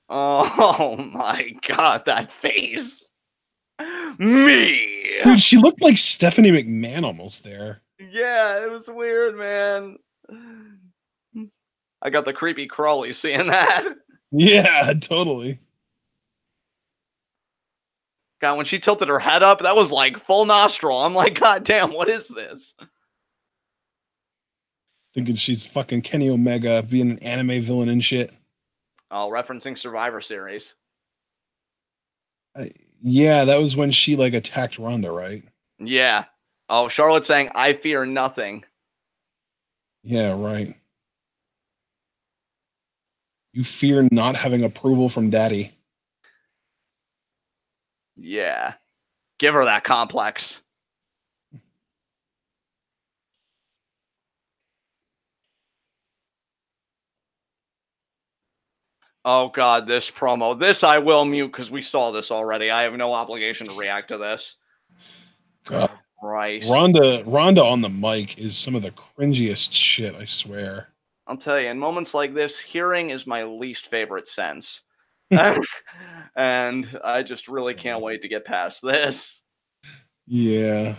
[SPEAKER 2] Oh my god, that face. Me.
[SPEAKER 1] Dude, she looked like Stephanie McMahon almost there.
[SPEAKER 2] Yeah, it was weird, man. I got the creepy crawly seeing that.
[SPEAKER 1] Yeah, totally.
[SPEAKER 2] God, when she tilted her head up, that was like full nostril. I'm like, god damn, what is this?
[SPEAKER 1] Thinking she's fucking Kenny Omega being an anime villain and shit.
[SPEAKER 2] Oh, referencing Survivor Series.
[SPEAKER 1] Yeah, that was when she like attacked Ronda, right?
[SPEAKER 2] Yeah. Oh, Charlotte saying, I fear nothing.
[SPEAKER 1] Yeah, right. You fear not having approval from daddy.
[SPEAKER 2] Yeah. Give her that complex. Oh, God, this promo. This I will mute because we saw this already. I have no obligation to react to this.
[SPEAKER 1] God.
[SPEAKER 2] Christ.
[SPEAKER 1] Ronda on the mic is some of the cringiest shit, I swear.
[SPEAKER 2] I'll tell you, in moments like this, hearing is my least favorite sense. And I just really can't wait to get past this.
[SPEAKER 1] Yeah.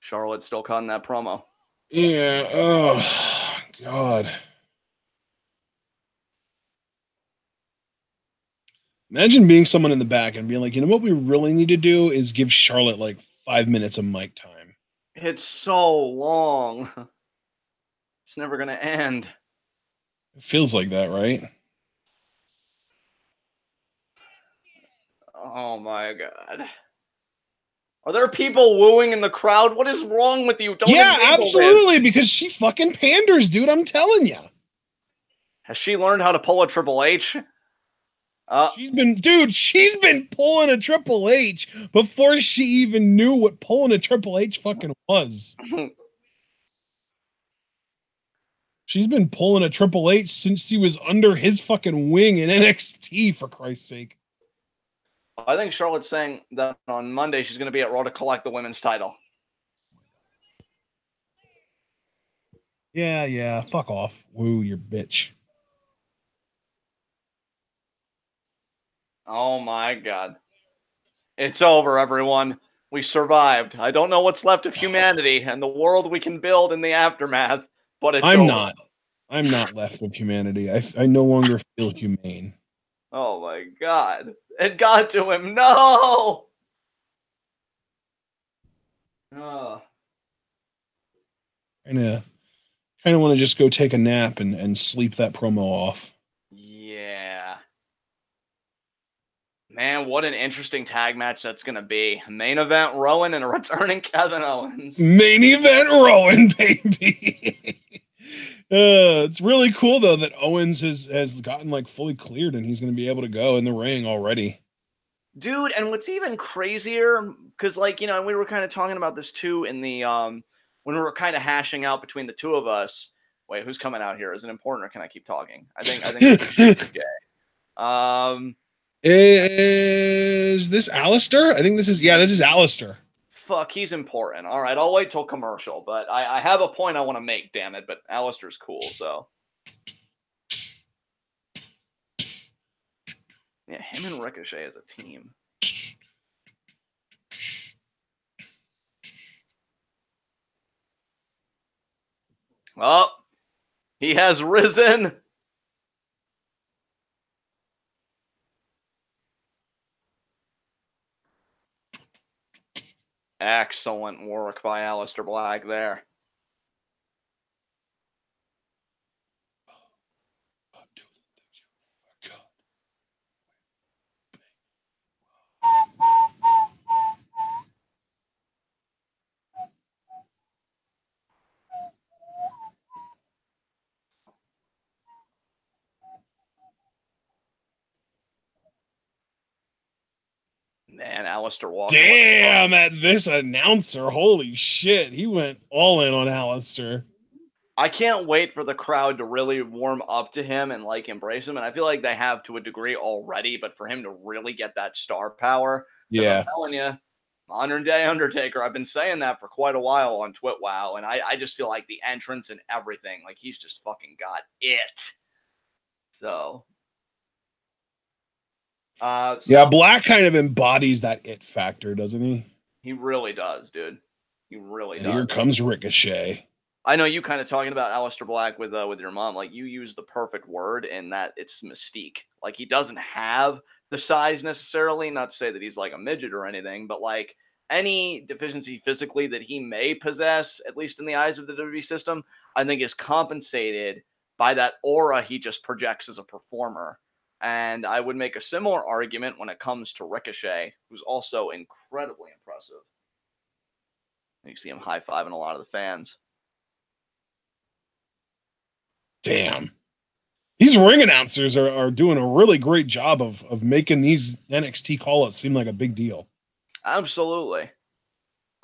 [SPEAKER 2] Charlotte still cutting that promo.
[SPEAKER 1] Yeah. Oh, God. Imagine being someone in the back and being like, you know what we really need to do is give Charlotte like 5 minutes of mic time.
[SPEAKER 2] It's so long. It's never going to end.
[SPEAKER 1] It feels like that, right?
[SPEAKER 2] Oh my God. Are there people wooing in the crowd? What is wrong with you? Don't
[SPEAKER 1] absolutely, because she fucking panders, dude. I'm telling you.
[SPEAKER 2] Has she learned how to pull a Triple H?
[SPEAKER 1] She's been pulling a Triple H before she even knew what pulling a Triple H fucking was. She's been pulling a Triple H since she was under his fucking wing in NXT, for Christ's sake.
[SPEAKER 2] I think Charlotte's saying that on Monday she's going to be at Raw to collect the women's title.
[SPEAKER 1] Yeah. Fuck off. Woo, you bitch.
[SPEAKER 2] Oh my God. It's over, everyone. We survived. I don't know what's left of humanity and the world we can build in the aftermath, but it's over.
[SPEAKER 1] I'm not left with humanity. I no longer feel humane.
[SPEAKER 2] Oh my God. It got to him. No! Oh.
[SPEAKER 1] Kind of want to just go take a nap and sleep that promo off.
[SPEAKER 2] Yeah. Man, what an interesting tag match that's going to be. Main event Rowan and a returning Kevin Owens.
[SPEAKER 1] Main event Rowan, baby. It's really cool, though, that Owens has gotten, like, fully cleared and he's going to be able to go in the ring already.
[SPEAKER 2] Dude, and what's even crazier, because, like, you know, we were kind of talking about this, too, in the, when we were kind of hashing out between the two of us. Wait, who's coming out here? Is it important or can I keep talking? I think it's Jay.
[SPEAKER 1] Is this Aleister? I think this is Aleister.
[SPEAKER 2] Fuck, he's important. All right, I'll wait till commercial, but I have a point I want to make, damn it, but Aleister's cool, so. Yeah, him and Ricochet as a team. Oh, he has risen. Excellent work by Aleister Black there. Man, Aleister walked
[SPEAKER 1] Damn, at this announcer. Holy shit. He went all in on Aleister.
[SPEAKER 2] I can't wait for the crowd to really warm up to him and, like, embrace him. And I feel like they have to a degree already, but for him to really get that star power.
[SPEAKER 1] Yeah.
[SPEAKER 2] I'm telling you, modern day Undertaker. I've been saying that for quite a while on TWitWoW. And I just feel like the entrance and everything, like, he's just fucking got it. So.
[SPEAKER 1] Yeah, Black kind of embodies that it factor, doesn't he?
[SPEAKER 2] He really does, dude. He really does.
[SPEAKER 1] Here comes Ricochet.
[SPEAKER 2] I know you kind of talking about Aleister Black with your mom. Like, you use the perfect word in that it's mystique. Like, he doesn't have the size necessarily. Not to say that he's like a midget or anything, but like any deficiency physically that he may possess, at least in the eyes of the WWE system, I think is compensated by that aura he just projects as a performer. And I would make a similar argument when it comes to Ricochet, who's also incredibly impressive. You see him high-fiving a lot of the fans.
[SPEAKER 1] Damn. These ring announcers are doing a really great job of making these NXT call-ups seem like a big deal.
[SPEAKER 2] Absolutely.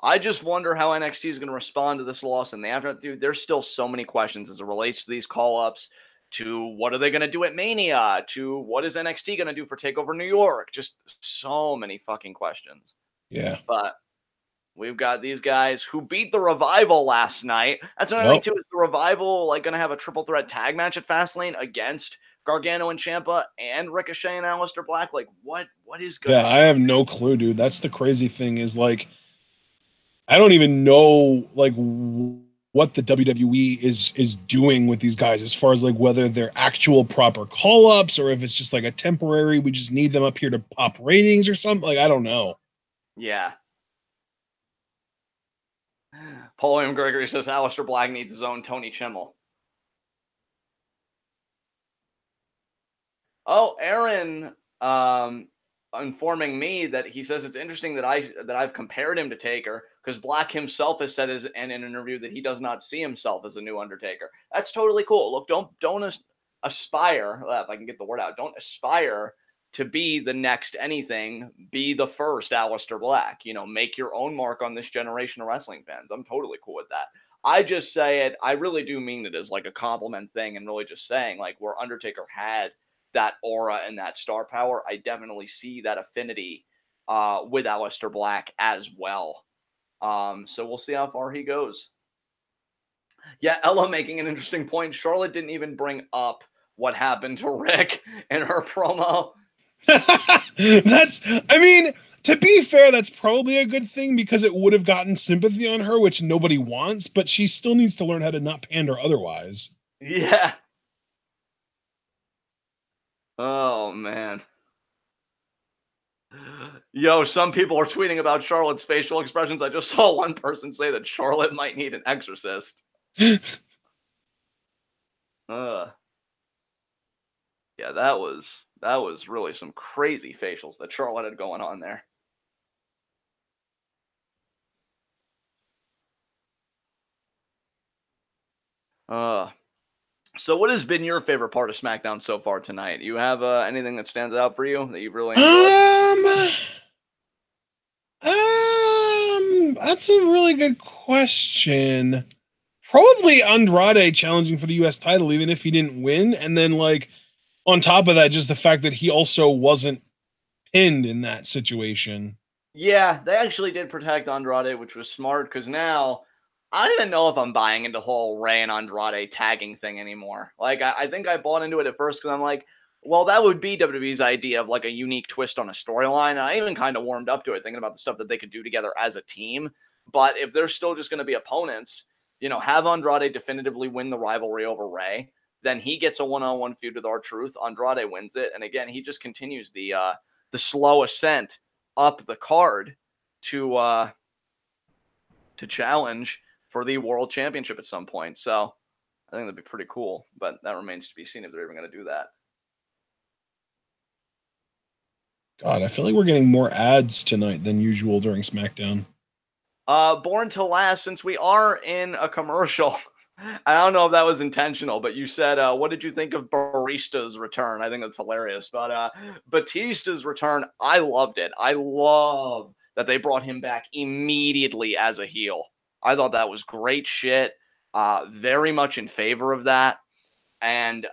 [SPEAKER 2] I just wonder how NXT is going to respond to this loss in the aftermath. Dude, there's still so many questions as it relates to these call-ups, to what are they going to do at Mania, to what is NXT going to do for TakeOver New York. Just so many fucking questions.
[SPEAKER 1] Yeah.
[SPEAKER 2] But we've got these guys who beat the Revival last night. That's another thing, too. Is the Revival like going to have a triple threat tag match at Fastlane against Gargano and Ciampa and Ricochet and Aleister Black? Like, what is going on?
[SPEAKER 1] Yeah, I have no clue, dude. That's the crazy thing is, like, I don't even know, like, what the WWE is doing with these guys as far as, like, whether they're actual proper call-ups or if it's just, like, a temporary, we just need them up here to pop ratings or something. Like, I don't know.
[SPEAKER 2] Yeah. Paul M. Gregory says Aleister Black needs his own Tony Chimmel. Oh, Aaron informing me that he says it's interesting that I've compared him to Taker because Black himself has said in an interview that he does not see himself as a new Undertaker. That's totally cool. Look, don't aspire, if I can get the word out, don't aspire to be the next anything. Be the first Aleister Black. You know, make your own mark on this generation of wrestling fans. I'm totally cool with that. I just say it. I really do mean it as like a compliment thing and really just saying like where Undertaker had that aura and that star power, I definitely see that affinity with Aleister Black as well. So we'll see how far he goes. Yeah, Ella making an interesting point. Charlotte didn't even bring up what happened to Rick in her promo.
[SPEAKER 1] I mean, To be fair, that's probably a good thing because it would have gotten sympathy on her, which nobody wants, but she still needs to learn how to not pander otherwise.
[SPEAKER 2] Yeah. Oh, man. Yo, some people are tweeting about Charlotte's facial expressions. I just saw one person say that Charlotte might need an exorcist. Yeah, that was really some crazy facials that Charlotte had going on there. So what has been your favorite part of SmackDown so far tonight? You have anything that stands out for you that you've really enjoyed?
[SPEAKER 1] That's a really good question. Probably Andrade challenging for the US title, even if he didn't win. And then, like, on top of that, just the fact that he also wasn't pinned in that situation.
[SPEAKER 2] Yeah, they actually did protect Andrade, which was smart because now I don't even know if I'm buying into the whole Rey and Andrade tagging thing anymore. Like, I think I bought into it at first because I'm like, well, that would be WWE's idea of like a unique twist on a storyline. And I even kind of warmed up to it, thinking about the stuff that they could do together as a team. But if they're still just going to be opponents, you know, have Andrade definitively win the rivalry over Rey. Then he gets a one-on-one feud with R-Truth. Andrade wins it. And again, he just continues the slow ascent up the card to challenge for the world championship at some point. So I think that'd be pretty cool, but that remains to be seen if they're even going to do that.
[SPEAKER 1] God, I feel like we're getting more ads tonight than usual during SmackDown.
[SPEAKER 2] Born to Last, since we are in a commercial, I don't know if that was intentional, but you said, what did you think of Barista's return? I think that's hilarious. But Batista's return, I loved it. I love that they brought him back immediately as a heel. I thought that was great shit. Very much in favor of that. And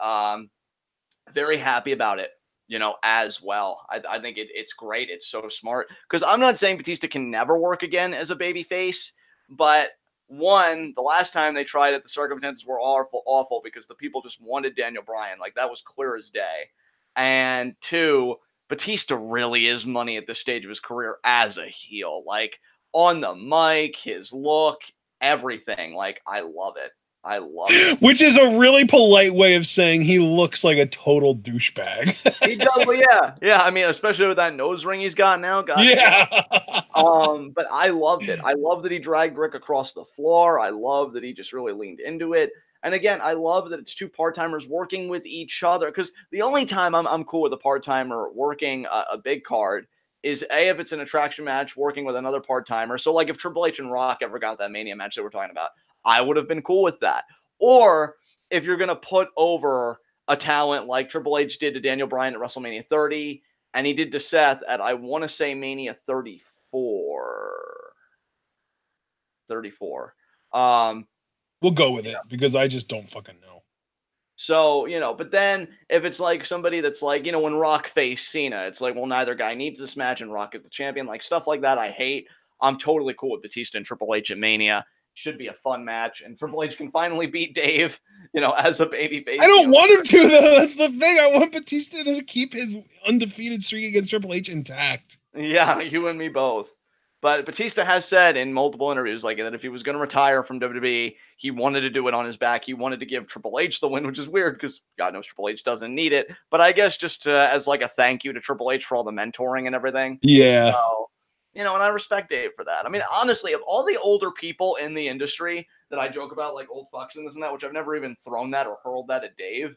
[SPEAKER 2] very happy about it, you know, as well. I think it's great. It's so smart. Because I'm not saying Batista can never work again as a babyface, but one, the last time they tried it, the circumstances were awful because the people just wanted Daniel Bryan. Like, that was clear as day. And two, Batista really is money at this stage of his career as a heel. Like, on the mic, his look, everything. Like, I love it. I love it.
[SPEAKER 1] Which is a really polite way of saying he looks like a total douchebag.
[SPEAKER 2] He does, well, yeah. Yeah, I mean, especially with that nose ring he's got now. God,
[SPEAKER 1] yeah.
[SPEAKER 2] But I loved it. I love that he dragged Rick across the floor. I love that he just really leaned into it. And again, I love that it's two part-timers working with each other, because the only time I'm cool with a part-timer working a big card is if it's an attraction match working with another part-timer. So like if Triple H and Rock ever got that Mania match that we're talking about, I would have been cool with that. Or if you're going to put over a talent like Triple H did to Daniel Bryan at WrestleMania 30, and he did to Seth at, I want to say, Mania 34. 34.
[SPEAKER 1] We'll go with it because I just don't fucking know.
[SPEAKER 2] So, you know, but then if it's like somebody that's like, you know, when Rock faced Cena, it's like, well, neither guy needs this match and Rock is the champion. Like, stuff like that I hate. I'm totally cool with Batista and Triple H at Mania. Should be a fun match, and Triple H can finally beat Dave, you know, as a babyface.
[SPEAKER 1] I don't want him to, though. That's the thing. I want Batista to keep his undefeated streak against Triple H intact.
[SPEAKER 2] Yeah, you and me both. But Batista has said in multiple interviews, like, that if he was going to retire from WWE, he wanted to do it on his back. He wanted to give Triple H the win, which is weird because God knows Triple H doesn't need it. But I guess just as like a thank you to Triple H for all the mentoring and everything.
[SPEAKER 1] Yeah.
[SPEAKER 2] So, you know, and I respect Dave for that. I mean, honestly, of all the older people in the industry that I joke about, like old fucks and this and that, which I've never even thrown that or hurled that at Dave,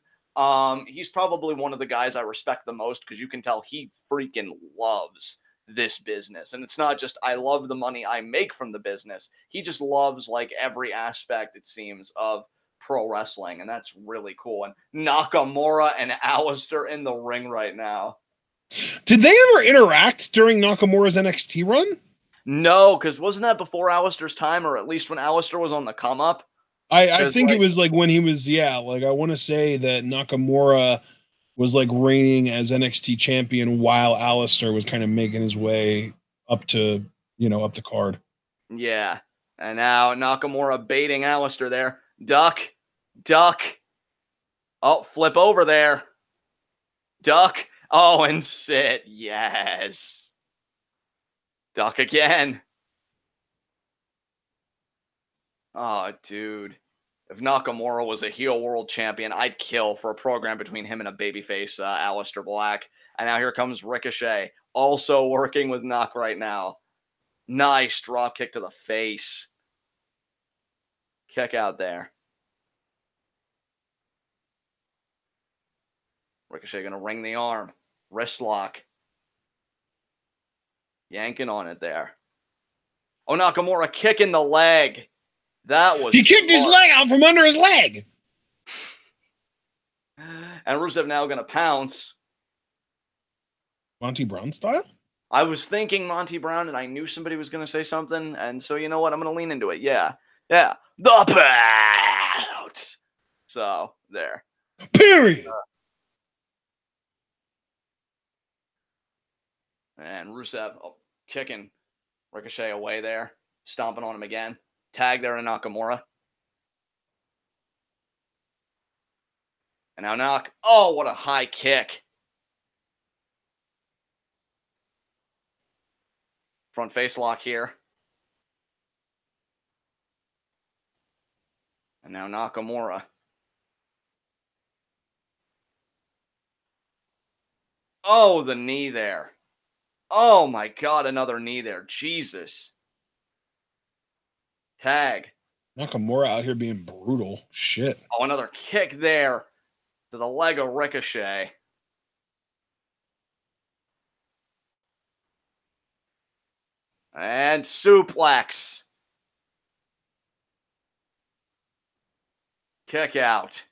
[SPEAKER 2] he's probably one of the guys I respect the most because you can tell he freaking loves this business. And it's not just, I love the money I make from the business. He just loves like every aspect, it seems, of pro wrestling. And that's really cool. And Nakamura and Aleister in the ring right now.
[SPEAKER 1] Did they ever interact during Nakamura's NXT run?
[SPEAKER 2] No, because wasn't that before Aleister's time, or at least when Aleister was on the come up?
[SPEAKER 1] I think it was like when he was, like I want to say that Nakamura was like reigning as NXT champion while Aleister was kind of making his way up to, up the card.
[SPEAKER 2] Yeah. And now Nakamura baiting Aleister there. Duck. Oh, flip over there. Duck. Oh, and sit. Yes. Duck again. Oh, dude. If Nakamura was a heel world champion, I'd kill for a program between him and a babyface, Aleister Black. And now here comes Ricochet, also working with Nak right now. Nice drop kick to the face. Kick out there. Ricochet going to ring the arm. Wrist lock. Yanking on it there. Oh, Nakamura kicking the leg. That was
[SPEAKER 1] He kicked his leg out from under his leg.
[SPEAKER 2] And Rusev now going to pounce.
[SPEAKER 1] Monty Brown style?
[SPEAKER 2] I was thinking Monty Brown, and I knew somebody was going to say something. And so, you know what? I'm going to lean into it. Yeah. Yeah. The pounce. So, there.
[SPEAKER 1] Period.
[SPEAKER 2] And Rusev kicking Ricochet away there. Stomping on him again. Tag there to Nakamura. And now Nak. Oh, what a high kick. Front face lock here. And now Nakamura. Oh, the knee there. Oh my God, another knee there. Jesus. Tag.
[SPEAKER 1] Nakamura out here being brutal. Shit.
[SPEAKER 2] Oh, another kick there to the leg of Ricochet. And suplex. Kick out.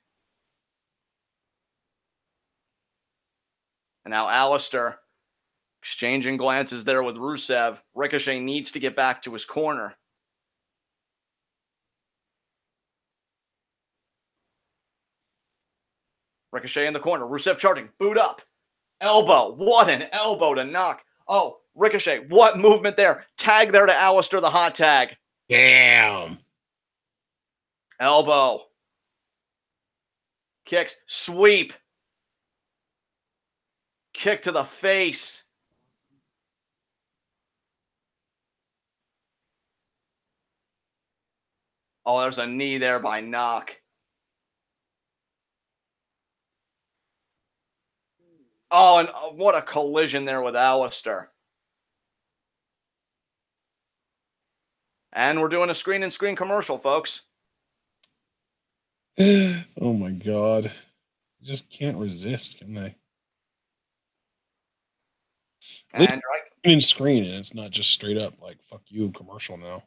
[SPEAKER 2] And now Aleister exchanging glances there with Rusev. Ricochet needs to get back to his corner. Ricochet in the corner. Rusev charging. Boot up. Elbow. What an elbow to knock. Oh, Ricochet. What movement there. Tag there to Aleister, the hot tag.
[SPEAKER 1] Damn.
[SPEAKER 2] Elbow. Kicks. Sweep. Kick to the face. Oh, there's a knee there by Knock. Oh, and what a collision there with Aleister. And we're doing a screen-and-screen commercial, folks.
[SPEAKER 1] Oh my God. Just can't resist, can they?
[SPEAKER 2] And
[SPEAKER 1] screen, and it's not just straight up like fuck you commercial now.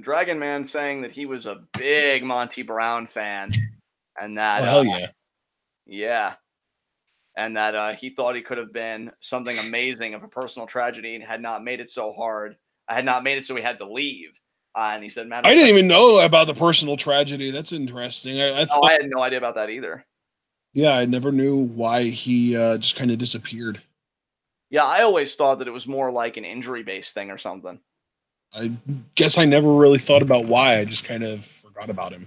[SPEAKER 2] Dragon Man saying that he was a big Monty Brown fan, and that
[SPEAKER 1] hell yeah,
[SPEAKER 2] yeah, and that he thought he could have been something amazing if a personal tragedy had not made it so hard. I had not made it so he had to leave. And he said, "Man,
[SPEAKER 1] I didn't even know about the personal tragedy. That's interesting. I
[SPEAKER 2] had no idea about that either.
[SPEAKER 1] Yeah, I never knew why he just kind of disappeared.
[SPEAKER 2] Yeah, I always thought that it was more like an injury-based thing or something.
[SPEAKER 1] I guess I never really thought about why. I just kind of forgot about him.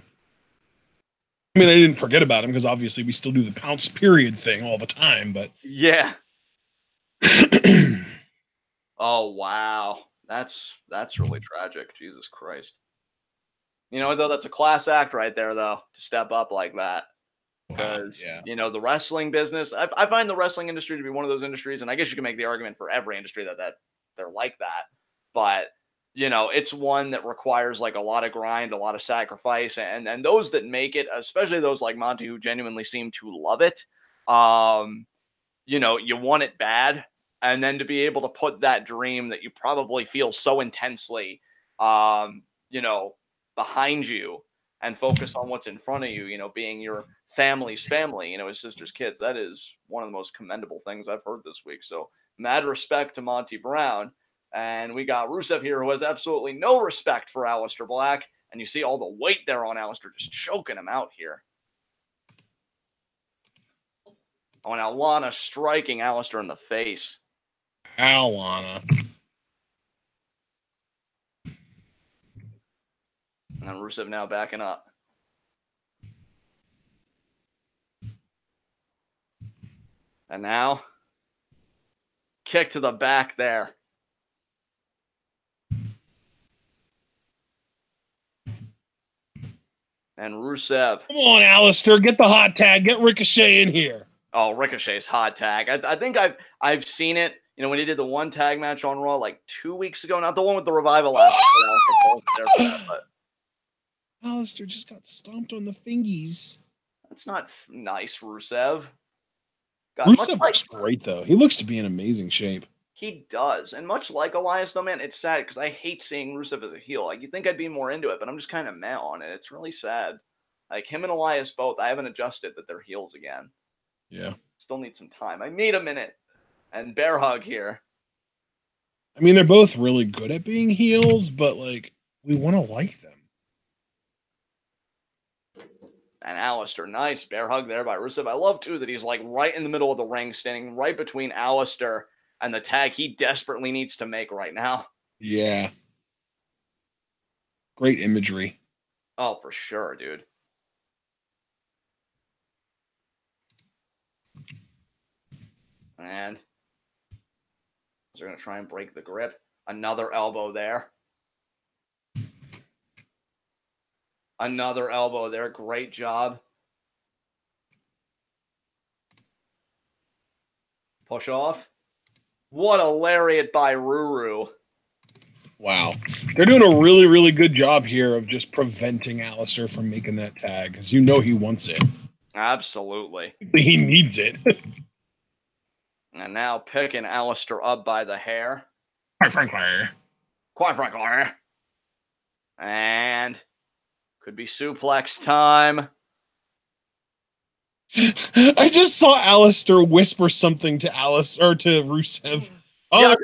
[SPEAKER 1] I mean, I didn't forget about him because obviously we still do the pounce period thing all the time, but
[SPEAKER 2] yeah. Oh wow, that's really tragic. Jesus Christ. You know, though, that's a class act right there, though, to step up like that. Because, you know, the wrestling business, I find the wrestling industry to be one of those industries, and I guess you can make the argument for every industry that they're like that. But, you know, it's one that requires like a lot of grind, a lot of sacrifice, and those that make it, especially those like Monty who genuinely seem to love it, you know, you want it bad. And then to be able to put that dream that you probably feel so intensely, you know, behind you and focus on what's in front of you, you know, being your family's family, you know, his sister's kids. That is one of the most commendable things I've heard this week. So mad respect to Monty Brown. And we got Rusev here who has absolutely no respect for Aleister Black. And you see all the weight there on Aleister just choking him out here. Oh, now Lana striking Aleister in the face.
[SPEAKER 1] Ow, Lana.
[SPEAKER 2] And then Rusev now backing up. And now, kick to the back there. And Rusev.
[SPEAKER 1] Come on, Aleister, get the hot tag. Get Ricochet in here.
[SPEAKER 2] Oh, Ricochet's hot tag. I think I've seen it. You know, when he did the one tag match on Raw like 2 weeks ago, not the one with the Revival last week.
[SPEAKER 1] Aleister just got stomped on the fingies.
[SPEAKER 2] That's not nice, Rusev.
[SPEAKER 1] Rusev looks great, though. He looks to be in amazing shape.
[SPEAKER 2] He does. And much like Elias, though, man, it's sad because I hate seeing Rusev as a heel. Like, you think I'd be more into it, but I'm just kind of meh on it. It's really sad. Like, him and Elias both, I haven't adjusted that they're heels again.
[SPEAKER 1] Yeah.
[SPEAKER 2] Still need some time. I need a minute. And bear hug here.
[SPEAKER 1] I mean, they're both really good at being heels, but, like, we want to like them.
[SPEAKER 2] And Aleister, nice bear hug there by Rusev. I love, too, that he's, like, right in the middle of the ring, standing right between Aleister and the tag he desperately needs to make right now.
[SPEAKER 1] Yeah. Great imagery.
[SPEAKER 2] Oh, for sure, dude. And they're going to try and break the grip. Another elbow there. Another elbow there. Great job. Push off. What a lariat by Ruru.
[SPEAKER 1] Wow. They're doing a really, really good job here of just preventing Aleister from making that tag, because you know he wants it.
[SPEAKER 2] Absolutely.
[SPEAKER 1] He needs it.
[SPEAKER 2] And now picking Aleister up by the hair.
[SPEAKER 1] Quite frankly.
[SPEAKER 2] And could be suplex time.
[SPEAKER 1] I just saw Aleister whisper something to Rusev. Oh,
[SPEAKER 2] Yeah,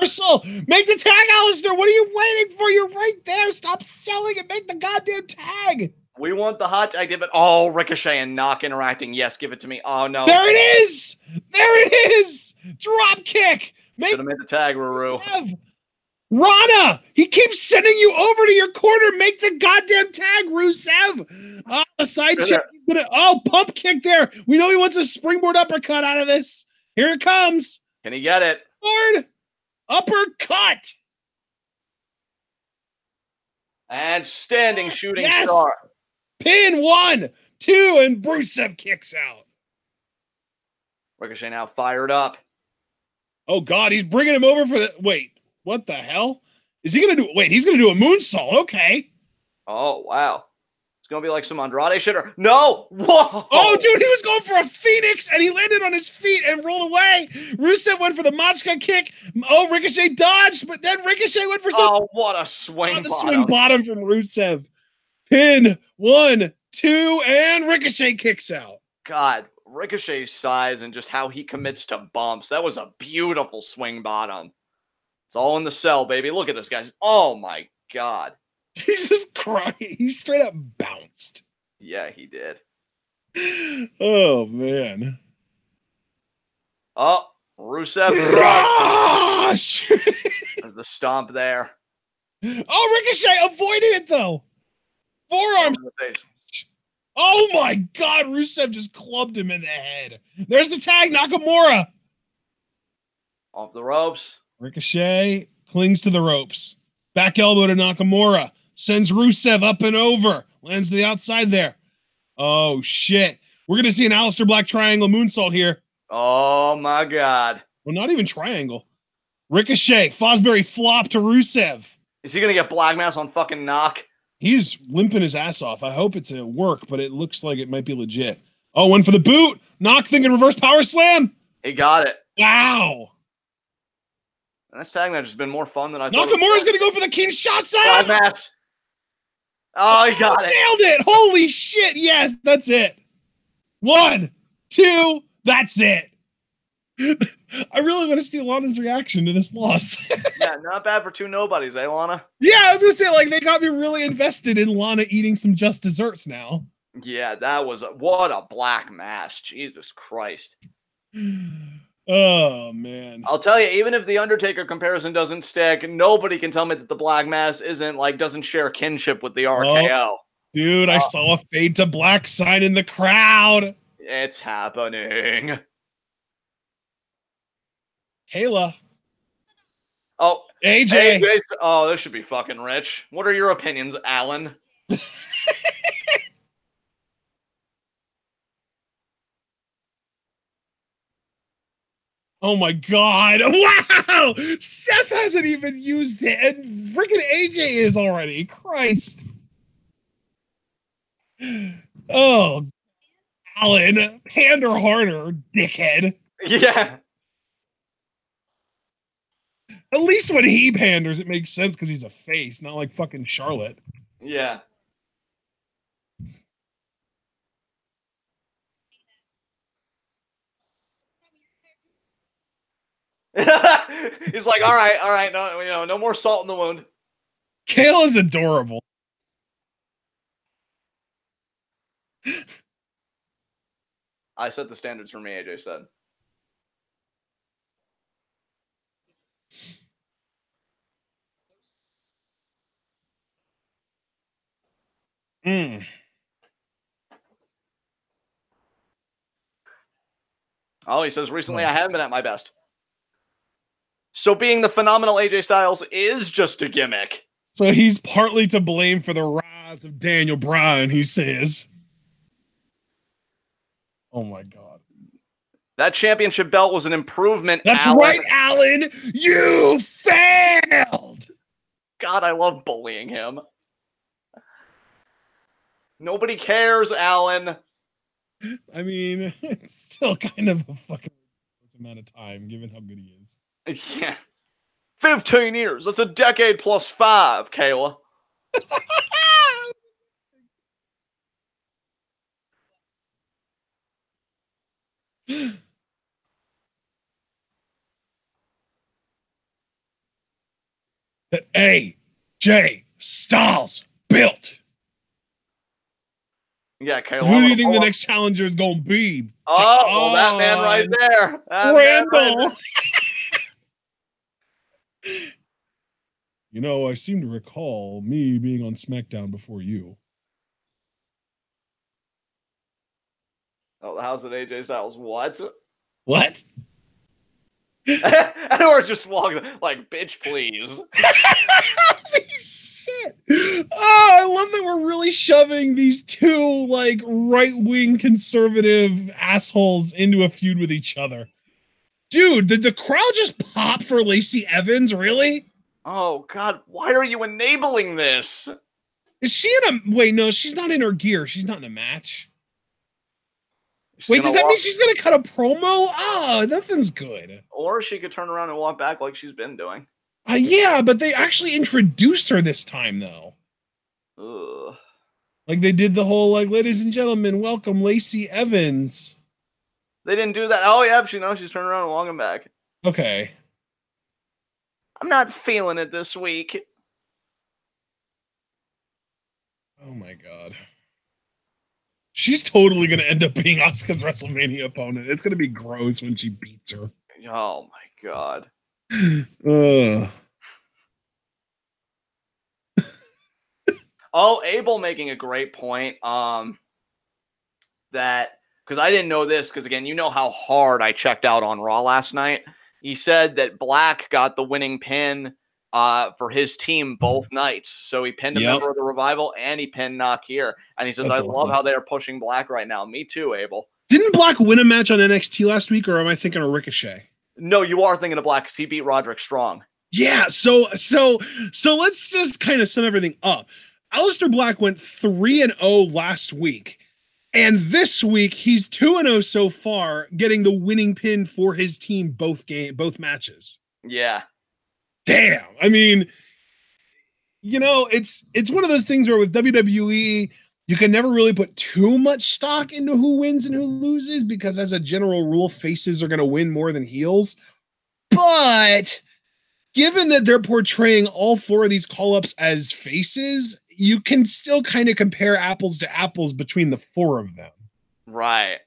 [SPEAKER 1] reversal! Make the tag, Aleister! What are you waiting for? You're right there! Stop selling and make the goddamn tag!
[SPEAKER 2] We want the hot tag, but oh, Ricochet and Knock interacting. Yes, give it to me. Oh, no.
[SPEAKER 1] There it is! There it is! Drop kick!
[SPEAKER 2] Should have made the tag, Ruru.
[SPEAKER 1] Rana! He keeps sending you over to your corner. Make the goddamn tag, Rusev! A side check. He's gonna. Oh, pump kick there. We know he wants a springboard uppercut out of this. Here it comes.
[SPEAKER 2] Can he get it?
[SPEAKER 1] Lord! Uppercut!
[SPEAKER 2] And standing shooting star.
[SPEAKER 1] Pin 1, 2, and Rusev kicks out.
[SPEAKER 2] Ricochet now fired up.
[SPEAKER 1] Oh, God, he's bringing him over for the... Wait, what the hell? Is he going to do... Wait, he's going to do a moonsault. Okay.
[SPEAKER 2] Oh, wow. It's going to be like some Andrade shit or... No! Whoa!
[SPEAKER 1] Oh, dude, he was going for a Phoenix, and he landed on his feet and rolled away. Rusev went for the Machka kick. Oh, Ricochet dodged, but then Ricochet went for some...
[SPEAKER 2] Oh, what a swing bottom.
[SPEAKER 1] Swing bottom from Rusev. Pin 1, 2, and Ricochet kicks out.
[SPEAKER 2] God, Ricochet's size and just how he commits to bumps. That was a beautiful swing bottom. It's all in the cell, baby. Look at this, guys. Oh, my God.
[SPEAKER 1] Jesus Christ. He straight up bounced.
[SPEAKER 2] Yeah, he did.
[SPEAKER 1] Oh, man.
[SPEAKER 2] Oh, Rusev.
[SPEAKER 1] Gosh!
[SPEAKER 2] There's the stomp there.
[SPEAKER 1] Oh, Ricochet avoided it, though. Forearm. Oh, my God. Rusev just clubbed him in the head. There's the tag, Nakamura.
[SPEAKER 2] Off the ropes.
[SPEAKER 1] Ricochet clings to the ropes. Back elbow to Nakamura. Sends Rusev up and over. Lands to the outside there. Oh, shit. We're going to see an Aleister Black triangle moonsault here.
[SPEAKER 2] Oh, my God.
[SPEAKER 1] Well, not even triangle. Ricochet. Fosbury flop to Rusev.
[SPEAKER 2] Is he going to get Black Mass on fucking Knock?
[SPEAKER 1] He's limping his ass off. I hope it's a work, but it looks like it might be legit. Oh, one for the boot. Knock thinking reverse power slam.
[SPEAKER 2] He got it.
[SPEAKER 1] Wow.
[SPEAKER 2] And this tag match has been more fun than I thought.
[SPEAKER 1] Nakamura's going to go for the Kinshasa.
[SPEAKER 2] Black Mass. Oh, he got it.
[SPEAKER 1] Nailed it. Holy shit. Yes, that's it. 1, 2, that's it. I really want to see Lana's reaction to this loss.
[SPEAKER 2] Yeah, not bad for two nobodies, eh, Lana?
[SPEAKER 1] Yeah, I was going to say, like, they got me really invested in Lana eating some Just Desserts now.
[SPEAKER 2] Yeah, that was what a Black Mass. Jesus Christ.
[SPEAKER 1] Oh, man.
[SPEAKER 2] I'll tell you, even if the Undertaker comparison doesn't stick, nobody can tell me that the Black Mass doesn't share kinship with the RKO.
[SPEAKER 1] Oh, dude, I saw a fade to black sign in the crowd.
[SPEAKER 2] It's happening.
[SPEAKER 1] Kayla.
[SPEAKER 2] Oh,
[SPEAKER 1] AJ.
[SPEAKER 2] Oh, this should be fucking rich. What are your opinions, Alan?
[SPEAKER 1] Oh my God. Wow. Seth hasn't even used it. And freaking AJ is already. Christ. Oh, Alan. Pander harder, dickhead.
[SPEAKER 2] Yeah.
[SPEAKER 1] At least when he panders, it makes sense because he's a face, not like fucking Charlotte.
[SPEAKER 2] Yeah. He's like, all right, no, no more salt in the wound.
[SPEAKER 1] Kale is adorable.
[SPEAKER 2] I set the standards for me, AJ said. Oh, he says, recently I haven't been at my best. So being the phenomenal AJ Styles is just a gimmick.
[SPEAKER 1] So he's partly to blame for the rise of Daniel Bryan, he says. Oh my God.
[SPEAKER 2] That championship belt was an improvement.
[SPEAKER 1] That's
[SPEAKER 2] Alan.
[SPEAKER 1] right, Alan. You failed.
[SPEAKER 2] God, I love bullying him. Nobody cares, Alan.
[SPEAKER 1] I mean, it's still kind of a fucking amount of time, given how good he is.
[SPEAKER 2] Yeah. 15 years. That's a decade plus 5, Kayla.
[SPEAKER 1] That AJ Styles built.
[SPEAKER 2] Yeah, Kayla.
[SPEAKER 1] Who do you think the next challenger is going to be?
[SPEAKER 2] Oh, well, that man right there.
[SPEAKER 1] Randall. You know, I seem to recall me being on SmackDown before you.
[SPEAKER 2] Oh, how's it AJ Styles? What?
[SPEAKER 1] What?
[SPEAKER 2] Or just walks like, bitch, please.
[SPEAKER 1] Holy shit. Oh, I love that we're really shoving these two, like, right-wing conservative assholes into a feud with each other. Dude, did the crowd just pop for Lacey Evans? Really?
[SPEAKER 2] Oh, God. Why are you enabling this?
[SPEAKER 1] Is she in a... Wait, no, she's not in her gear. She's not in a match. Wait, does that mean she's going to cut a promo? Oh, nothing's good.
[SPEAKER 2] Or she could turn around and walk back like she's been doing.
[SPEAKER 1] Yeah, but they actually introduced her this time, though.
[SPEAKER 2] Ugh.
[SPEAKER 1] Like, they did the whole, like, ladies and gentlemen, welcome Lacey Evans.
[SPEAKER 2] They didn't do that. Oh, yeah, she's turning around and walking back.
[SPEAKER 1] Okay.
[SPEAKER 2] I'm not feeling it this week.
[SPEAKER 1] Oh, my God. She's totally going to end up being Asuka's WrestleMania opponent. It's going to be gross when she beats her.
[SPEAKER 2] Oh, my God. Oh, Abel making a great point. That, because I didn't know this, because again, you know how hard I checked out on Raw last night. He said that Black got the winning pin for his team both nights. So he pinned a member of the Revival and he pinned Knock here. And he says, I love how they are pushing Black right now. Me too, Abel.
[SPEAKER 1] Didn't Black win a match on NXT last week, or am I thinking of Ricochet?
[SPEAKER 2] No, you are thinking of Black because he beat Roderick Strong.
[SPEAKER 1] Yeah, so let's just kind of sum everything up. Aleister Black went 3-0 last week. And this week, he's 2-0 so far, getting the winning pin for his team both matches.
[SPEAKER 2] Yeah.
[SPEAKER 1] Damn. I mean, you know, it's one of those things where with WWE, you can never really put too much stock into who wins and who loses, because as a general rule, faces are going to win more than heels. But given that they're portraying all four of these call-ups as faces, you can still kind of compare apples to apples between the four of them.
[SPEAKER 2] Right.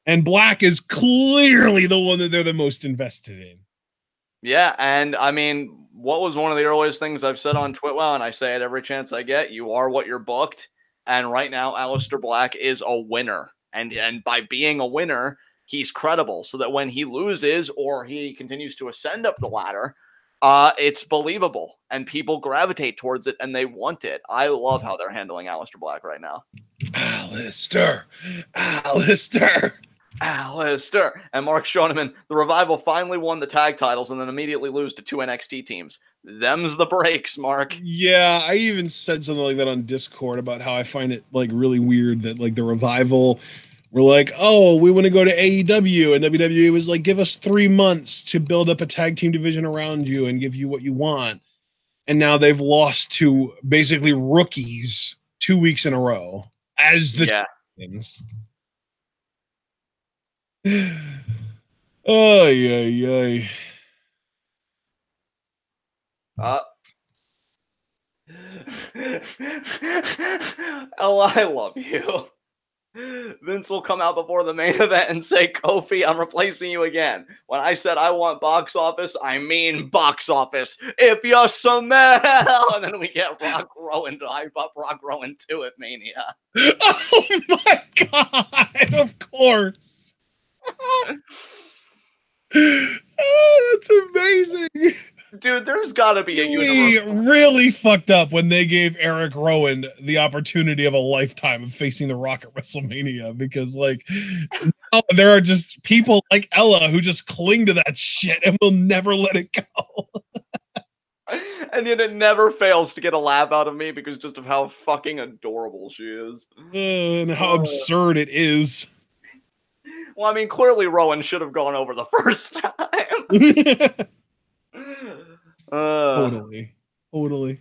[SPEAKER 1] And Black is clearly the one that they're the most invested in.
[SPEAKER 2] Yeah, and I mean, what was one of the earliest things I've said on TWitWoW, and I say it every chance I get, you are what you're booked. And right now, Aleister Black is a winner. And by being a winner, he's credible. So that when he loses or he continues to ascend up the ladder, it's believable. And people gravitate towards it and they want it. I love how they're handling Aleister Black right now.
[SPEAKER 1] Aleister.
[SPEAKER 2] Aleister and Mark Schoeneman. The Revival finally won the tag titles and then immediately lose to 2 NXT teams. Them's the breaks, Mark.
[SPEAKER 1] Yeah, I even said something like that on Discord about how I find it like really weird that like the Revival were like, oh, we want to go to AEW, and WWE was like, give us 3 months to build up a tag team division around you and give you what you want. And now they've lost to basically rookies 2 weeks in a row as the champions. Oh, yeah.
[SPEAKER 2] Ella, I love you. Vince will come out before the main event and say, Kofi, I'm replacing you again. When I said I want box office, I mean box office. If you smell. And then we get Rock Rowan to hype up Rock Rowan 2 at Mania.
[SPEAKER 1] Oh my God, of course. Oh, that's amazing.
[SPEAKER 2] Dude, there's got to be a universe.
[SPEAKER 1] We really fucked up when they gave Eric Rowan the opportunity of a lifetime of facing The Rock at WrestleMania, because like now there are just people like Ella who just cling to that shit and will never let it go.
[SPEAKER 2] And yet it never fails to get a laugh out of me because just of how fucking adorable she is.
[SPEAKER 1] And how absurd it is.
[SPEAKER 2] Well, I mean, clearly Rowan should have gone over the first time.
[SPEAKER 1] Totally.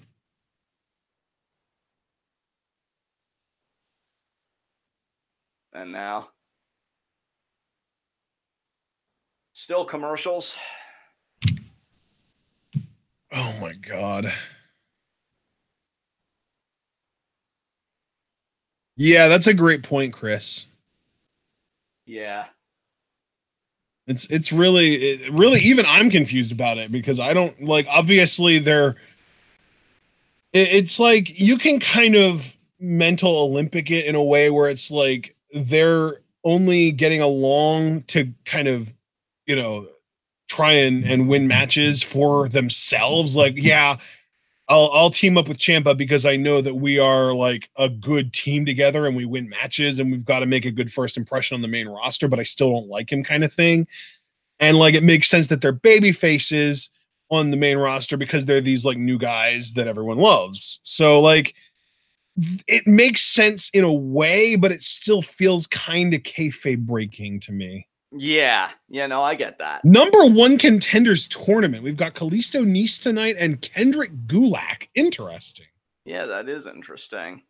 [SPEAKER 2] And now, still commercials.
[SPEAKER 1] Oh my God. Yeah, that's a great point, Chris.
[SPEAKER 2] Yeah.
[SPEAKER 1] It's really even I'm confused about it because I don't like, obviously it's like you can kind of mental Olympic it in a way where it's like they're only getting along to kind of, you know, try and win matches for themselves. Like, yeah, I'll team up with Ciampa because I know that we are like a good team together and we win matches and we've got to make a good first impression on the main roster, but I still don't like him, kind of thing. And like it makes sense that they're baby faces on the main roster because they're these like new guys that everyone loves. So like it makes sense in a way, but it still feels kind of kayfabe breaking to me.
[SPEAKER 2] Yeah, no, I get that.
[SPEAKER 1] Number 1 contenders tournament. We've got Kalisto Nice tonight and Kendrick Gulak. Interesting.
[SPEAKER 2] Yeah, that is interesting.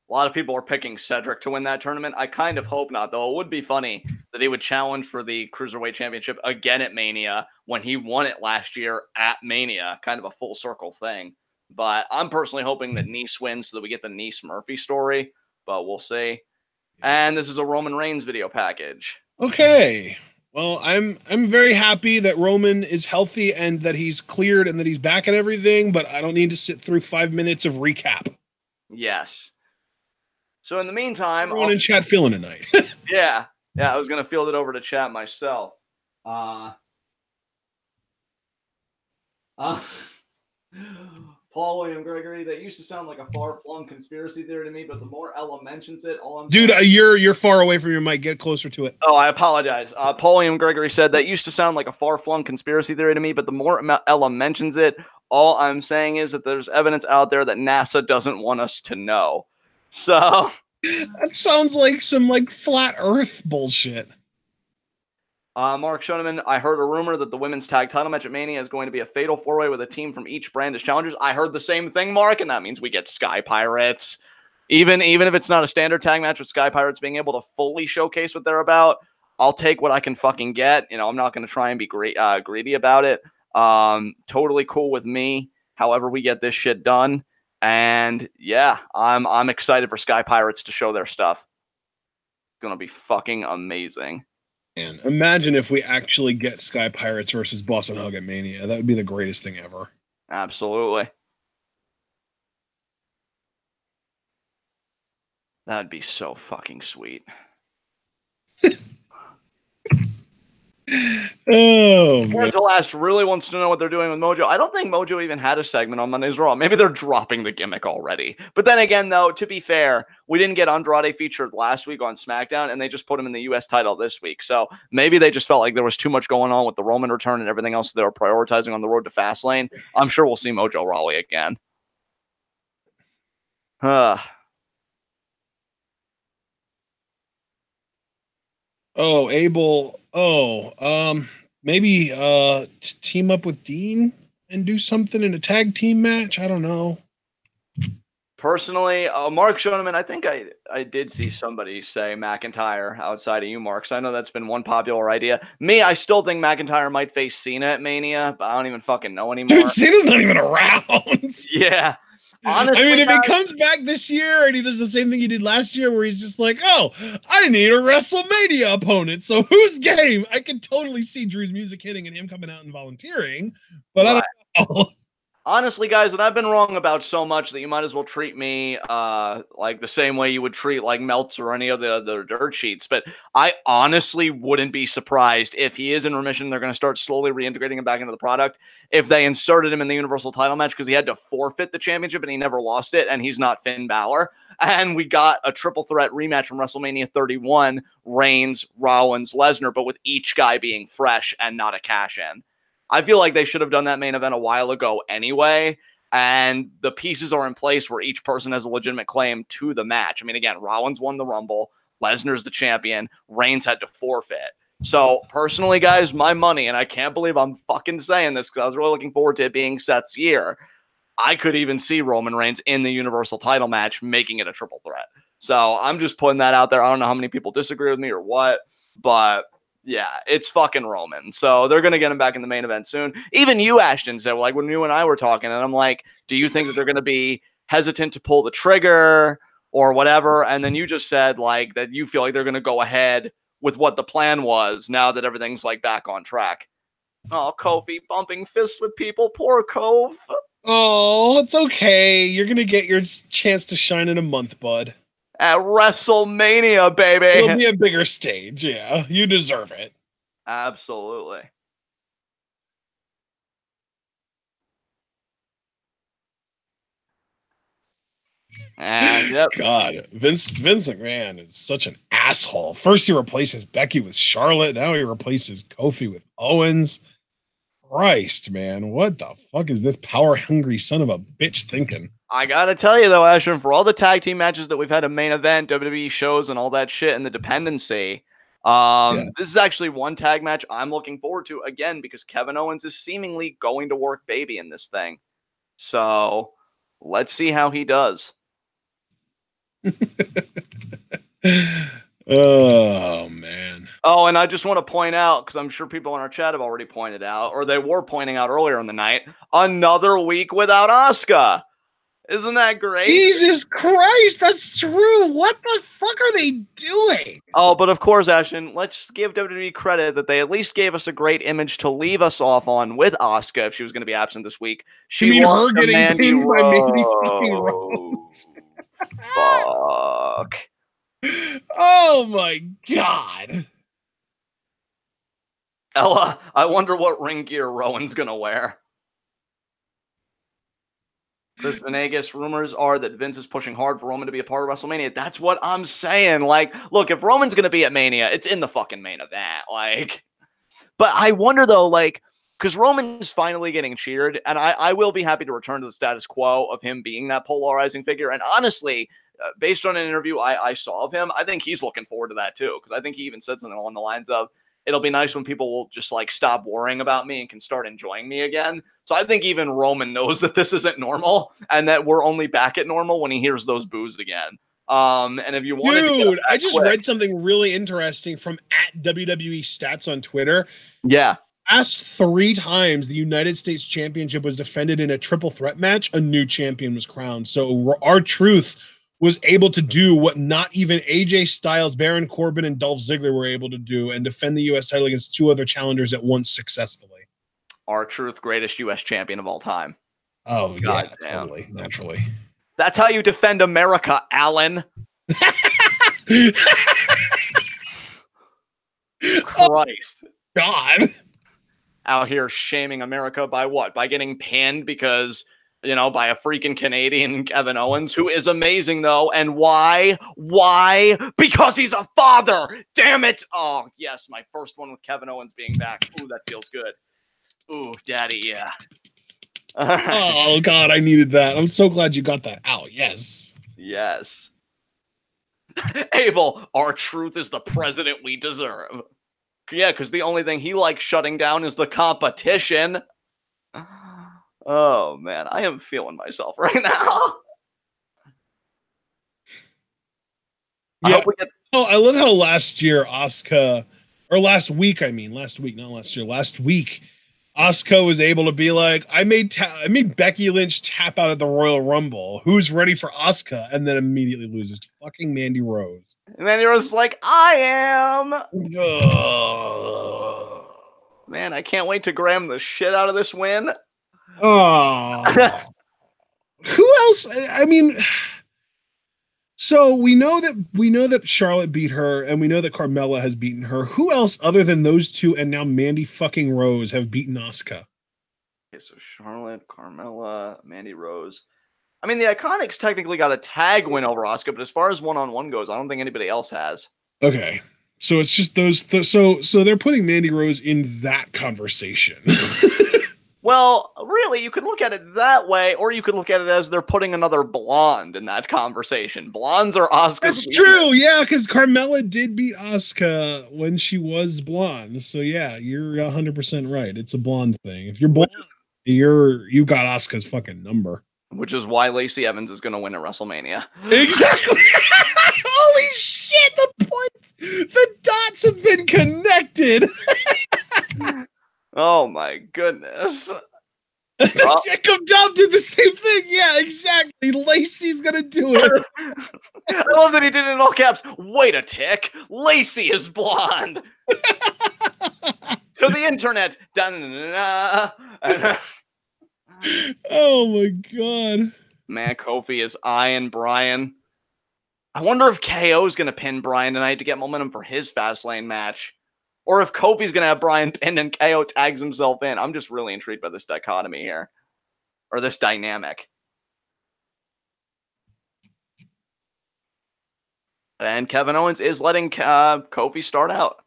[SPEAKER 2] A lot of people are picking Cedric to win that tournament. I kind of hope not, though. It would be funny that he would challenge for the Cruiserweight Championship again at Mania when he won it last year at Mania. Kind of a full circle thing. But I'm personally hoping that Nice wins so that we get the Nice-Murphy story. But we'll see. And this is a Roman Reigns video package.
[SPEAKER 1] Okay. Well, I'm very happy that Roman is healthy and that he's cleared and that he's back and everything, but I don't need to sit through 5 minutes of recap.
[SPEAKER 2] Yes. So in the meantime,
[SPEAKER 1] everyone in chat feeling tonight.
[SPEAKER 2] Yeah, I was gonna field it over to chat myself. Paul William Gregory, that used to sound like a far-flung conspiracy theory to me, but the more Ella mentions it,
[SPEAKER 1] Dude, you're far away from your mic. Get closer to it.
[SPEAKER 2] Oh, I apologize. Paul William Gregory said that used to sound like a far-flung conspiracy theory to me, but the more Ella mentions it, all I'm saying is that there's evidence out there that NASA doesn't want us to know. So
[SPEAKER 1] that sounds like some like flat Earth bullshit.
[SPEAKER 2] Mark Schoeneman, I heard a rumor that the women's tag title match at Mania is going to be a fatal 4-way with a team from each brand as challengers. I heard the same thing, Mark, and that means we get Sky Pirates. Even if it's not a standard tag match with Sky Pirates being able to fully showcase what they're about, I'll take what I can fucking get. You know, I'm not going to try and be greedy about it. Totally cool with me. However we get this shit done. And yeah, I'm excited for Sky Pirates to show their stuff. It's going to be fucking amazing.
[SPEAKER 1] And imagine if we actually get Sky Pirates versus Boss and Hug at Mania. That would be the greatest thing ever.
[SPEAKER 2] Absolutely. That'd be so fucking sweet.
[SPEAKER 1] Oh, man.
[SPEAKER 2] To Last really wants to know what they're doing with Mojo. I don't think Mojo even had a segment on Monday's Raw. Maybe they're dropping the gimmick already. But then again, though, to be fair, we didn't get Andrade featured last week on SmackDown, and they just put him in the U.S. title this week. So maybe they just felt like there was too much going on with the Roman return and everything else they were prioritizing on the road to Fastlane. I'm sure we'll see Mojo Rawley again.
[SPEAKER 1] Oh, Abel. Oh, maybe team up with Dean and do something in a tag team match. I don't know.
[SPEAKER 2] Personally, Mark Schoeneman, I think I did see somebody say McIntyre outside of you, Mark. So I know that's been one popular idea. Me, I still think McIntyre might face Cena at Mania, but I don't even fucking know anymore.
[SPEAKER 1] Dude, Cena's not even around.
[SPEAKER 2] Yeah. Honestly,
[SPEAKER 1] I mean, if he comes back this year and he does the same thing he did last year, where he's just like, "Oh, I need a WrestleMania opponent, so who's game?" I can totally see Drew's music hitting and him coming out and volunteering, but I don't know.
[SPEAKER 2] Honestly, guys, and I've been wrong about so much that you might as well treat me like the same way you would treat like Meltzer or any of the other dirt sheets. But I honestly wouldn't be surprised if he is in remission. They're going to start slowly reintegrating him back into the product. If they inserted him in the Universal title match because he had to forfeit the championship and he never lost it, and he's not Finn Balor. And we got a triple threat rematch from WrestleMania 31, Reigns, Rollins, Lesnar, but with each guy being fresh and not a cash-in. I feel like they should have done that main event a while ago anyway, and the pieces are in place where each person has a legitimate claim to the match. I mean, again, Rollins won the Rumble, Lesnar's the champion, Reigns had to forfeit. So, personally, guys, my money, and I can't believe I'm fucking saying this because I was really looking forward to it being Seth's year, I could even see Roman Reigns in the Universal title match making it a triple threat. So, I'm just putting that out there. I don't know how many people disagree with me or what, but yeah, it's fucking Roman. So they're going to get him back in the main event soon. Even you, Ashton, said, like, when you and I were talking, and I'm like, do you think that they're going to be hesitant to pull the trigger or whatever? And then you just said, like, that you feel like they're going to go ahead with what the plan was now that everything's, like, back on track. Oh, Kofi bumping fists with people. Poor Cove.
[SPEAKER 1] Oh, it's okay. You're going to get your chance to shine in a month, bud.
[SPEAKER 2] At WrestleMania, baby.
[SPEAKER 1] It'll be a bigger stage. Yeah, you deserve it.
[SPEAKER 2] Absolutely. And yep.
[SPEAKER 1] God, Vince McMahon is such an asshole. First he replaces Becky with Charlotte. Now he replaces Kofi with Owens. Christ, man. What the fuck is this power hungry son of a bitch thinking?
[SPEAKER 2] I gotta tell you though, Ashton, for all the tag team matches that we've had a main event, WWE shows and all that shit and the dependency, this is actually one tag match I'm looking forward to again because Kevin Owens is seemingly going to work baby in this thing. So let's see how he does.
[SPEAKER 1] Oh, man.
[SPEAKER 2] Oh, and I just want to point out, because I'm sure people in our chat have already pointed out, or they were pointing out earlier in the night, another week without Asuka. Isn't that great?
[SPEAKER 1] Jesus Christ, that's true. What the fuck are they doing?
[SPEAKER 2] Oh, but of course, Ashton, let's give WWE credit that they at least gave us a great image to leave us off on with Asuka if she was going to be absent this week.
[SPEAKER 1] You mean her getting pinned by Mandy fucking Rose?
[SPEAKER 2] Fuck.
[SPEAKER 1] Oh my God.
[SPEAKER 2] Ella, I wonder what ring gear Rowan's going to wear. Chris Venegas, rumors are that Vince is pushing hard for Roman to be a part of WrestleMania. That's what I'm saying. Like, look, if Roman's going to be at Mania, it's in the fucking main event. Like, but I wonder though, like, because Roman's finally getting cheered, and I will be happy to return to the status quo of him being that polarizing figure. And honestly, based on an interview I saw of him, I think he's looking forward to that too. Because I think he even said something along the lines of, it'll be nice when people will just like stop worrying about me and can start enjoying me again. So I think even Roman knows that this isn't normal and that we're only back at normal when he hears those boos again. And if you want,
[SPEAKER 1] dude, I just read something really interesting from @WWE Stats on Twitter.
[SPEAKER 2] Yeah.
[SPEAKER 1] Last 3 times the United States Championship was defended in a triple threat match, a new champion was crowned. So R-Truth was able to do what not even AJ Styles, Baron Corbin, and Dolph Ziggler were able to do and defend the U.S. title against 2 other challengers at once successfully.
[SPEAKER 2] R-Truth, greatest U.S. champion of all time.
[SPEAKER 1] Oh, God, yeah, totally, naturally.
[SPEAKER 2] That's how you defend America, Alan. Christ.
[SPEAKER 1] God.
[SPEAKER 2] Out here shaming America by what? By getting pinned because, by a freaking Canadian Kevin Owens, who is amazing though. And why? Why? Because he's a father. Damn it. Oh, yes. My first one with Kevin Owens being back. Ooh, that feels good. Ooh, daddy. Yeah.
[SPEAKER 1] Oh, God. I needed that. I'm so glad you got that out. Yes.
[SPEAKER 2] Yes. Abel, our truth is the president we deserve. Yeah, because the only thing he likes shutting down is the competition. Oh, man. I am feeling myself right now.
[SPEAKER 1] Yeah. I love how last year Asuka, or last week, not last year, last week, Asuka was able to be like, I made Becky Lynch tap out at the Royal Rumble. Who's ready for Asuka? And then immediately loses to fucking Mandy Rose.
[SPEAKER 2] And Mandy Rose is like, I am. Man, I can't wait to gram the shit out of this win.
[SPEAKER 1] Oh. Who else? I mean, so we know that Charlotte beat her, and we know that Carmella has beaten her. Who else other than those two and now Mandy fucking Rose have beaten Asuka?
[SPEAKER 2] Okay, so Charlotte, Carmella, Mandy Rose. I mean, the Iconics technically got a tag win over Asuka, but as far as one-on-one goes, I don't think anybody else has.
[SPEAKER 1] Okay. So it's just those. So they're putting Mandy Rose in that conversation.
[SPEAKER 2] Well, really, you could look at it that way, or you could look at it as they're putting another blonde in that conversation. Blondes are Asuka's.
[SPEAKER 1] That's true, yeah, because Carmella did beat Asuka when she was blonde. So yeah, you're 100% right. It's a blonde thing. If you're blonde, you got Asuka's fucking number.
[SPEAKER 2] Which is why Lacey Evans is going to win at WrestleMania.
[SPEAKER 1] Exactly. Holy shit! The dots have been connected.
[SPEAKER 2] Oh my goodness.
[SPEAKER 1] Jacob Dub did the same thing. Yeah, exactly. Lacey's gonna do it.
[SPEAKER 2] I love that he did it in all caps. Wait a tick. Lacey is blonde. To the internet.
[SPEAKER 1] Oh my god.
[SPEAKER 2] Man, Kofi is eyeing Bryan. I wonder if KO is going to pin Bryan tonight to get momentum for his Fastlane match. Or if Kofi's going to have Bryan pinned and KO tags himself in. I'm just really intrigued by this dichotomy here. Or this dynamic. And Kevin Owens is letting Kofi start out.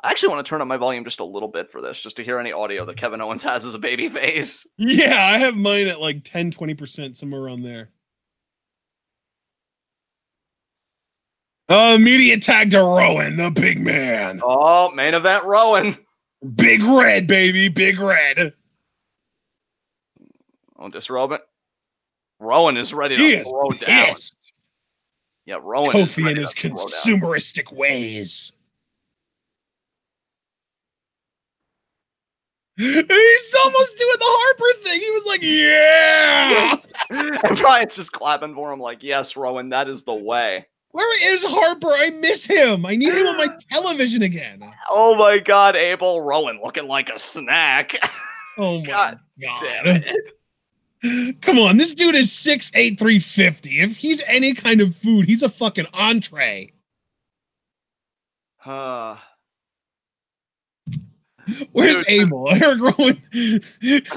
[SPEAKER 2] I actually want to turn up my volume just a little bit for this, just to hear any audio that Kevin Owens has as a babyface.
[SPEAKER 1] Yeah, I have mine at like 10, 20%, somewhere around there. Immediate tag to Rowan, the big man.
[SPEAKER 2] Oh, main event Rowan.
[SPEAKER 1] Big Red, baby, Big Red.
[SPEAKER 2] Oh, disrobe it. Rowan is ready to throw down. Yeah, Rowan
[SPEAKER 1] Kofi in his consumeristic ways. He's almost doing the Harper thing. He was like, yeah.
[SPEAKER 2] And Bryan's just clapping for him like, yes, Rowan, that is the way.
[SPEAKER 1] Where is Harper? I miss him. I need him on my television again.
[SPEAKER 2] Oh my God, Abel. Rowan looking like a snack.
[SPEAKER 1] Oh my God. Damn it. Come on, this dude is 6'8", 350. If he's any kind of food, he's a fucking entree. Where's Abel? Eric Rowan. He took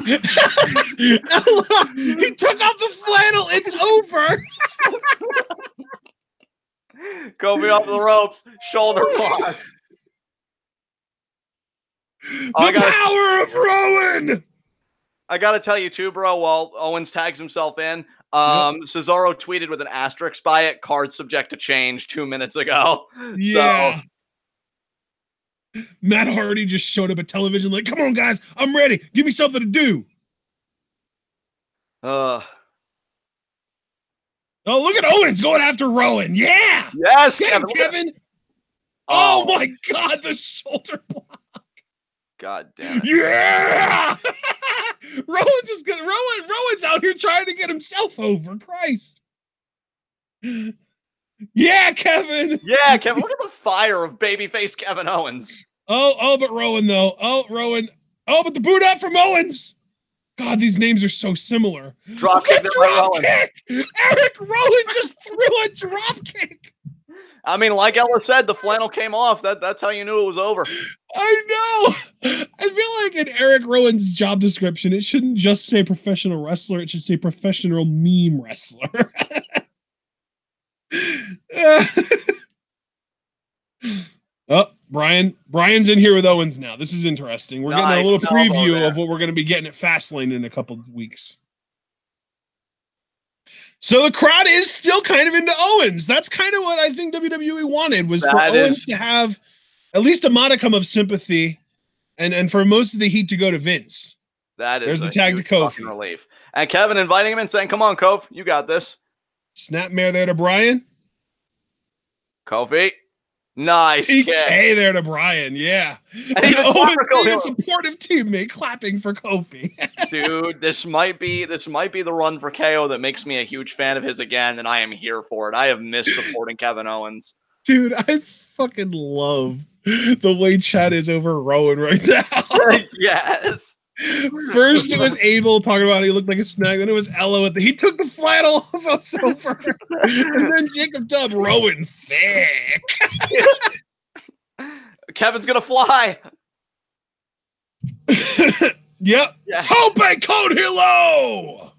[SPEAKER 1] off the flannel. It's over.
[SPEAKER 2] Kofi off the ropes. Shoulder block.
[SPEAKER 1] The power of Rowan.
[SPEAKER 2] I gotta tell you too, bro, while Owens tags himself in, Cesaro tweeted with an asterisk by it, card subject to change 2 minutes ago.
[SPEAKER 1] Yeah. So Matt Hardy just showed up at television like, come on, guys, I'm ready. Give me something to do. Oh, look at Owens going after Rowan. Yeah.
[SPEAKER 2] Yes,
[SPEAKER 1] Kevin. Oh my God, the shoulder block.
[SPEAKER 2] God damn it.
[SPEAKER 1] Yeah. Rowan's out here trying to get himself over. Christ. Yeah, Kevin.
[SPEAKER 2] Yeah, Kevin. Look at the fire of babyface Kevin Owens.
[SPEAKER 1] Oh, but Rowan though. Oh, Rowan. Oh, but the boot out from Owens. God, these names are so similar.
[SPEAKER 2] Drop kick.
[SPEAKER 1] Eric Rowan just threw a drop kick.
[SPEAKER 2] I mean, like Ella said, the flannel came off. That's how you knew it was over.
[SPEAKER 1] I know. I feel like in Eric Rowan's job description, it shouldn't just say professional wrestler. It should say professional meme wrestler. Oh, Brian's in here with Owens now. This is interesting. We're getting a little preview of what we're going to be getting at Fastlane in a couple of weeks. So the crowd is still kind of into Owens. That's kind of what I think WWE wanted, was for Owens to have at least a modicum of sympathy and for most of the heat to go to Vince. There's the tag to Kofi.
[SPEAKER 2] Relief. And Kevin inviting him in, saying, come on, Kofi, you got this.
[SPEAKER 1] Snapmare there to Bryan.
[SPEAKER 2] Kofi. Nice kick.
[SPEAKER 1] Hey there to Bryan, yeah. And Owens being a supportive teammate clapping for Kofi.
[SPEAKER 2] Dude, this might be the run for KO that makes me a huge fan of his again, and I am here for it. I have missed supporting Kevin Owens.
[SPEAKER 1] Dude, I fucking love the way Chad is over Rowan right now.
[SPEAKER 2] Yes.
[SPEAKER 1] First it was Abel talking about he looked like a snag. Then it was Ella he took the flannel off of Sofer. And then Jacob dubbed Rowan thick.
[SPEAKER 2] Kevin's gonna fly.
[SPEAKER 1] Yep. Yeah. Tope con hilo.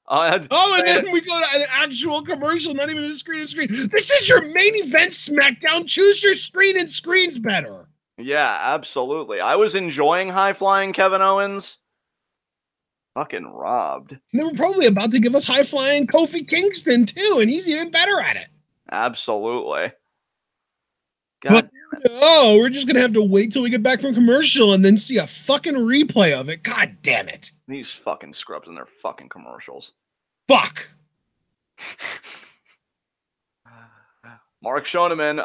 [SPEAKER 1] And then we go to an actual commercial, not even a screen and screen. This is your main event SmackDown. Choose your screen and screen's better.
[SPEAKER 2] Yeah, absolutely. I was enjoying high-flying Kevin Owens. Fucking robbed.
[SPEAKER 1] And they were probably about to give us high-flying Kofi Kingston, too, and he's even better at it.
[SPEAKER 2] Absolutely. God damn
[SPEAKER 1] it. Oh, we're just going to have to wait till we get back from commercial and then see a fucking replay of it. God damn it.
[SPEAKER 2] These fucking scrubs and their fucking commercials.
[SPEAKER 1] Fuck.
[SPEAKER 2] Mark Schoeneman,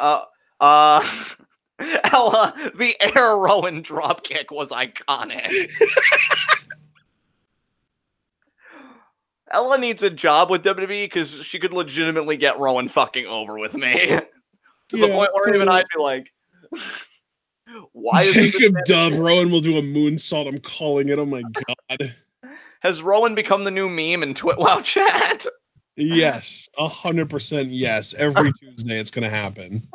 [SPEAKER 2] Ella, the air Rowan dropkick was iconic. Ella needs a job with WWE because she could legitimately get Rowan fucking over with me. To the point where even I'd be like, why is
[SPEAKER 1] Jacob Dub, Rowan will do a moonsault. I'm calling it. Oh my God.
[SPEAKER 2] Has Rowan become the new meme in TWitWoW chat?
[SPEAKER 1] Yes, 100% yes. Every Tuesday it's going to happen.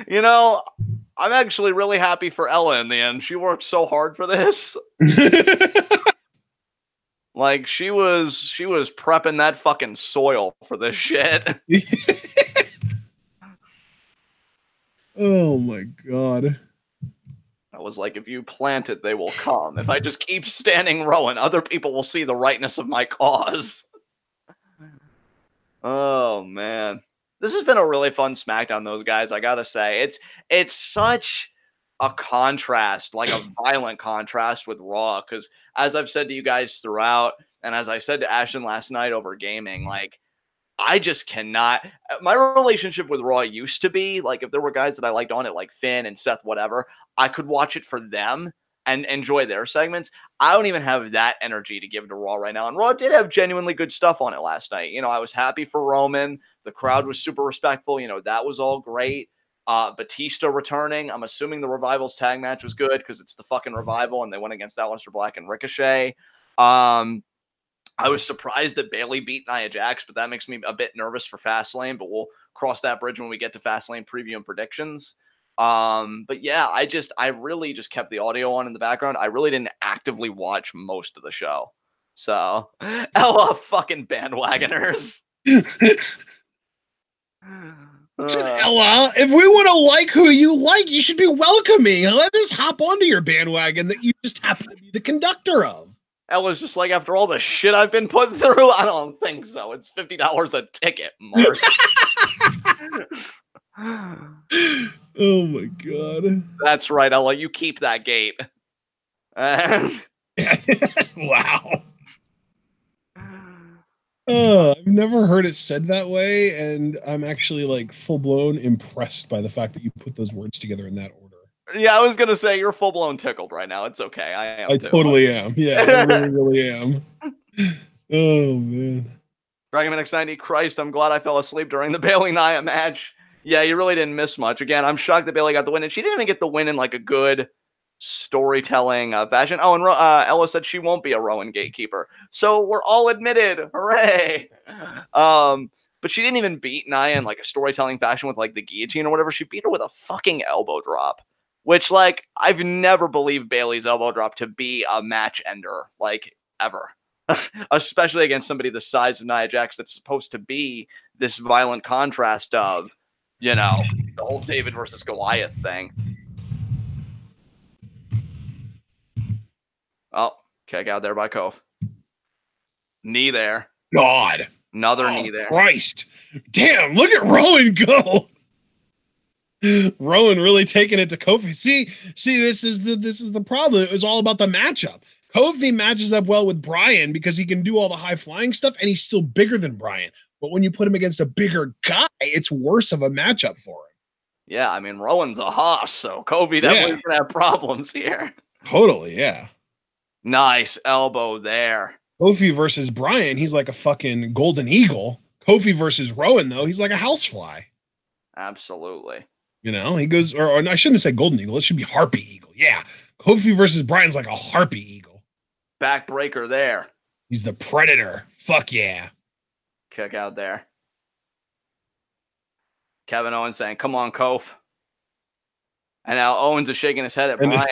[SPEAKER 2] You know, I'm actually really happy for Ella in the end. She worked so hard for this. Like she was prepping that fucking soil for this shit.
[SPEAKER 1] Oh my God.
[SPEAKER 2] I was like, if you plant it, they will come. If I just keep standing Rowan, other people will see the rightness of my cause. Oh man. This has been a really fun SmackDown, those guys, I gotta say. It's such a contrast, like a violent contrast with Raw, because as I've said to you guys throughout, and as I said to Ashton last night over gaming, like, I just cannot. My relationship with Raw used to be, like, if there were guys that I liked on it, like Finn and Seth, whatever, I could watch it for them and enjoy their segments. I don't even have that energy to give to Raw right now. And Raw did have genuinely good stuff on it last night. You know, I was happy for Roman. The crowd was super respectful. You know, that was all great. Batista returning. I'm assuming the Revival's tag match was good because it's the fucking Revival and they went against Aleister Black and Ricochet. I was surprised that Bayley beat Nia Jax, but that makes me a bit nervous for Fastlane, but we'll cross that bridge when we get to Fastlane preview and predictions. But yeah, I really just kept the audio on in the background. I really didn't actively watch most of the show. So, Ella fucking bandwagoners.
[SPEAKER 1] Ella, if we want to like who you like, you should be welcoming. Let us hop onto your bandwagon that you just happen to be the conductor of.
[SPEAKER 2] Ella's just like, after all the shit I've been putting through, I don't think so. It's $50 a ticket, Mark.
[SPEAKER 1] Oh my God.
[SPEAKER 2] That's right, Ella. You keep that gate.
[SPEAKER 1] Wow. I've never heard it said that way, and I'm actually like full-blown impressed by the fact that you put those words together in that order.
[SPEAKER 2] Yeah, I was gonna say you're full-blown tickled right now. It's okay. I am.
[SPEAKER 1] I totally am. Yeah, I really, really am. Oh man.
[SPEAKER 2] Dragon X90, Christ, I'm glad I fell asleep during the Bayley Nia match. Yeah, you really didn't miss much. Again, I'm shocked that Bayley got the win, and she didn't even get the win in like a good storytelling fashion. Oh, and Ella said she won't be a Rowan gatekeeper, so we're all admitted. Hooray! but she didn't even beat Nia in like a storytelling fashion with like the guillotine or whatever. She beat her with a fucking elbow drop, which like I've never believed Bayley's elbow drop to be a match ender, like ever. Especially against somebody the size of Nia Jax that's supposed to be this violent contrast of, you know, the whole David versus Goliath thing. Oh, kick out there by Kofi. Knee there.
[SPEAKER 1] God.
[SPEAKER 2] Another knee there.
[SPEAKER 1] Christ. Damn, look at Rowan go. Rowan really taking it to Kofi. See, this is the problem. It was all about the matchup. Kofi matches up well with Bryan because he can do all the high flying stuff and he's still bigger than Bryan. But when you put him against a bigger guy, it's worse of a matchup for him.
[SPEAKER 2] Yeah, I mean, Rowan's a hoss, so Kofi definitely gonna have problems here.
[SPEAKER 1] Totally, yeah.
[SPEAKER 2] Nice elbow there.
[SPEAKER 1] Kofi versus Bryan, he's like a fucking golden eagle. Kofi versus Rowan, though, he's like a housefly.
[SPEAKER 2] Absolutely.
[SPEAKER 1] You know, he goes, or I shouldn't say golden eagle. It should be harpy eagle. Yeah. Kofi versus Bryan's like a harpy eagle.
[SPEAKER 2] Backbreaker there.
[SPEAKER 1] He's the predator. Fuck yeah.
[SPEAKER 2] Kick out there. Kevin Owens saying, come on, Kof. And now Owens is shaking his head at Bryan.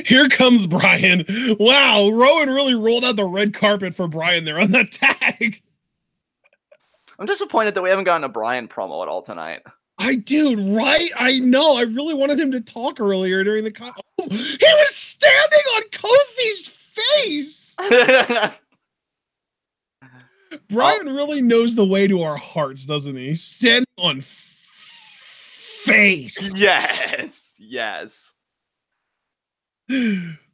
[SPEAKER 1] Here comes Bryan. Wow, Rowan really rolled out the red carpet for Bryan there on that tag.
[SPEAKER 2] I'm disappointed that we haven't gotten a Bryan promo at all tonight.
[SPEAKER 1] Right? I know. I really wanted him to talk earlier during the he was standing on Kofi's face. Bryan really knows the way to our hearts, doesn't he? Standing on face.
[SPEAKER 2] Yes. Yes.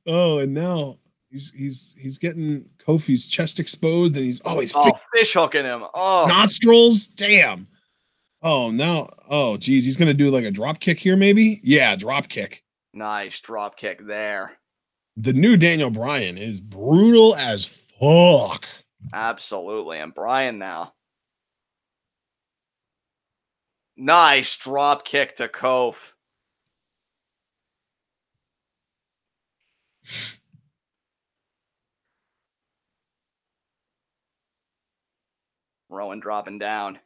[SPEAKER 1] Oh, and now he's getting Kofi's chest exposed, and he's
[SPEAKER 2] fish hooking him. Oh,
[SPEAKER 1] nostrils. Damn. Oh, now. Oh, geez, he's gonna do like a drop kick here, maybe. Yeah, drop kick.
[SPEAKER 2] Nice drop kick there.
[SPEAKER 1] The new Daniel Bryan is brutal as fuck.
[SPEAKER 2] Absolutely, and Bryan now. Nice drop kick to Kof. Rowan dropping down.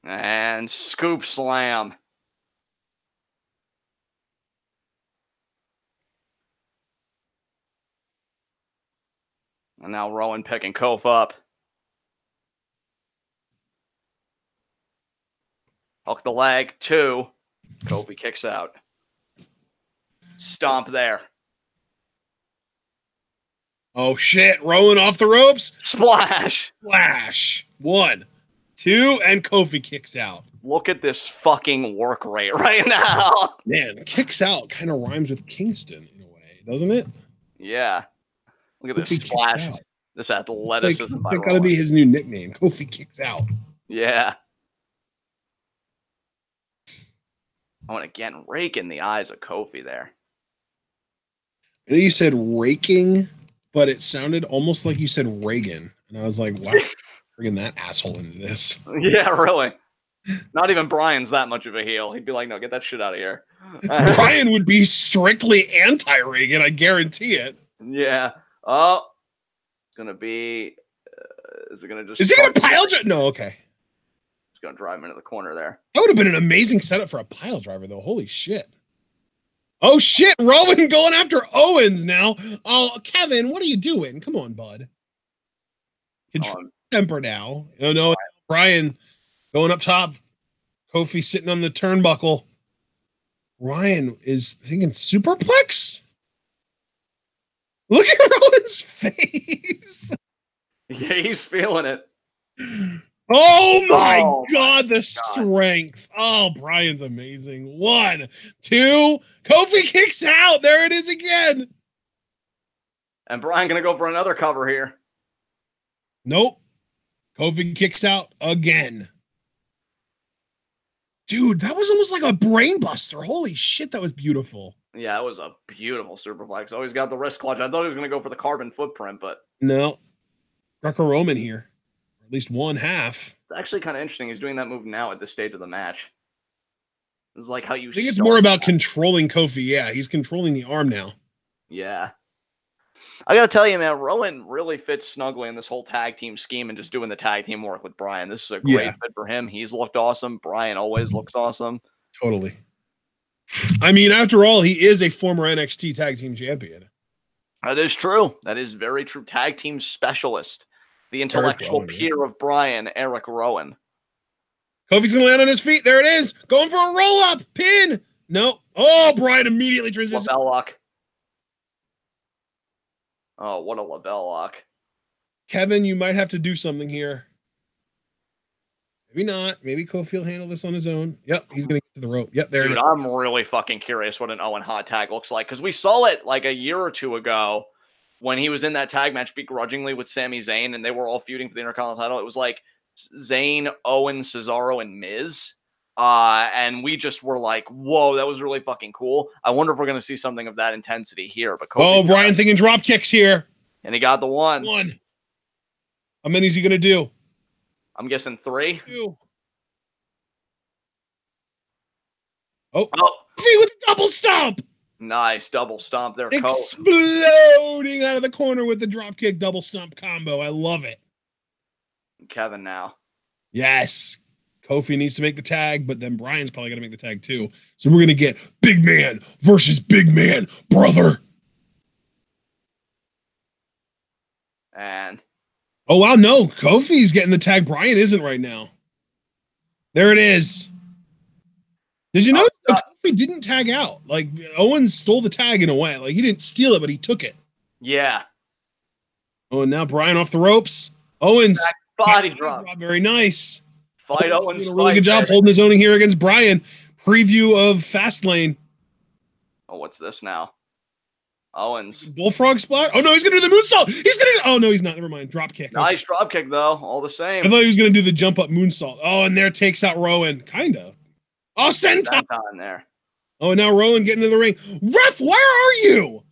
[SPEAKER 2] And scoop slam. And now Rowan picking Kof up. Hook the leg. 2. Kofi kicks out. Stomp there.
[SPEAKER 1] Oh shit, Rowan off the ropes.
[SPEAKER 2] Splash.
[SPEAKER 1] 1, 2, and Kofi kicks out.
[SPEAKER 2] Look at this fucking work rate right now.
[SPEAKER 1] Man, kicks out kind of rhymes with Kingston in a way, doesn't it?
[SPEAKER 2] Yeah. Look at this splash. This athleticism.
[SPEAKER 1] That gotta be his new nickname. Kofi kicks out.
[SPEAKER 2] Yeah. I want to again rake in the eyes of Kofi there.
[SPEAKER 1] I think you said raking, but it sounded almost like you said Reagan. And I was like, wow, bringing that asshole into this.
[SPEAKER 2] Yeah, really. Not even Bryan's that much of a heel. He'd be like, no, get that shit out of here.
[SPEAKER 1] Bryan would be strictly anti-Reagan, I guarantee it.
[SPEAKER 2] Yeah. Oh, it's going to be... is it going to just...
[SPEAKER 1] Is he going to pile drive? No, okay.
[SPEAKER 2] He's going to drive him into the corner there.
[SPEAKER 1] That would have been an amazing setup for a pile driver, though. Holy shit. Oh, shit. Rowan going after Owens now. Oh, Kevin, what are you doing? Come on, bud. Control temper now. Oh, no. Bryan going up top. Kofi sitting on the turnbuckle. Ryan is thinking superplex? Look at Rowan's face.
[SPEAKER 2] Yeah, he's feeling it.
[SPEAKER 1] Oh my God, the strength. Oh, Bryan's amazing. 1, 2, Kofi kicks out. There it is again.
[SPEAKER 2] And Bryan gonna go for another cover here.
[SPEAKER 1] Nope. Kofi kicks out again. Dude, that was almost like a brain buster. Holy shit, that was beautiful.
[SPEAKER 2] Yeah, it was a beautiful superplex. Always got the wrist clutch. I thought he was gonna go for the carbon footprint, but
[SPEAKER 1] no. Greco-Roman here. At least one half.
[SPEAKER 2] It's actually kind of interesting. He's doing that move now at this stage of the match. It's like how you.
[SPEAKER 1] I think it's more about controlling Kofi. Yeah, he's controlling the arm now.
[SPEAKER 2] Yeah. I gotta tell you, man, Rowan really fits snugly in this whole tag team scheme and just doing the tag team work with Bryan. This is a great fit for him. He's looked awesome. Bryan always looks awesome.
[SPEAKER 1] Totally. I mean, after all, he is a former NXT tag team champion.
[SPEAKER 2] That is true. That is very true. Tag team specialist. The intellectual peer of Bryan, Eric Rowan.
[SPEAKER 1] Kofi's going to land on his feet. There it is. Going for a roll-up. Pin. No. Oh, Bryan immediately transitions.
[SPEAKER 2] Label lock. Oh, what a label lock.
[SPEAKER 1] Kevin, you might have to do something here. Maybe not. Maybe Kofi will handle this on his own. Yep, he's going to get to the rope. Yep, there it is.
[SPEAKER 2] I'm really fucking curious what an Owen hot tag looks like, because we saw it like a year or two ago when he was in that tag match begrudgingly with Sami Zayn, and they were all feuding for the Intercontinental title. It was like Zayn, Owen, Cesaro, and Miz. And we just were like, whoa, that was really fucking cool. I wonder if we're going to see something of that intensity here. But Kofi
[SPEAKER 1] Bryan thinking drop kicks here.
[SPEAKER 2] And he got the one.
[SPEAKER 1] How many is he going to do?
[SPEAKER 2] I'm guessing 3.
[SPEAKER 1] 2. Oh. See with the double stomp.
[SPEAKER 2] Nice double stomp there.
[SPEAKER 1] Exploding out of the corner with the drop kick double stomp combo. I love it.
[SPEAKER 2] Kevin now.
[SPEAKER 1] Yes. Kofi needs to make the tag, but then Bryan's probably going to make the tag too. So we're going to get big man versus big man, brother.
[SPEAKER 2] And
[SPEAKER 1] oh, wow, no. Kofi's getting the tag. Bryan isn't right now. There it is. Did you know Kofi didn't tag out? Like, Owens stole the tag in a way. Like, he didn't steal it, but he took it.
[SPEAKER 2] Yeah.
[SPEAKER 1] Oh, and now Bryan off the ropes. Owens.
[SPEAKER 2] Body drop.
[SPEAKER 1] Very nice.
[SPEAKER 2] Fight Owens.
[SPEAKER 1] Doing a really good job holding his own here against Bryan. Preview of Fastlane.
[SPEAKER 2] Oh, what's this now? Owens.
[SPEAKER 1] Bullfrog spot? Oh, no, he's going to do the moonsault. He's going to. Oh, no, he's not. Never mind. Drop kick.
[SPEAKER 2] Nice drop kick, though. All the same.
[SPEAKER 1] I thought he was going to do the jump up moonsault. Oh, and there takes out Rowan. Kind of. Oh, senton
[SPEAKER 2] there.
[SPEAKER 1] Oh, now Rowan getting into the ring. Ref, where are you?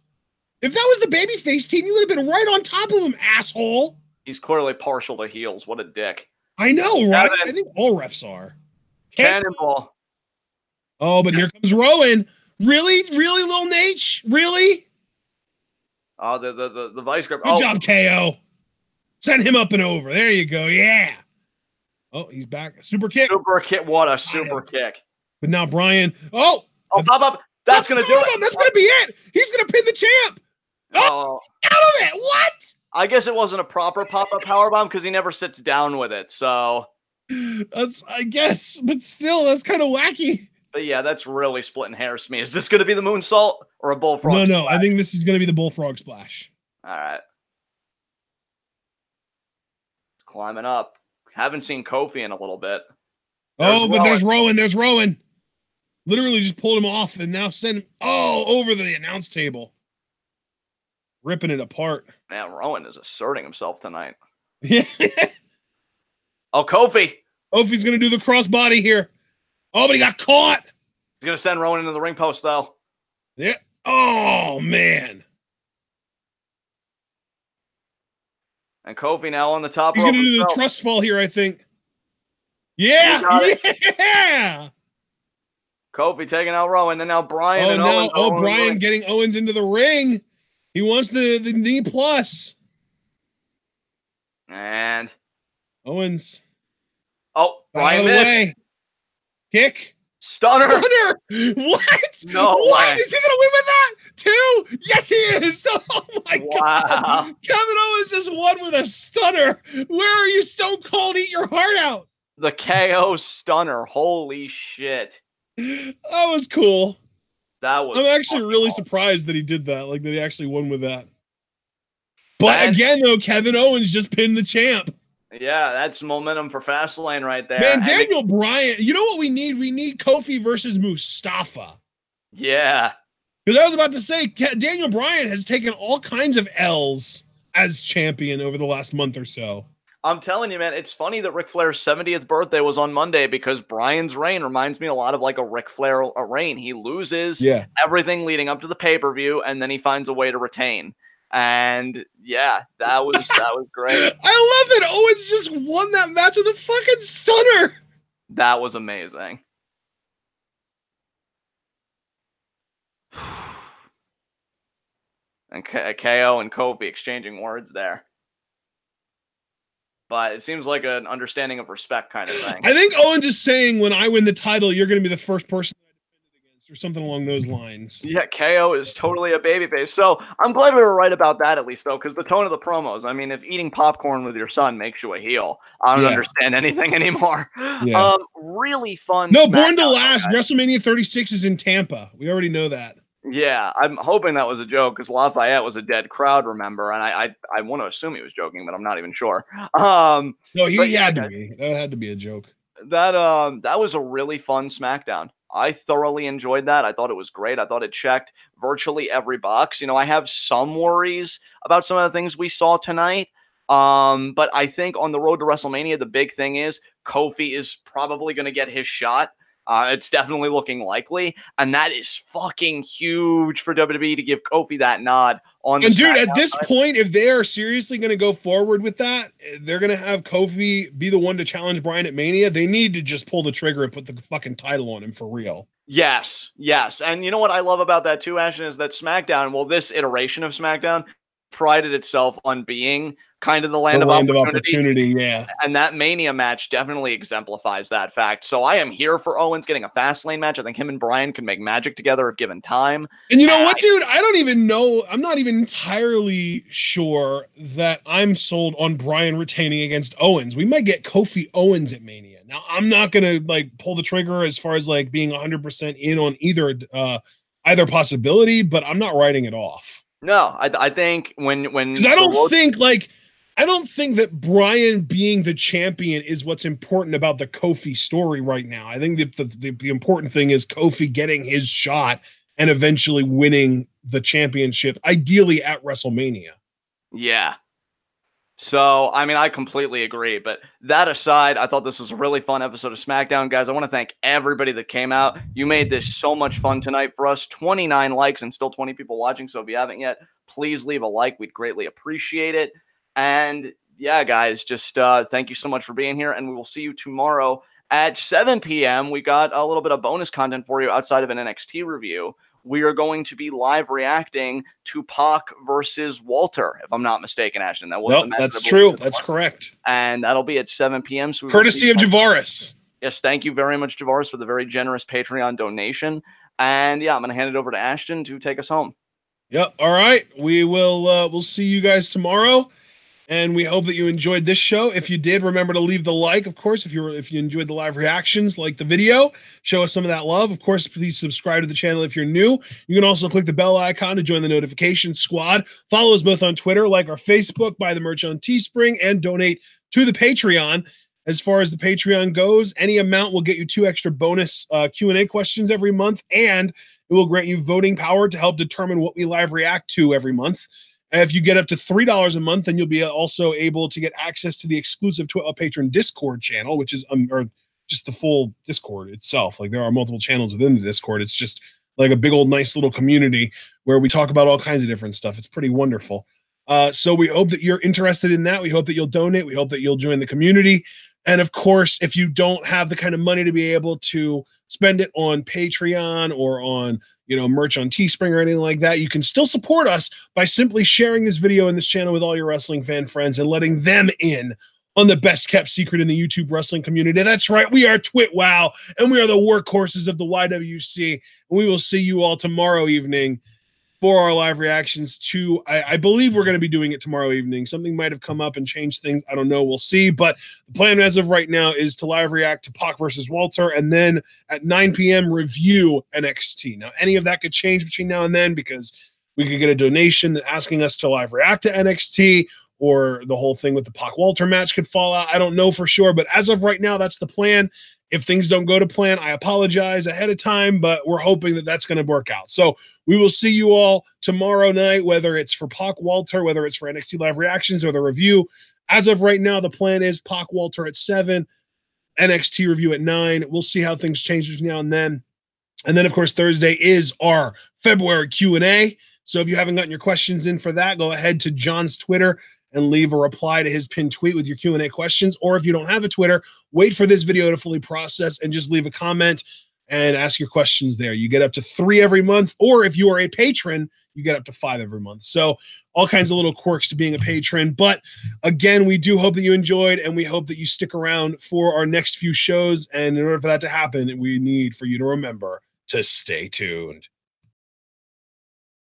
[SPEAKER 1] If that was the babyface team, you would have been right on top of him, asshole.
[SPEAKER 2] He's clearly partial to heels. What a dick.
[SPEAKER 1] I know, right? I think all refs are.
[SPEAKER 2] Cannonball.
[SPEAKER 1] Oh, but here comes Rowan. Really? Really, Lil Nate? Really?
[SPEAKER 2] Oh, the vice grip.
[SPEAKER 1] Good job, KO. Send him up and over. There you go. Yeah. Oh, he's back. Super kick.
[SPEAKER 2] Super kick. What a super kick.
[SPEAKER 1] But now Bryan. Oh,
[SPEAKER 2] up. That's going to do it.
[SPEAKER 1] That's going to be it. He's going to pin the champ. Oh, out of it. What?
[SPEAKER 2] I guess it wasn't a proper pop-up powerbomb because he never sits down with it. So
[SPEAKER 1] that's, I guess, but still, that's kind of wacky.
[SPEAKER 2] But yeah, that's really splitting hairs to me. Is this going to be the moonsault or a bullfrog?
[SPEAKER 1] No, I think this is going to be the bullfrog splash.
[SPEAKER 2] All right. Climbing up. Haven't seen Kofi in a little bit.
[SPEAKER 1] There's Rowan. Literally just pulled him off and now sent him over the announce table. Ripping it apart.
[SPEAKER 2] Man, Rowan is asserting himself tonight.
[SPEAKER 1] Yeah.
[SPEAKER 2] Oh, Kofi.
[SPEAKER 1] Kofi's going to do the crossbody here. Oh, but he got caught.
[SPEAKER 2] He's going to send Rowan into the ring post, though.
[SPEAKER 1] Yeah. Oh, man.
[SPEAKER 2] And Kofi now on the top
[SPEAKER 1] He's
[SPEAKER 2] rope.
[SPEAKER 1] He's going to do the trust fall here, I think. Yeah. Yeah.
[SPEAKER 2] Kofi taking out Rowan, and now Bryan and Owens.
[SPEAKER 1] Bryan getting Owens into the ring. He wants the knee plus.
[SPEAKER 2] And
[SPEAKER 1] Owens.
[SPEAKER 2] Oh, Bryan missed.
[SPEAKER 1] Kick.
[SPEAKER 2] Stunner.
[SPEAKER 1] What?
[SPEAKER 2] No
[SPEAKER 1] what?
[SPEAKER 2] way.
[SPEAKER 1] Is he going to win with that? 2? Yes, he is. Oh, my God. Kevin Owens just won with a stunner. Where are you, Stone Cold? Eat your heart out.
[SPEAKER 2] The KO stunner. Holy shit.
[SPEAKER 1] That was cool.
[SPEAKER 2] I'm
[SPEAKER 1] actually really surprised that he did that. Like, that he actually won with that. But again, though, Kevin Owens just pinned the champ.
[SPEAKER 2] Yeah, that's momentum for Fastlane right there.
[SPEAKER 1] Man, Daniel Bryan. You know what we need? We need Kofi versus Mustafa.
[SPEAKER 2] Yeah.
[SPEAKER 1] Because I was about to say, Daniel Bryan has taken all kinds of L's as champion over the last month or so.
[SPEAKER 2] I'm telling you, man, it's funny that Ric Flair's 70th birthday was on Monday because Bryan's reign reminds me a lot of like a Ric Flair reign. He loses everything leading up to the pay-per-view, and then he finds a way to retain. And yeah, that was great.
[SPEAKER 1] I love that Owens just won that match with a fucking stunner.
[SPEAKER 2] That was amazing. And KO and Kofi exchanging words there. But it seems like an understanding of respect kind of thing.
[SPEAKER 1] I think Owens is saying, when I win the title, you're going to be the first person I defended against, or something along those lines.
[SPEAKER 2] Yeah, KO is totally a babyface. So I'm glad we were right about that, at least, though, because the tone of the promos. I mean, if eating popcorn with your son makes you a heel, I don't understand anything anymore.
[SPEAKER 1] Yeah.
[SPEAKER 2] Really fun.
[SPEAKER 1] No, Born to Last. WrestleMania 36 is in Tampa. We already know that.
[SPEAKER 2] Yeah, I'm hoping that was a joke because Lafayette was a dead crowd, remember? And I want to assume he was joking, but I'm not even sure.
[SPEAKER 1] No, he had to be. That had to be a joke.
[SPEAKER 2] That was a really fun SmackDown. I thoroughly enjoyed that. I thought it was great. I thought it checked virtually every box. You know, I have some worries about some of the things we saw tonight. But I think on the road to WrestleMania, the big thing is Kofi is probably going to get his shot. It's definitely looking likely, and that is fucking huge for WWE to give Kofi that nod on the
[SPEAKER 1] dude, at this point, if they are seriously going to go forward with that, they're going to have Kofi be the one to challenge Bryan at Mania. They need to just pull the trigger and put the fucking title on him for real.
[SPEAKER 2] Yes. And you know what I love about that too, Ashton, is that SmackDown, well, this iteration of SmackDown prided itself on being kind of the land of opportunity.
[SPEAKER 1] Yeah.
[SPEAKER 2] And that Mania match definitely exemplifies that fact. So I am here for Owens getting a Fastlane match. I think him and Bryan can make magic together if given time.
[SPEAKER 1] And you know what, dude? I don't even know. I'm not even entirely sure that I'm sold on Bryan retaining against Owens. We might get Kofi Owens at Mania. Now, I'm not going to like pull the trigger as far as like being 100% in on either possibility, but I'm not writing it off.
[SPEAKER 2] No, I think when
[SPEAKER 1] because I don't think that Bryan being the champion is what's important about the Kofi story right now. I think the important thing is Kofi getting his shot and eventually winning the championship, ideally at WrestleMania.
[SPEAKER 2] Yeah. So, I mean, I completely agree. But that aside, I thought this was a really fun episode of SmackDown. Guys, I want to thank everybody that came out. You made this so much fun tonight for us. 29 likes and still 20 people watching. So if you haven't yet, please leave a like. We'd greatly appreciate it. And yeah, guys, just thank you so much for being here. And we will see you tomorrow at 7 p.m. We got a little bit of bonus content for you outside of an NXT review. We are going to be live reacting to Pac versus Walter, if I'm not mistaken, Ashton.
[SPEAKER 1] That's true. That's correct.
[SPEAKER 2] And that'll be at 7 p.m. So
[SPEAKER 1] courtesy of Javaris.
[SPEAKER 2] Yes, thank you very much, Javaris, for the very generous Patreon donation. And yeah, I'm going to hand it over to Ashton to take us home.
[SPEAKER 1] Yep. All right. We will we'll see you guys tomorrow. And we hope that you enjoyed this show. If you did, remember to leave the like. Of course, if you enjoyed the live reactions, like the video, show us some of that love. Of course, please subscribe to the channel if you're new. You can also click the bell icon to join the notification squad. Follow us both on Twitter, like our Facebook, buy the merch on Teespring, and donate to the Patreon. As far as the Patreon goes, any amount will get you 2 extra bonus Q&A questions every month, and it will grant you voting power to help determine what we live react to every month. If you get up to $3 a month, then you'll be also able to get access to the exclusive TWitWoW Patron Discord channel, which is or just the full Discord itself. Like, there are multiple channels within the Discord. It's just like a big old nice little community where we talk about all kinds of different stuff. It's pretty wonderful. So we hope that you're interested in that. We hope that you'll donate. We hope that you'll join the community. And of course, if you don't have the kind of money to be able to spend it on Patreon or on, merch on Teespring or anything like that, you can still support us by simply sharing this video and this channel with all your wrestling fan friends and letting them in on the best kept secret in the YouTube wrestling community. That's right. We are TWitWoW, and we are the workhorses of the YWC. And we will see you all tomorrow evening for our live reactions to, I believe we're going to be doing it tomorrow evening. Something might have come up and changed things. I don't know. We'll see. But the plan as of right now is to live react to Pac versus Walter, and then at 9 p.m. review NXT. Now, any of that could change between now and then, because we could get a donation asking us to live react to NXT, or the whole thing with the Pac Walter match could fall out. I don't know for sure. But as of right now, that's the plan. If things don't go to plan, I apologize ahead of time, but we're hoping that that's going to work out. So we will see you all tomorrow night, whether it's for Pac Walter, whether it's for NXT Live Reactions or the review. As of right now, the plan is Pac Walter at 7, NXT review at 9. We'll see how things change between now and then. And then, of course, Thursday is our February Q&A. So if you haven't gotten your questions in for that, go ahead to John's Twitter and leave a reply to his pinned tweet with your Q&A questions. Or if you don't have a Twitter, wait for this video to fully process and just leave a comment and ask your questions there. You get up to 3 every month. Or if you are a patron, you get up to 5 every month. So all kinds of little quirks to being a patron. But again, we do hope that you enjoyed, and we hope that you stick around for our next few shows. And in order for that to happen, we need for you to remember to stay tuned.